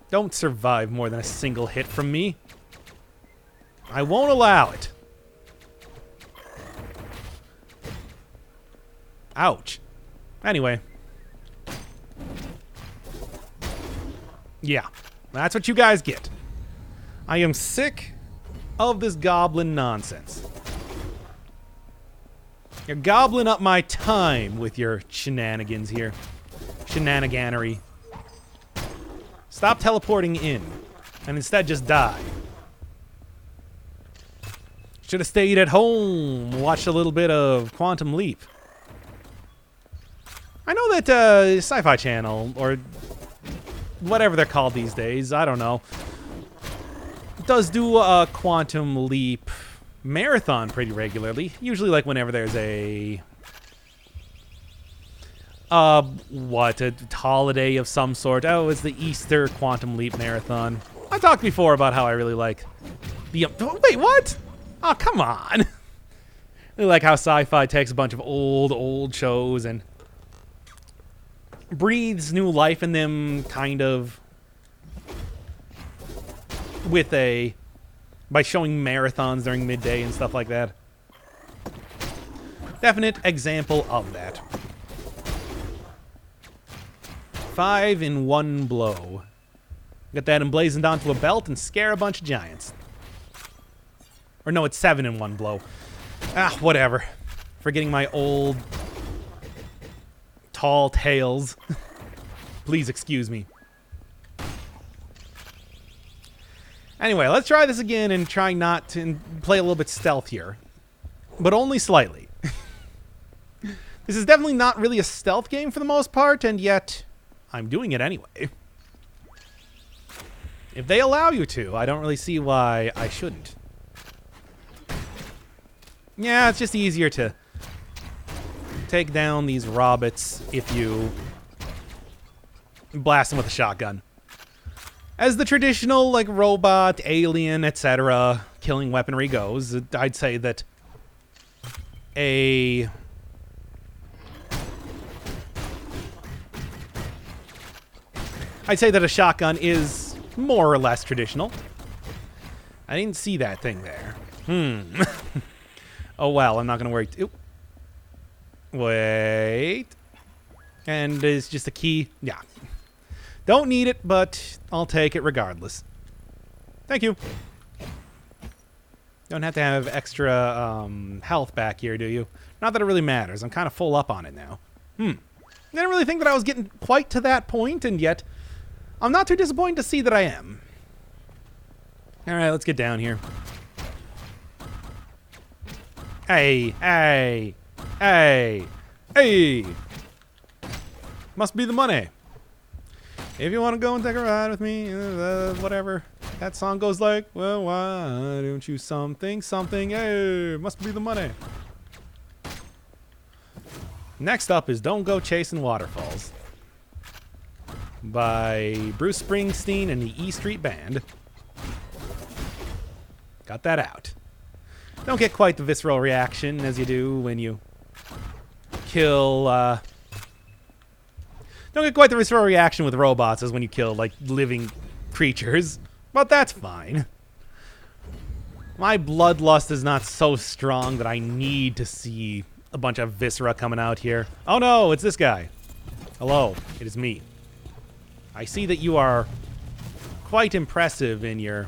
Don't survive more than a single hit from me. I won't allow it. Ouch. Anyway. Yeah, that's what you guys get. I am sick of this goblin nonsense. You're gobbling up my time with your shenanigans here. Shenaniganery. Stop teleporting in, and instead just die. Should have stayed at home, watched a little bit of Quantum Leap. I know that Sci-Fi Channel, or whatever they're called these days, I don't know, does do a Quantum Leap marathon pretty regularly. Usually like whenever there's a holiday of some sort. Oh, it's the Easter Quantum Leap Marathon. I talked before about how I really like the... Wait, what? Oh, come on. I really like how Sci-Fi takes a bunch of old shows and breathes new life in them, kind of, by showing marathons during midday and stuff like that. Definite example of that. 5 in one blow. Get that emblazoned onto a belt and scare a bunch of giants. Or no, it's 7 in one blow. Ah, whatever. Forgetting my old tall tales. Please excuse me. Anyway, let's try this again and try not to play a little bit stealthier. But only slightly. This is definitely not really a stealth game for the most part, and yet I'm doing it anyway. If they allow you to, I don't really see why I shouldn't. Yeah, it's just easier to take down these robots if you blast them with a shotgun. As the traditional, like, robot, alien, etc. killing weaponry goes, I'd say that a shotgun is more or less traditional. I didn't see that thing there. Oh, well, I'm not going to worry. Oop. Wait. And it's just a key. Yeah. Don't need it, but I'll take it regardless. Thank you. Don't have to have extra health back here, do you? Not that it really matters. I'm kind of full up on it now. I didn't really think that I was getting quite to that point, and yet I'm not too disappointed to see that I am. All right, let's get down here. Hey, hey, hey, hey. Must be the money. If you want to go and take a ride with me, whatever. That song goes like, well, why don't you something, hey, must be the money. Next up is Don't Go Chasing Waterfalls by Bruce Springsteen and the E Street Band. Got that out. Don't get quite the visceral reaction as you do when you kill, don't get quite the visceral reaction with robots as when you kill, like, living creatures. But that's fine. My bloodlust is not so strong that I need to see a bunch of viscera coming out here. Oh no, it's this guy. Hello, it is me. I see that you are quite impressive in your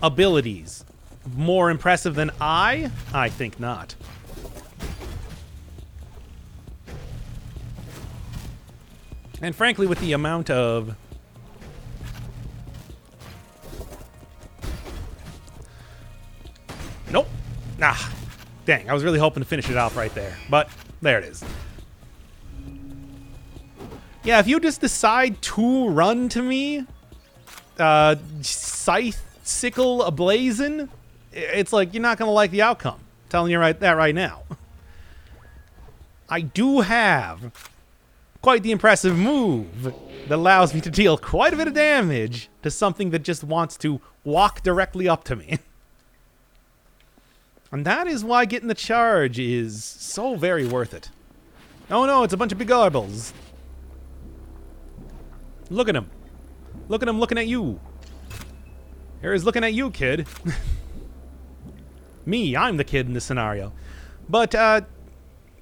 abilities. More impressive than I? I think not. And frankly, with the amount of nope. Ah, dang, I was really hoping to finish it off right there. But there it is. Yeah, if you just decide to run to me, scythe, sickle, ablazing, it's like you're not going to like the outcome. I'm telling you that right now. I do have quite the impressive move that allows me to deal quite a bit of damage to something that just wants to walk directly up to me. And that is why getting the charge is so very worth it. Oh no, it's a bunch of big eyeballs. Look at him. Look at him looking at you. Here he's looking at you, kid. Me, I'm the kid in this scenario. But,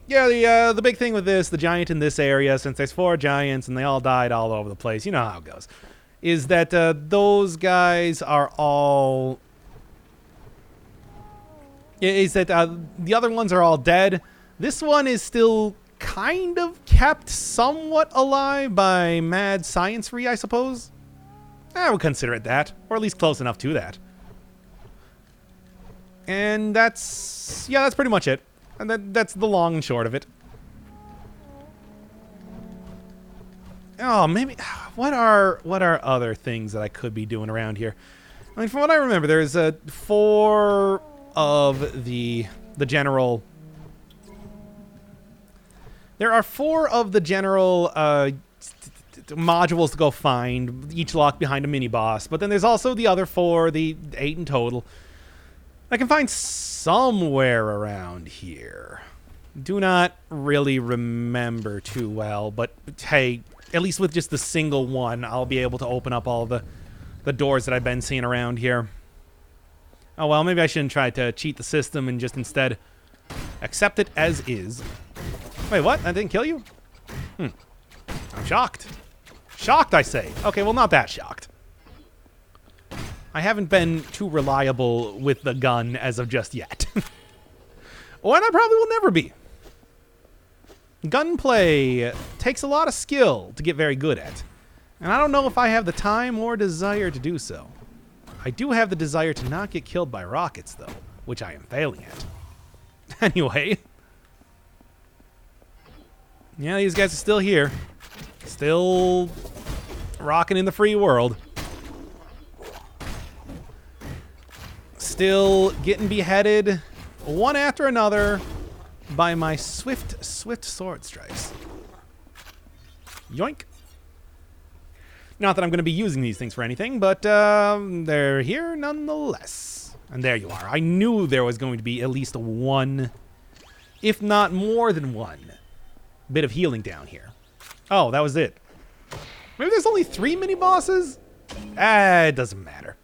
yeah, the big thing with this, the giant in this area, since there's 4 giants and they all died all over the place, you know how it goes, is that those guys are all... Is that the other ones are all dead. This one is still kind of kept somewhat alive by mad sciencery, I suppose. I would consider it that, or at least close enough to that. And that's pretty much it. And that's the long and short of it. Oh, maybe what are other things that I could be doing around here? I mean, from what I remember, there's 4 of the general. There are 4 of the general modules to go find, each locked behind a mini boss. But then there's also the other 4, the 8 in total. I can find somewhere around here. Do not really remember too well, but hey, at least with just the single one, I'll be able to open up all the doors that I've been seeing around here. Oh well, maybe I shouldn't try to cheat the system and just instead accept it as is. Wait, what? That didn't kill you? I'm shocked. Shocked, I say. Okay, well, not that shocked. I haven't been too reliable with the gun as of just yet. Or I probably will never be. Gunplay takes a lot of skill to get very good at. And I don't know if I have the time or desire to do so. I do have the desire to not get killed by rockets, though, which I am failing at. Anyway. Yeah, these guys are still here. Still rocking in the free world. Still getting beheaded one after another by my swift sword strikes. Yoink. Not that I'm going to be using these things for anything, but they're here nonetheless. And there you are. I knew there was going to be at least one, if not more than one, bit of healing down here. Oh, that was it. Maybe there's only 3 mini-bosses? It doesn't matter.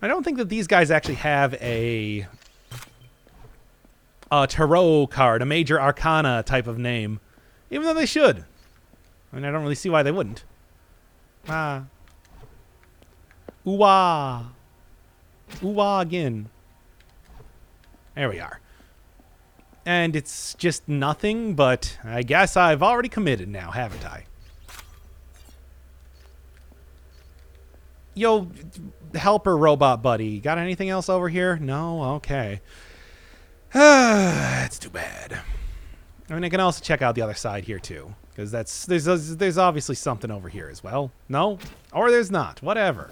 I don't think that these guys actually have a tarot card, a major arcana type of name. Even though they should. I mean, I don't really see why they wouldn't. Ooh-ah. Ooh-ah again. There we are. And it's just nothing, but I guess I've already committed now, haven't I? Yo, helper robot buddy, got anything else over here? No? Okay. That's too bad. I mean, I can also check out the other side here, too. Because there's obviously something over here as well. No? Or there's not. Whatever.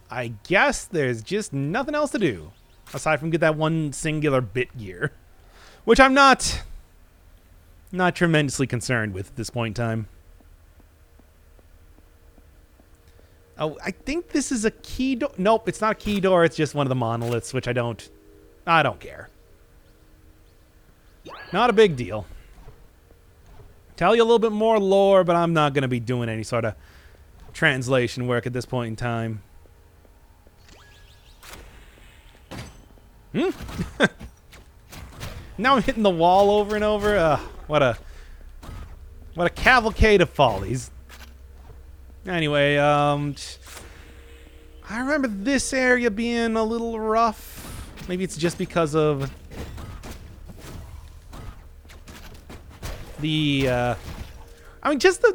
I guess there's just nothing else to do. Aside from get that one singular bit gear. Which I'm not tremendously concerned with at this point in time. Oh, I think this is a key door. Nope, it's not a key door. It's just one of the monoliths, which I don't care. Not a big deal. Tell you a little bit more lore, but I'm not going to be doing any sort of translation work at this point in time. Now I'm hitting the wall over and over. What a cavalcade of follies. Anyway, I remember this area being a little rough. Maybe it's just because of the I mean, just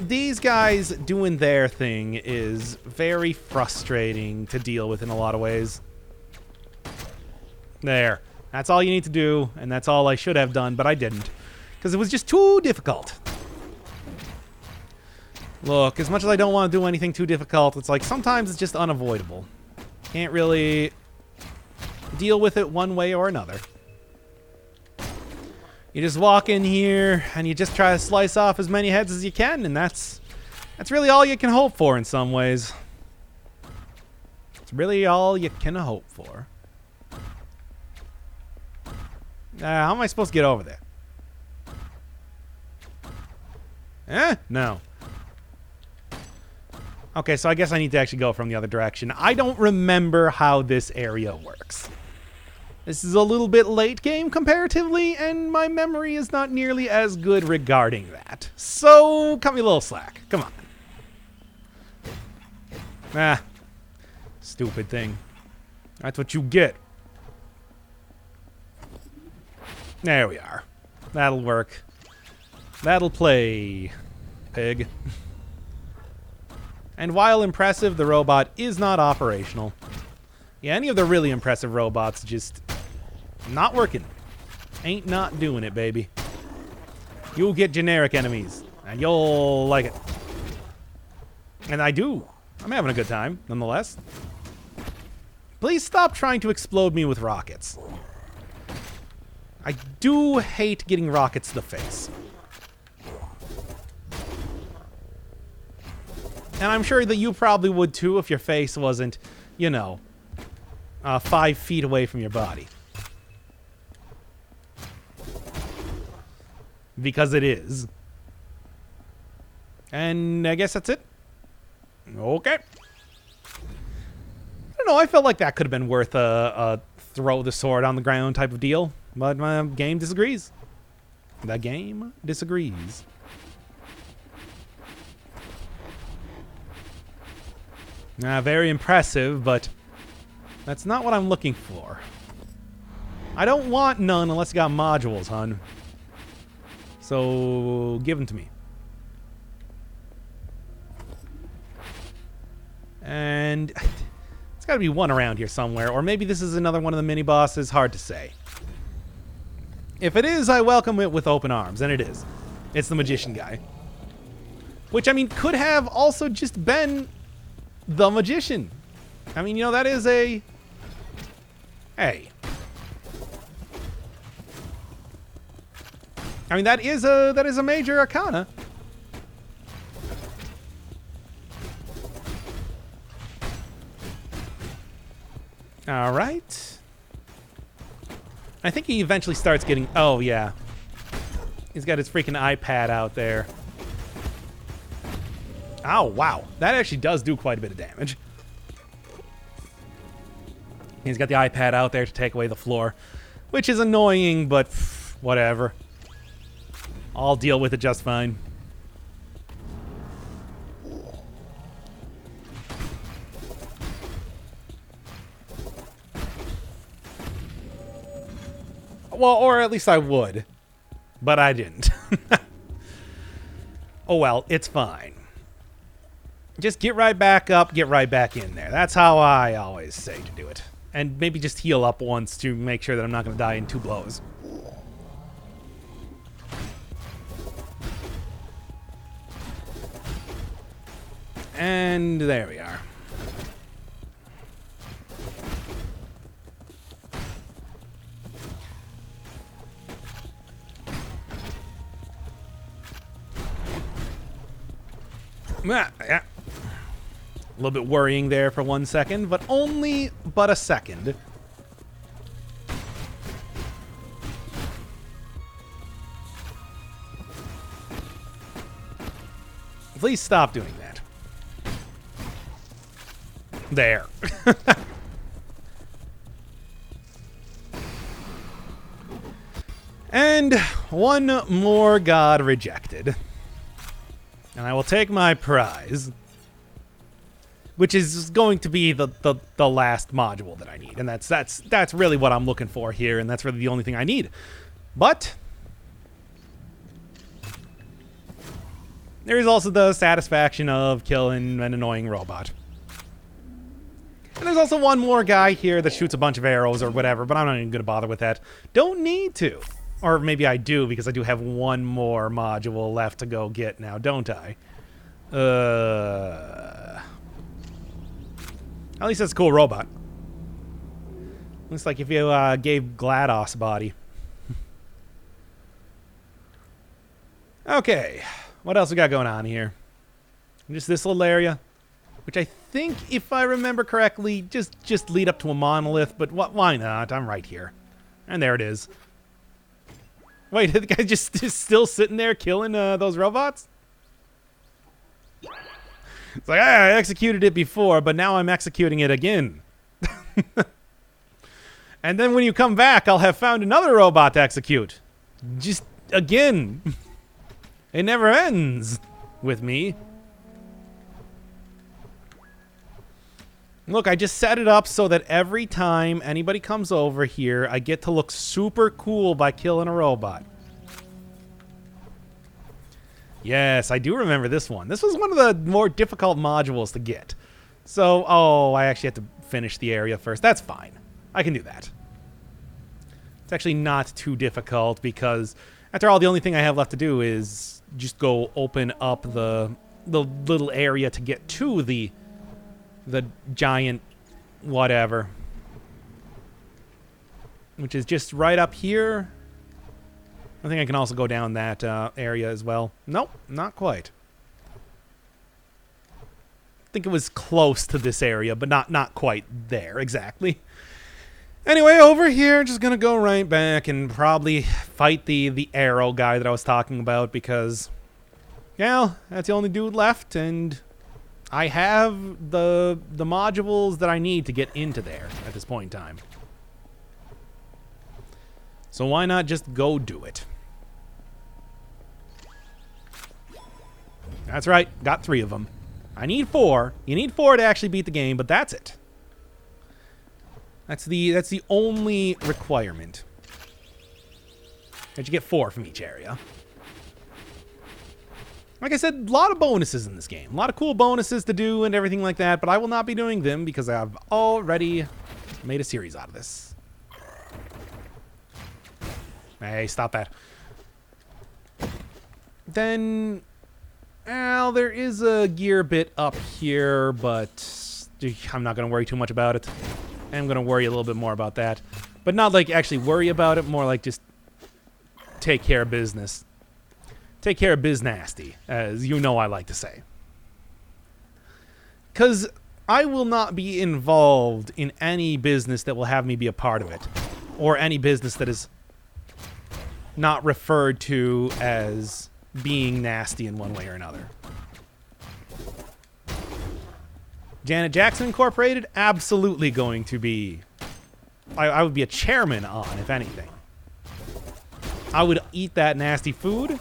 these guys doing their thing is very frustrating to deal with in a lot of ways. There. That's all you need to do, and that's all I should have done, but I didn't. Because it was just too difficult. Look, as much as I don't want to do anything too difficult, it's like sometimes it's just unavoidable. Can't really deal with it one way or another. You just walk in here, and you just try to slice off as many heads as you can, and that's really all you can hope for in some ways. It's really all you can hope for. How am I supposed to get over there? No. Okay, so I guess I need to actually go from the other direction. I don't remember how this area works. This is a little bit late game comparatively, and my memory is not nearly as good regarding that. So, cut me a little slack. Come on. Stupid thing. That's what you get. There we are. That'll work. That'll play, pig. And while impressive, the robot is not operational. Yeah, any of the really impressive robots just not working. Ain't not doing it, baby. You'll get generic enemies, and you'll like it. And I do. I'm having a good time, nonetheless. Please stop trying to explode me with rockets. I do hate getting rockets to the face. And I'm sure that you probably would too if your face wasn't, you know, 5 feet away from your body. Because it is. And I guess that's it. Okay. I don't know, I felt like that could have been worth a throw the sword on the ground type of deal. But my game disagrees. The game disagrees. Very impressive, but That's not what I'm looking for. I don't want none unless you got modules, hun. So, give them to me. And it's got to be one around here somewhere. Or maybe this is another one of the mini-bosses. Hard to say. If it is, I welcome it with open arms. And it is. It's the magician guy. Which, I mean, could have also just been the magician. I mean, you know, that is a... Hey. I mean, that is a major arcana. All right. I think he eventually starts getting... Oh, yeah. He's got his freaking iPad out there. Oh, wow. That actually does do quite a bit of damage. He's got the iPad out there to take away the floor, which is annoying, but whatever. I'll deal with it just fine. Well, or at least I would. But I didn't. Oh well, it's fine. Just get right back up, get right back in there. That's how I always say to do it. And maybe just heal up once to make sure that I'm not going to die in 2 blows. And there we are. Yeah. A little bit worrying there for 1 second, but only but a second. Please stop doing that. There. And one more god rejected. And I will take my prize, which is going to be the last module that I need. And that's really what I'm looking for here, and that's really the only thing I need. But there is also the satisfaction of killing an annoying robot. And there's also one more guy here that shoots a bunch of arrows or whatever, but I'm not even going to bother with that. Don't need to. Or maybe I do, because I do have one more module left to go get now, don't I? At least that's a cool robot. Looks like if you gave GLaDOS a body. Okay, what else we got going on here? Just this little area, which I think, if I remember correctly, just lead up to a monolith, but why not? I'm right here. And there it is. Wait, the guy just is still sitting there killing those robots? It's like, I executed it before, but now I'm executing it again. And then when you come back, I'll have found another robot to execute. Just again. It never ends with me. Look, I just set it up so that every time anybody comes over here, I get to look super cool by killing a robot. Yes, I do remember this one. This was one of the more difficult modules to get. So, oh, I actually have to finish the area first. That's fine. I can do that. It's actually not too difficult because, after all, the only thing I have left to do is just go open up the little area to get to the giant whatever, which is just right up here. I think I can also go down that area as well. Nope, not quite. I think it was close to this area, but not quite there exactly. Anyway, over here, just gonna go right back and probably fight the arrow guy that I was talking about because, yeah, that's the only dude left, and I have the modules that I need to get into there at this point in time. So why not just go do it? That's right, got 3 of them. I need 4. You need 4 to actually beat the game, but that's it. That's the only requirement. That you get 4 from each area. Like I said, a lot of bonuses in this game. A lot of cool bonuses to do and everything like that, but I will not be doing them because I've already made a series out of this. Hey, stop that. Then, well, there is a gear bit up here, but I'm not going to worry too much about it. I'm going to worry a little bit more about that. But not like actually worry about it, more like just take care of business. Take care of biz-nasty, as you know I like to say. Because I will not be involved in any business that will have me be a part of it. Or any business that is not referred to as being nasty in one way or another. Janet Jackson Incorporated? Absolutely going to be... I would be a chairman on, if anything. I would eat that nasty food,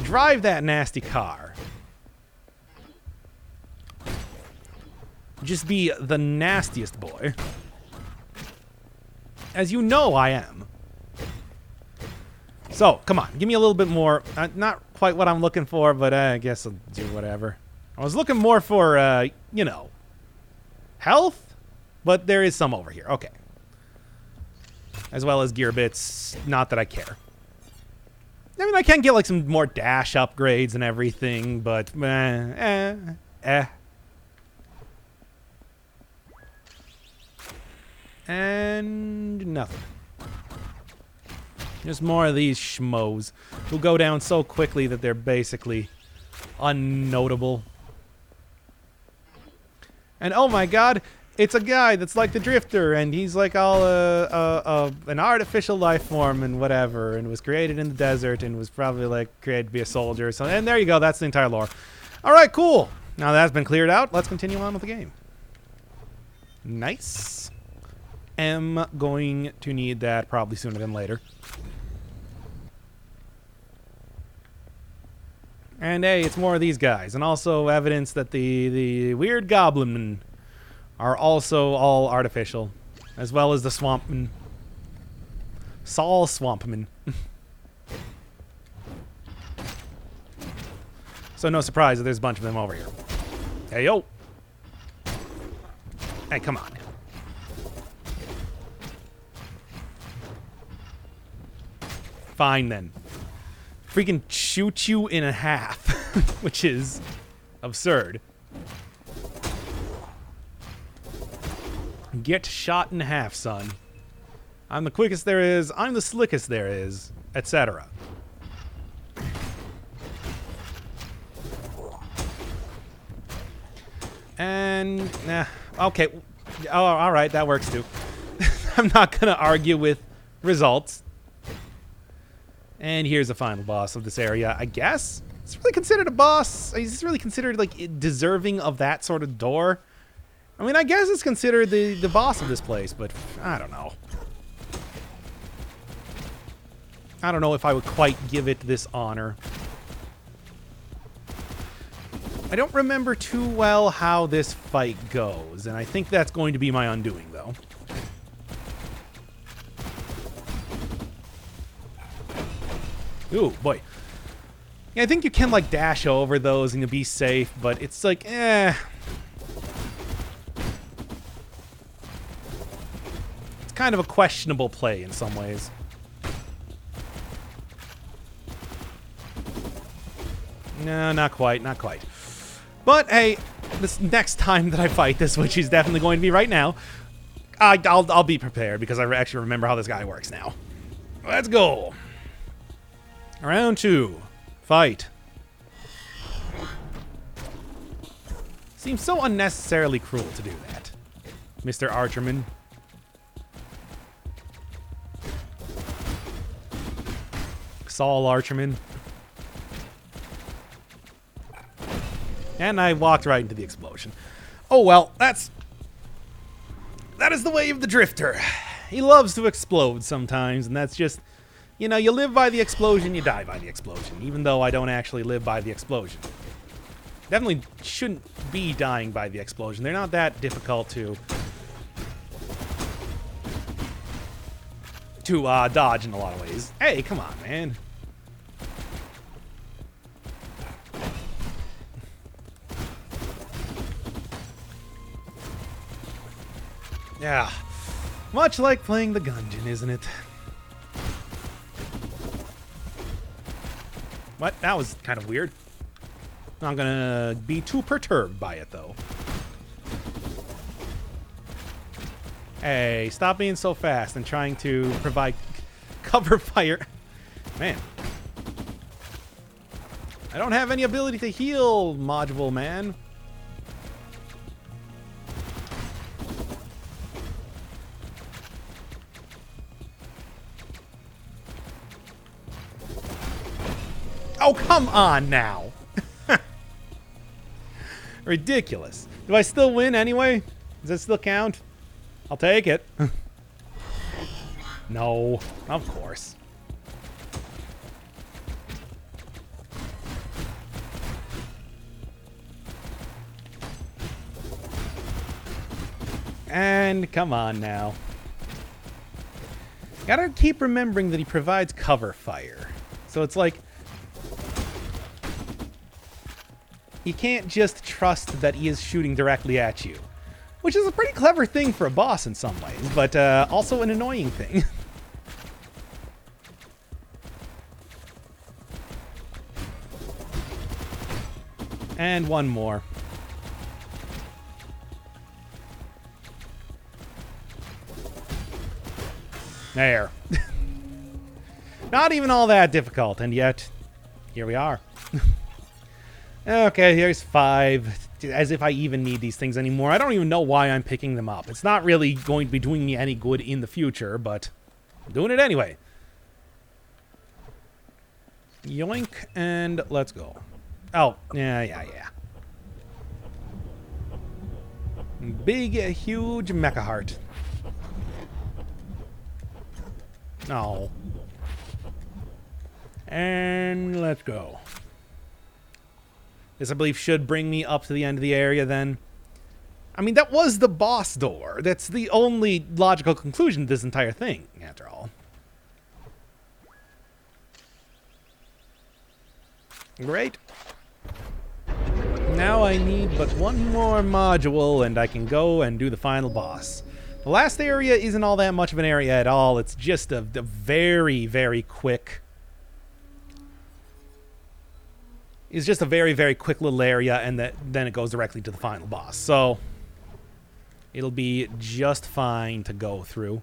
drive that nasty car. Just be the nastiest boy. As you know I am. So, come on, give me a little bit more. Not quite what I'm looking for, but I guess I'll do whatever. I was looking more for, you know, health, but there is some over here. Okay. As well as gear bits, not that I care. I mean, I can get, like, some more dash upgrades and everything, but, And nothing. Just more of these schmoes who go down so quickly that they're basically unnotable. And oh my god, it's a guy that's like the Drifter, and he's like all an artificial life form and whatever, and was created in the desert and was probably like created to be a soldier or something. And there you go, that's the entire lore. Alright, cool. Now that's been cleared out, let's continue on with the game. Nice. Am going to need that probably sooner than later. And hey, it's more of these guys, and also evidence that the weird goblin are also all artificial, as well as the swampmen. Saul Swampman. So no surprise that there's a bunch of them over here. Hey, yo. Hey, come on. Fine, then. Freaking shoot you in half, which is absurd. Get shot in half, son. I'm the quickest there is, I'm the slickest there is, etc. And, okay. Oh, alright, that works too. I'm not gonna argue with results. And here's the final boss of this area, I guess. Is this really considered a boss? Is this really considered, like, deserving of that sort of door? I mean, I guess it's considered the boss of this place, but I don't know. I don't know if I would quite give it this honor. I don't remember too well how this fight goes, and I think that's going to be my undoing, though. Ooh, boy. Yeah, I think you can, like, dash over those and you'll be safe, but it's like, It's kind of a questionable play in some ways. No, not quite, not quite. But, hey, this next time that I fight this, which is definitely going to be right now, I'll be prepared because I actually remember how this guy works now. Let's go. Round 2. Fight. Seems so unnecessarily cruel to do that, Mr. Archerman. Saul Archerman. And I walked right into the explosion. Oh well, that is the way of the Drifter. He loves to explode sometimes, and that's just... You know, you live by the explosion, you die by the explosion, even though I don't actually live by the explosion. Definitely shouldn't be dying by the explosion. They're not that difficult to to dodge in a lot of ways. Hey, come on, man. Yeah. Much like playing the Gungeon, isn't it? What? That was kind of weird. Not gonna be too perturbed by it, though. Hey, stop being so fast and trying to provide cover fire. Man. I don't have any ability to heal, module man. Oh, come on now. Ridiculous. Do I still win anyway? Does it still count? I'll take it. No, of course. And come on now. Gotta keep remembering that he provides cover fire. So it's like, you can't just trust that he is shooting directly at you. Which is a pretty clever thing for a boss in some ways, but also an annoying thing. And one more. There. Not even all that difficult, and yet, here we are. Okay, here's 5. As if I even need these things anymore. I don't even know why I'm picking them up. It's not really going to be doing me any good in the future, but I'm doing it anyway. Yoink, and let's go. Oh, yeah. Big, huge mecha heart. Oh. And let's go. This, I believe, should bring me up to the end of the area then. I mean, that was the boss door. That's the only logical conclusion to this entire thing, after all. Great. Now I need but one more module, and I can go and do the final boss. The last area isn't all that much of an area at all. It's just a very, very quick... It's just a very, very quick little area, and then it goes directly to the final boss. So, it'll be just fine to go through.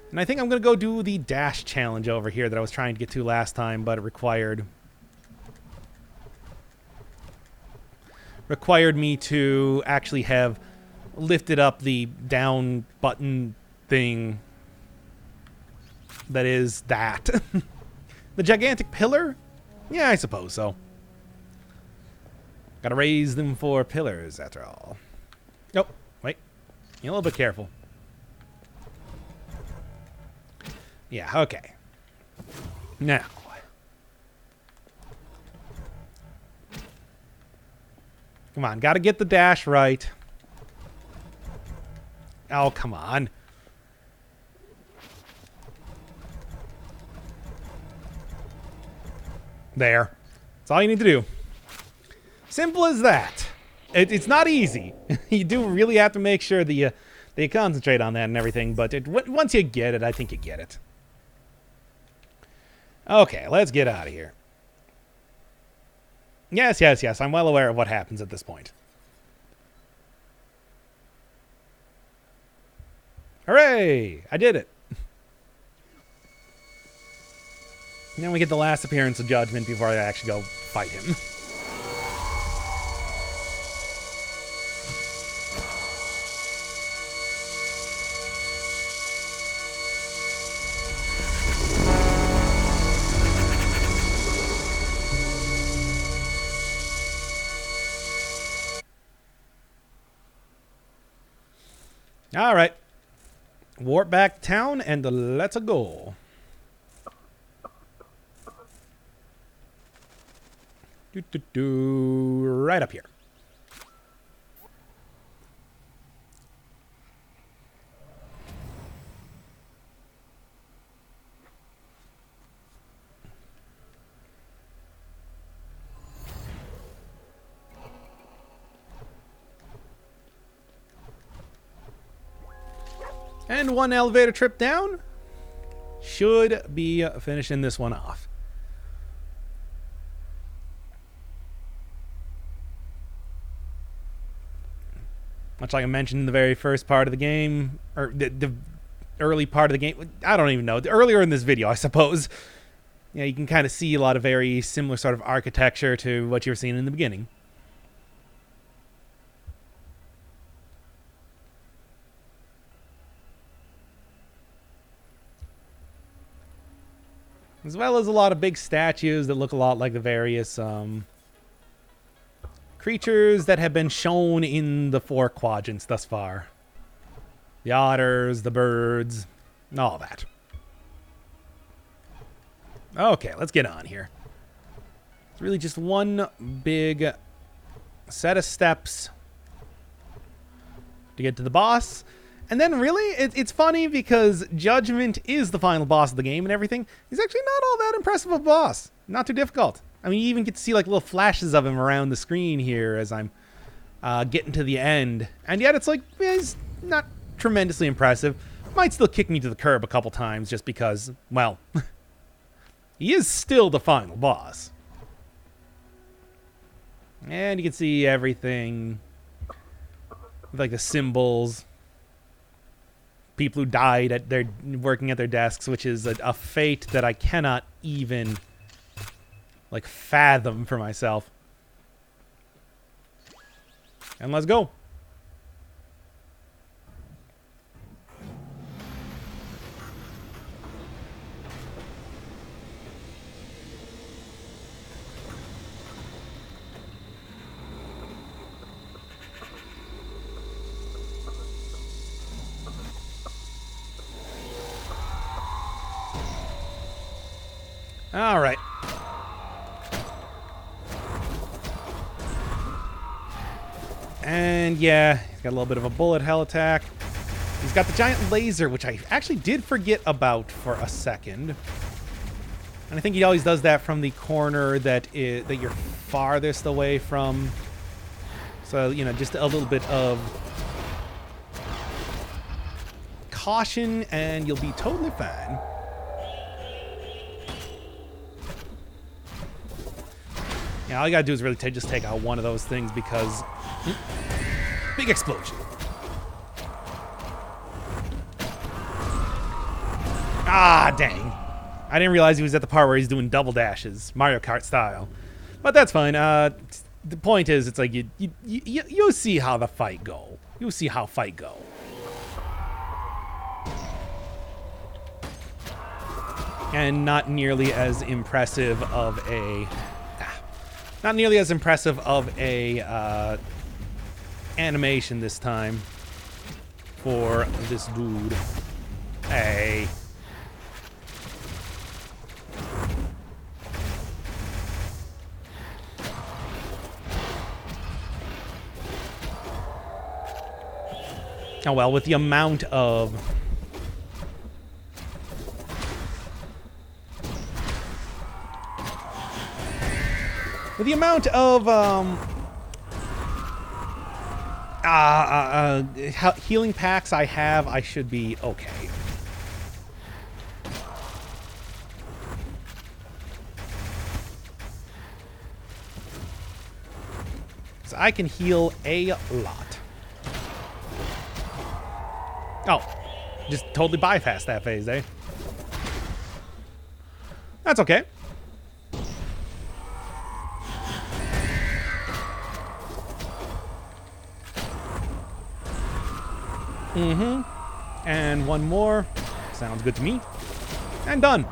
And I think I'm going to go do the dash challenge over here that I was trying to get to last time, but it required me to actually have lifted up the down button thing that is that. The gigantic pillar? Yeah, I suppose so. Gotta raise them 4 pillars, after all. Oh, wait. Be a little bit careful. Yeah, okay. Now. Come on, gotta get the dash right. Oh, come on. There. That's all you need to do. Simple as that. It's not easy. You do really have to make sure that you concentrate on that and everything, but once you get it, I think you get it. Okay, let's get out of here. Yes, I'm well aware of what happens at this point. Hooray! I did it. And then we get the last appearance of Judgment before I actually go fight him. All right. Warp back to town and let's go. Right up here. And one elevator trip down. Should be finishing this one off. Much like I mentioned in the very first part of the game, or the early part of the game. I don't even know. Earlier in this video, I suppose. Yeah, you can kind of see a lot of very similar sort of architecture to what you were seeing in the beginning. As well as a lot of big statues that look a lot like the various creatures that have been shown in the 4 quadrants thus far. The otters, the birds, and all that. Okay, let's get on here. It's really just one big set of steps to get to the boss. And then really, it's funny because Judgment is the final boss of the game and everything. He's actually not all that impressive of a boss. Not too difficult. I mean, you even get to see like little flashes of him around the screen here as I'm getting to the end. And yet it's like, he's not tremendously impressive. Might still kick me to the curb a couple times just because, well, he is still the final boss. And you can see everything. Like the symbols. People who died at their working at their desks, which is a fate that I cannot even like fathom for myself. And let's go. All right. And yeah, he's got a little bit of a bullet hell attack. He's got the giant laser, which I actually did forget about for a second. And I think he always does that from the corner that you're farthest away from. So, you know, just a little bit of caution and you'll be totally fine. Yeah, all you gotta do is really just take out one of those things because... big explosion. Ah, dang. I didn't realize he was at the part where he's doing double dashes, Mario Kart style. But that's fine. The point is, it's like you'll see how the fight go. You'll see how fight go. And not nearly as impressive of a... Not nearly as impressive of a animation this time for this dude. Hey. Oh well, with the amount of... With the amount of healing packs I have, I should be okay. So I can heal a lot. Oh, just totally bypassed that phase, eh? That's okay. Mm-hmm. And one more. Sounds good to me. And done.